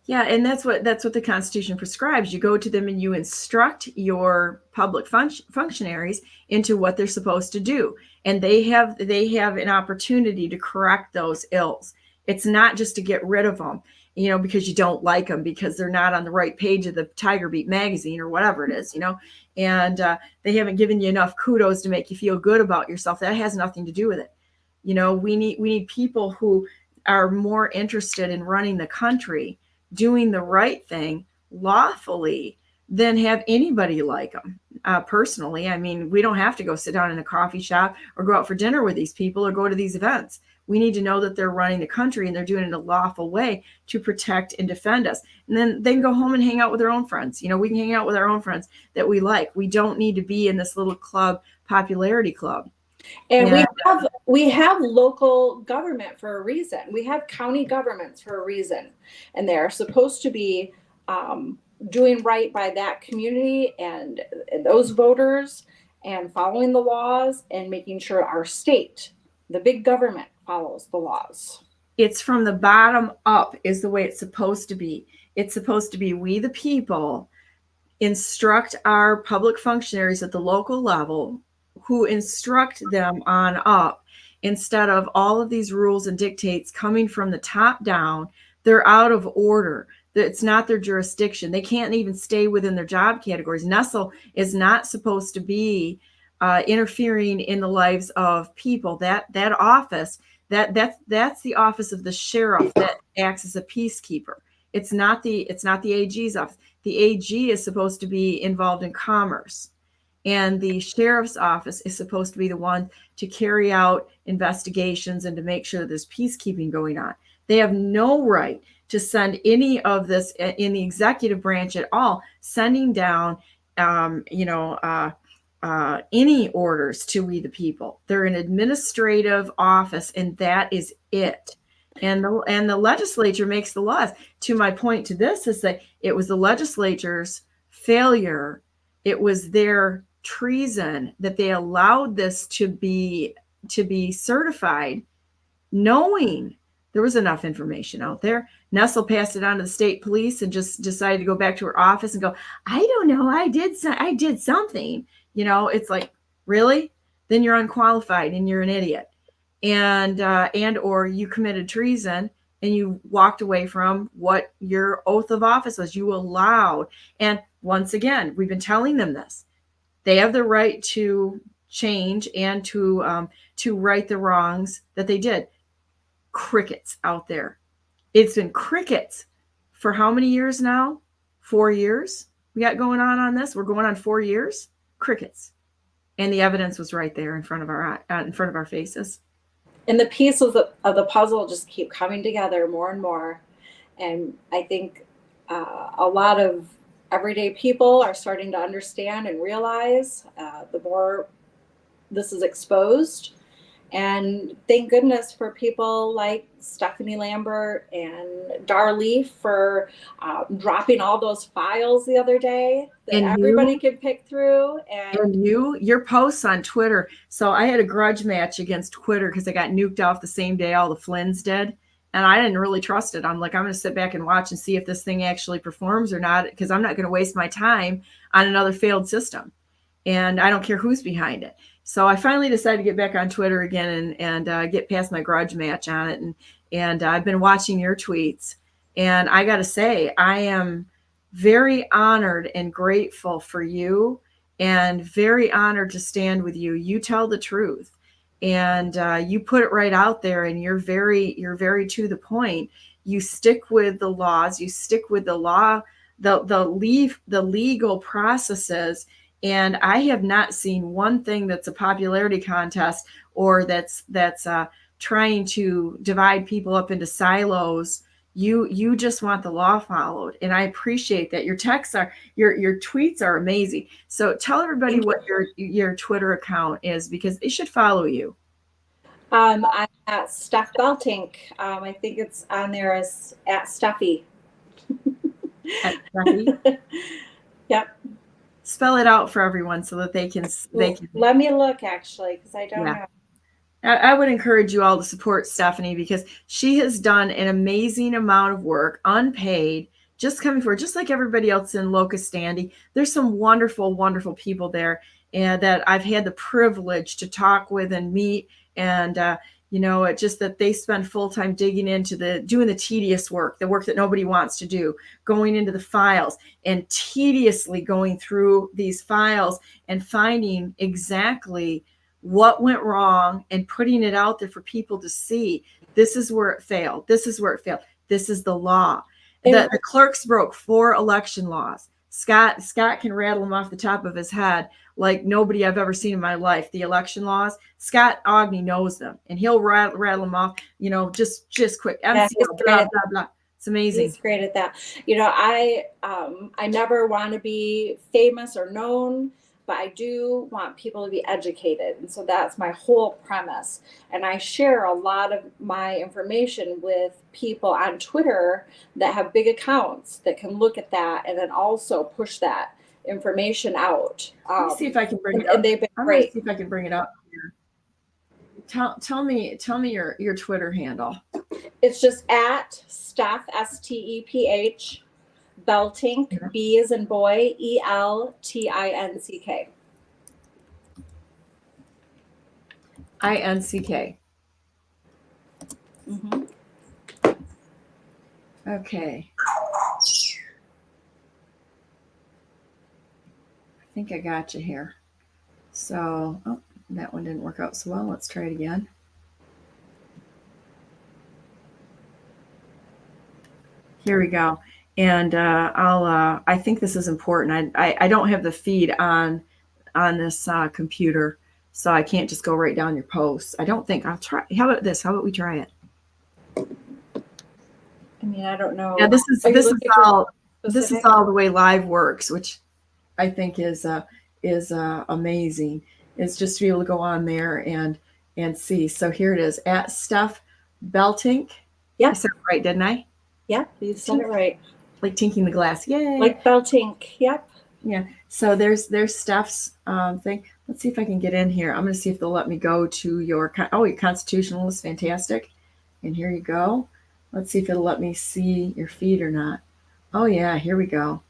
Yeah, and that's what the Constitution prescribes. You go to them and you instruct your public functionaries into what they're supposed to do, and they have an opportunity to correct those ills. It's not just to get rid of them, because you don't like them because they're not on the right page of the Tiger Beat magazine or whatever it is, and they haven't given you enough kudos to make you feel good about yourself. That has nothing to do with it. We need people who are more interested in running the country, doing the right thing lawfully, than have anybody like them. Personally, I mean, we don't have to go sit down in a coffee shop or go out for dinner with these people or go to these events. We need to know that they're running the country and they're doing it in a lawful way to protect and defend us. And then they can go home and hang out with their own friends. We can hang out with our own friends that we like. We don't need to be in this little club, popularity club. And we have local government for a reason. We have county governments for a reason, and they're supposed to be doing right by that community and those voters, and following the laws and making sure our state, the big government, follows the laws. It's from the bottom up is the way it's supposed to be. It's supposed to be we the people instruct our public functionaries at the local level who instruct them on up instead of all of these rules and dictates coming from the top down. They're out of order. It's not their jurisdiction. They can't even stay within their job categories. Nestle is not supposed to be interfering in the lives of people. That office, that's the office of the sheriff that acts as a peacekeeper. It's not the AG's office. The AG is supposed to be involved in commerce, and the sheriff's office is supposed to be the one to carry out investigations and to make sure there's peacekeeping going on. They have no right to send any of this in the executive branch at all, sending down, any orders to we the people. They're an administrative office, and that is it. And the legislature makes the laws. To my point to this is that it was the legislature's failure. It was their treason that they allowed this to be certified, knowing there was enough information out there. Nestle passed it on to the state police and just decided to go back to her office and go, I don't know, I did something. It's like, really? Then you're unqualified and you're an idiot. And or you committed treason and you walked away from what your oath of office was. You allowed. And once again, we've been telling them this. They have the right to change and to right the wrongs that they did. Crickets out there. It's been crickets for how many years now? 4 years we got going on this. We're going on 4 years. Crickets. And the evidence was right there in front of our faces. And the pieces of the puzzle just keep coming together more and more. And I think a lot of everyday people are starting to understand and realize the more this is exposed. And thank goodness for people like Stephanie Lambert and Darlie for dropping all those files the other day that everybody can pick through. And your posts on Twitter. So I had a grudge match against Twitter because I got nuked off the same day all the Flynns did. And I didn't really trust it. I'm like, I'm going to sit back and watch and see if this thing actually performs or not, because I'm not going to waste my time on another failed system. And I don't care who's behind it. So I finally decided to get back on Twitter again and get past my grudge match on it. And I've been watching your tweets. And I got to say, I am very honored and grateful for you and very honored to stand with you. You tell the truth. And you put it right out there, and you're very to the point. You stick with the laws. You stick with the law, the legal processes. And I have not seen one thing that's a popularity contest or that's trying to divide people up into silos. You just want the law followed, and I appreciate that. Your texts are your tweets are amazing. So tell everybody what your Twitter account is, because they should follow you. I'm at Steph Beltinck. I think it's on there as at Steffi. At Steffi? Yep. Spell it out for everyone so that they can. Let me look, actually, because I don't know. I would encourage you all to support Stephanie, because she has done an amazing amount of work, unpaid, just coming forward, just like everybody else in Locust Standy. There's some wonderful, wonderful people there, and that I've had the privilege to talk with and meet. And, it's just that they spend full time digging into doing the tedious work, the work that nobody wants to do, going into the files and tediously going through these files and finding exactly what went wrong and putting it out there for people to see. This is where it failed. This is where it failed. This is the law. The clerks broke 4 election laws. Scott can rattle them off the top of his head like nobody I've ever seen in my life. The election laws, Scott Ogney knows them, and he'll rattle them off, just quick. Yeah, blah, blah, blah. It's amazing. He's great at that. I never want to be famous or known, but I do want people to be educated. And so that's my whole premise. And I share a lot of my information with people on Twitter that have big accounts that can look at that and then also push that information out. Let me see if I can bring it up. And they've been great. See if I can bring it up here. Tell me your Twitter handle. It's just at Steph, Steph, Beltinck, B as in boy, Eltinck. INCK. Mm-hmm. Okay. I think I got you here. So, oh, that one didn't work out so well. Let's try it again. Here we go. And I think this is important. I don't have the feed on this computer, so I can't just go right down your posts. I don't think. I'll try. How about this? How about we try it? I mean, I don't know. Yeah, this is all the way live works, which I think is amazing. It's just to be able to go on there and see. So here it is at Steph Beltinck. Yeah, I said it right, didn't I? Yeah, you said it right. Like tinking the glass. Yay. Like Beltinck. Yep. Yeah. So there's Steph's thing. Let's see if I can get in here. I'm going to see if they'll let me go to your constitutional is fantastic. And here you go. Let's see if it'll let me see your feed or not. Oh yeah, here we go.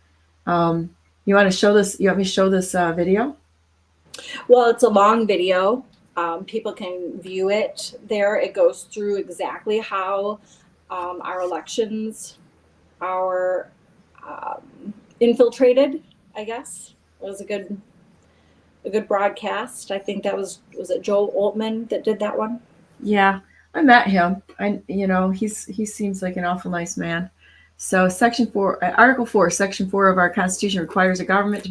You want to show this? You want me to show this video? Well, it's a long video. People can view it there. It goes through exactly how our elections are infiltrated, I guess. It was a good broadcast. I think that was it Joel Altman that did that one? Yeah, I met him. He seems like an awful nice man. So Article 4, Section 4 of our Constitution requires a government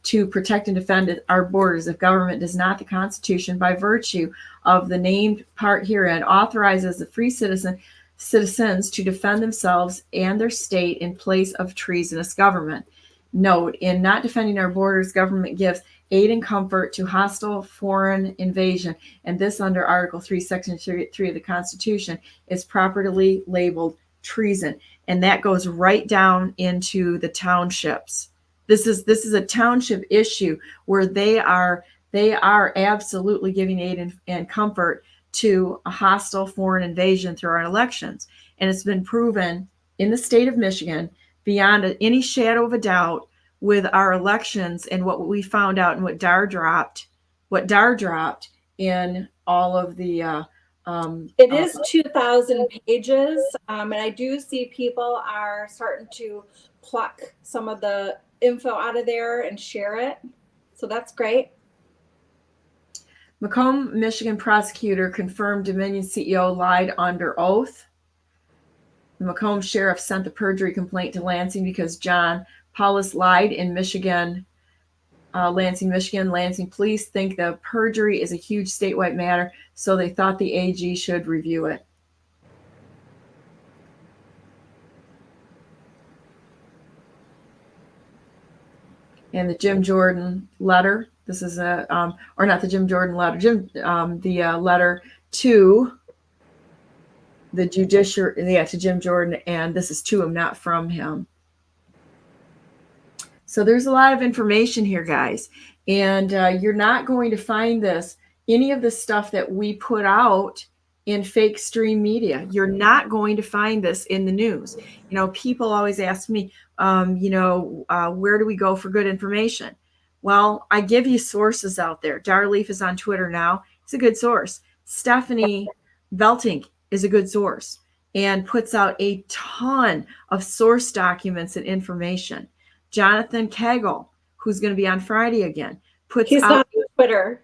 to protect and defend our borders. If government does not, the Constitution, by virtue of the named part herein, authorizes the free citizens to defend themselves and their state in place of treasonous government. Note, in not defending our borders, government gives aid and comfort to hostile foreign invasion, and this under Article 3, Section 3 of the Constitution is properly labeled treason. And that goes right down into the townships. This is a township issue where they are absolutely giving aid and comfort to a hostile foreign invasion through our elections. And it's been proven in the state of Michigan beyond any shadow of a doubt with our elections and what we found out and what DAR dropped in all of the it is 2,000 pages, and I do see people are starting to pluck some of the info out of there and share it. So that's great. Macomb, Michigan prosecutor confirmed Dominion CEO lied under oath. The Macomb sheriff sent the perjury complaint to Lansing because John Paulus lied in Michigan. Lansing, Michigan. Lansing police think the perjury is a huge statewide matter, so they thought the AG should review it. And the Jim Jordan letter. This is or not the Jim Jordan letter. The letter to the judiciary. Yeah, to Jim Jordan, and this is to him, not from him. So there's a lot of information here, guys, and you're not going to find any of the stuff that we put out in fake stream media. You're not going to find this in the news. People always ask me, where do we go for good information? Well, I give you sources out there. Darleaf is on Twitter now. It's a good source. Stephanie Beltinck is a good source and puts out a ton of source documents and information. Jonathan Cagle, who's going to be on Friday again, He's not on Twitter.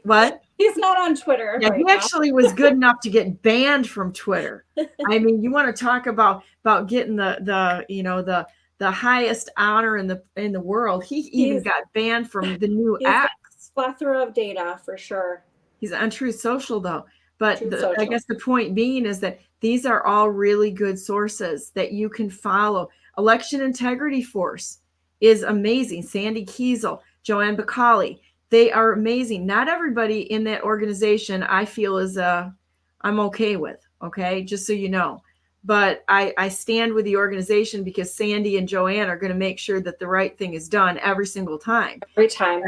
What? He's not on Twitter. Yeah, right he now. actually was good enough to get banned from Twitter. I mean, you want to talk about getting the highest honor in the world. He even got banned from the new X. Plethora of data for sure. He's on Truth Social though. But Social. I guess the point being is that these are all really good sources that you can follow. Election Integrity Force is amazing. Sandy Kiesel, Joanne Bacali, they are amazing. Not everybody in that organization I feel is I'm okay with, okay? Just so you know. But I stand with the organization because Sandy and Joanne are going to make sure that the right thing is done every single time. Every time.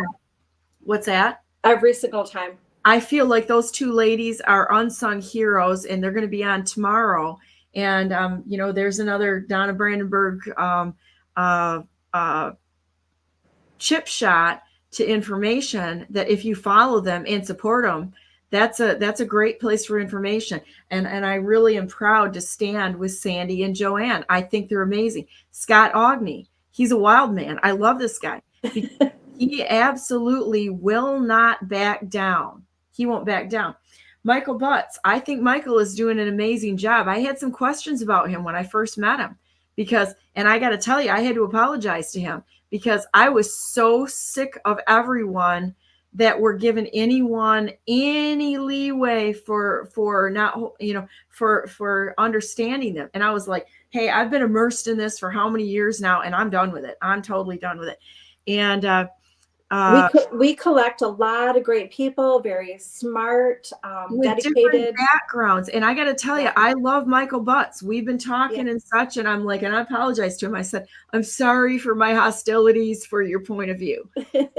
What's that? Every single time. I feel like those two ladies are unsung heroes, and they're going to be on tomorrow. And there's another Donna Brandenburg chip shot to information that if you follow them and support them, that's a great place for information. And I really am proud to stand with Sandy and Joanne. I think they're amazing. Scott Ogney, he's a wild man. I love this guy. He absolutely will not back down. He won't back down. Michael Butts, I think Michael is doing an amazing job. I had some questions about him when I first met him and I got to tell you, I had to apologize to him because I was so sick of everyone that were giving anyone any leeway for not, for understanding them. And I was like, hey, I've been immersed in this for how many years now, and I'm done with it. I'm totally done with it. And we collect a lot of great people, very smart, with dedicated backgrounds. And I got to tell you, I love Michael Butts. We've been talking and such, and I'm like, and I apologized to him. I said, I'm sorry for my hostilities for your point of view.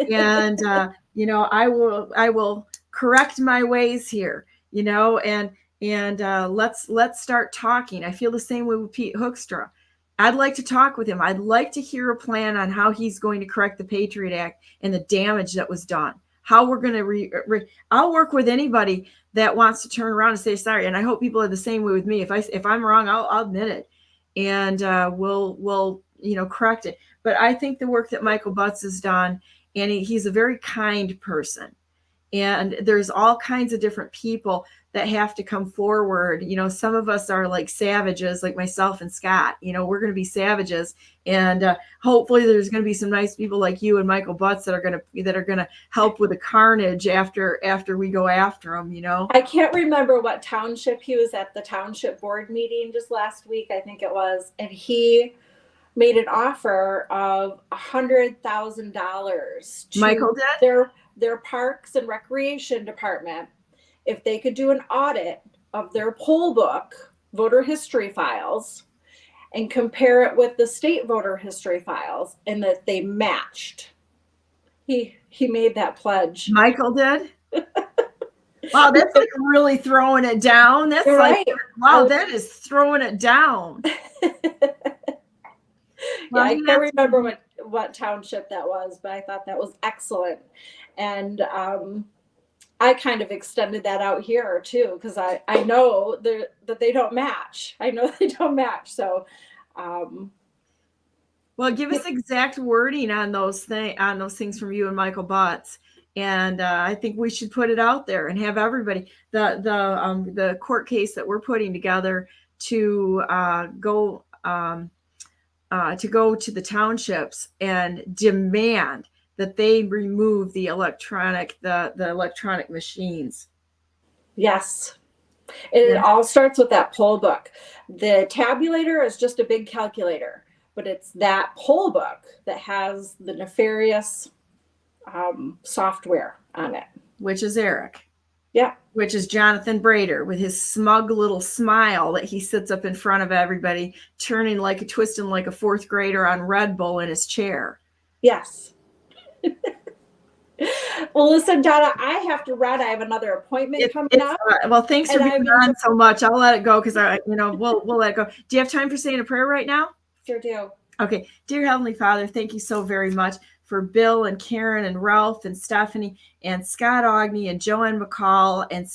And, I will correct my ways here, and let's start talking. I feel the same way with Pete Hoekstra. I'd like to talk with him. I'd like to hear a plan on how he's going to correct the Patriot Act and the damage that was done. How we're going to I'll work with anybody that wants to turn around and say sorry. And I hope people are the same way with me. If I'm wrong, I'll admit it, and we'll correct it. But I think the work that Michael Butts has done, and he's a very kind person. And there's all kinds of different people that have to come forward. Some of us are like savages, like myself and Scott. We're going to be savages, and hopefully there's going to be some nice people like you and Michael Butts that are going to help with the carnage after we go after them. I can't remember what township he was at, the township board meeting just last week, I think it was, and he made an offer of $100,000 to Michael did? their parks and recreation department if they could do an audit of their poll book, voter history files, and compare it with the state voter history files, and that they matched. He made that pledge. Michael did? Wow, that's like really throwing it down. That's You're like, right. Wow, that is throwing it down. Yeah, I can't remember what township that was, but I thought that was excellent. And I kind of extended that out here too, because I know that they don't match. I know they don't match. So, well, give us exact wording on those things from you and Michael Butts, and I think we should put it out there and have everybody. The court case that we're putting together to go to the townships and demand that they remove the electronic machines. Yes. It all starts with that poll book. The tabulator is just a big calculator, but it's that poll book that has the nefarious software on it. Which is Eric. Yeah. Which is Jonathan Brader with his smug little smile that he sits up in front of everybody, twisting like a fourth grader on Red Bull in his chair. Yes. Well, listen, Donna, I have to run. I have another appointment coming up. Well, thanks for being on so much. I'll let it go because we'll let it go. Do you have time for saying a prayer right now? Sure do. Okay. Dear Heavenly Father, thank you so very much for Bill and Karen and Ralph and Stephanie and Scott Ogney and Joanne McCall and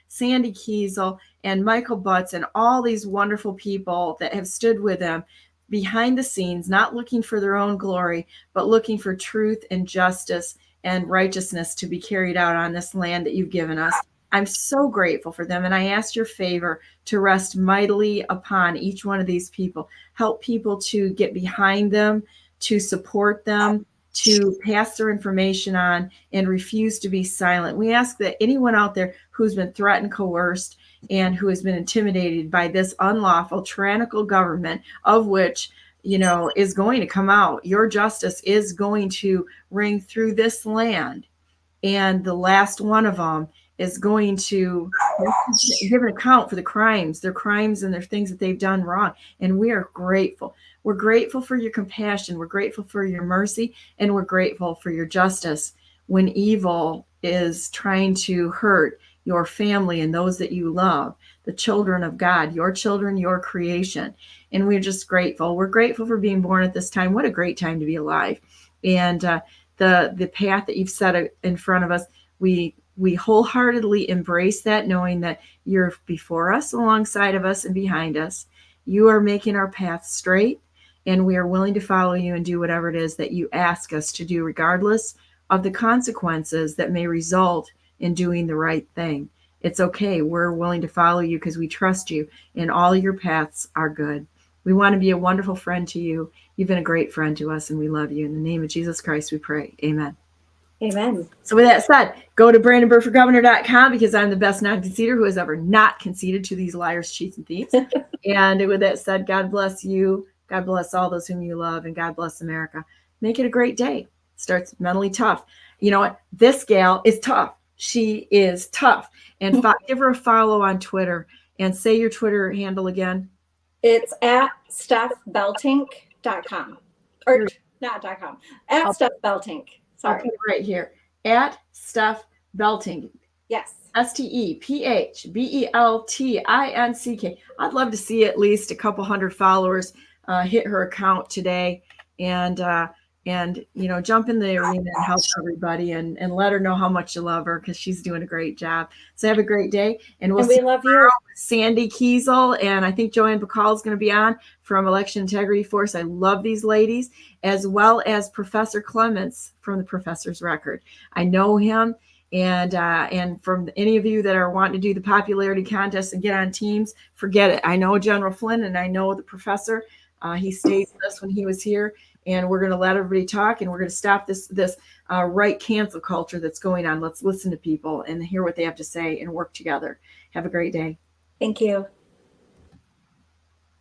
Sandy Kiesel and Michael Butts and all these wonderful people that have stood with them behind the scenes, not looking for their own glory, but looking for truth and justice and righteousness to be carried out on this land that you've given us. I'm so grateful for them, and I ask your favor to rest mightily upon each one of these people. Help people to get behind them, to support them, to pass their information on, and refuse to be silent. We ask that anyone out there who's been threatened, coerced, and who has been intimidated by this unlawful, tyrannical government, of which, is going to come out. Your justice is going to ring through this land. And the last one of them is going to give an account for their crimes and their things that they've done wrong. And we are grateful. We're grateful for your compassion. We're grateful for your mercy. And we're grateful for your justice when evil is trying to hurt your family and those that you love, the children of God, your children, your creation. And we're just grateful. We're grateful for being born at this time. What a great time to be alive. And the path that you've set in front of us, we wholeheartedly embrace that, knowing that you're before us, alongside of us, and behind us. You are making our path straight, and we are willing to follow you and do whatever it is that you ask us to do, regardless of the consequences that may result in doing the right thing. It's okay. We're willing to follow you because we trust you, and all your paths are good. We want to be a wonderful friend to you. You've been a great friend to us, and we love you. In the name of Jesus Christ, we pray. Amen. Amen. So with that said, go to BrandenburgForGovernor.com, because I'm the best non-conceder who has ever not conceded to these liars, cheats, and thieves. And with that said, God bless you. God bless all those whom you love, and God bless America. Make it a great day. Starts mentally tough. You know what? This gal is tough. She is tough. And give her a follow on Twitter, and say your Twitter handle again. It's at StephBeltinck.com. Or not .com. At StephBeltinck. Sorry. I'll put it right here. At Steph Beltinck. Yes. StephBeltinck. I'd love to see at least a couple hundred followers hit her account today, and jump in the arena and help everybody, and let her know how much you love her, because she's doing a great job. So have a great day, and we love you. Sandy Kiesel, and I think Joanne Bacall is going to be on from Election Integrity Force. I love these ladies, as well as Professor Clements from the Professor's Record. I know him, and from any of you that are wanting to do the popularity contest and get on teams, forget it. I know General Flynn, and I know the professor. He stayed with us when he was here, and we're going to let everybody talk, and we're going to stop this right cancel culture that's going on. Let's listen to people and hear what they have to say and work together. Have a great day. Thank you.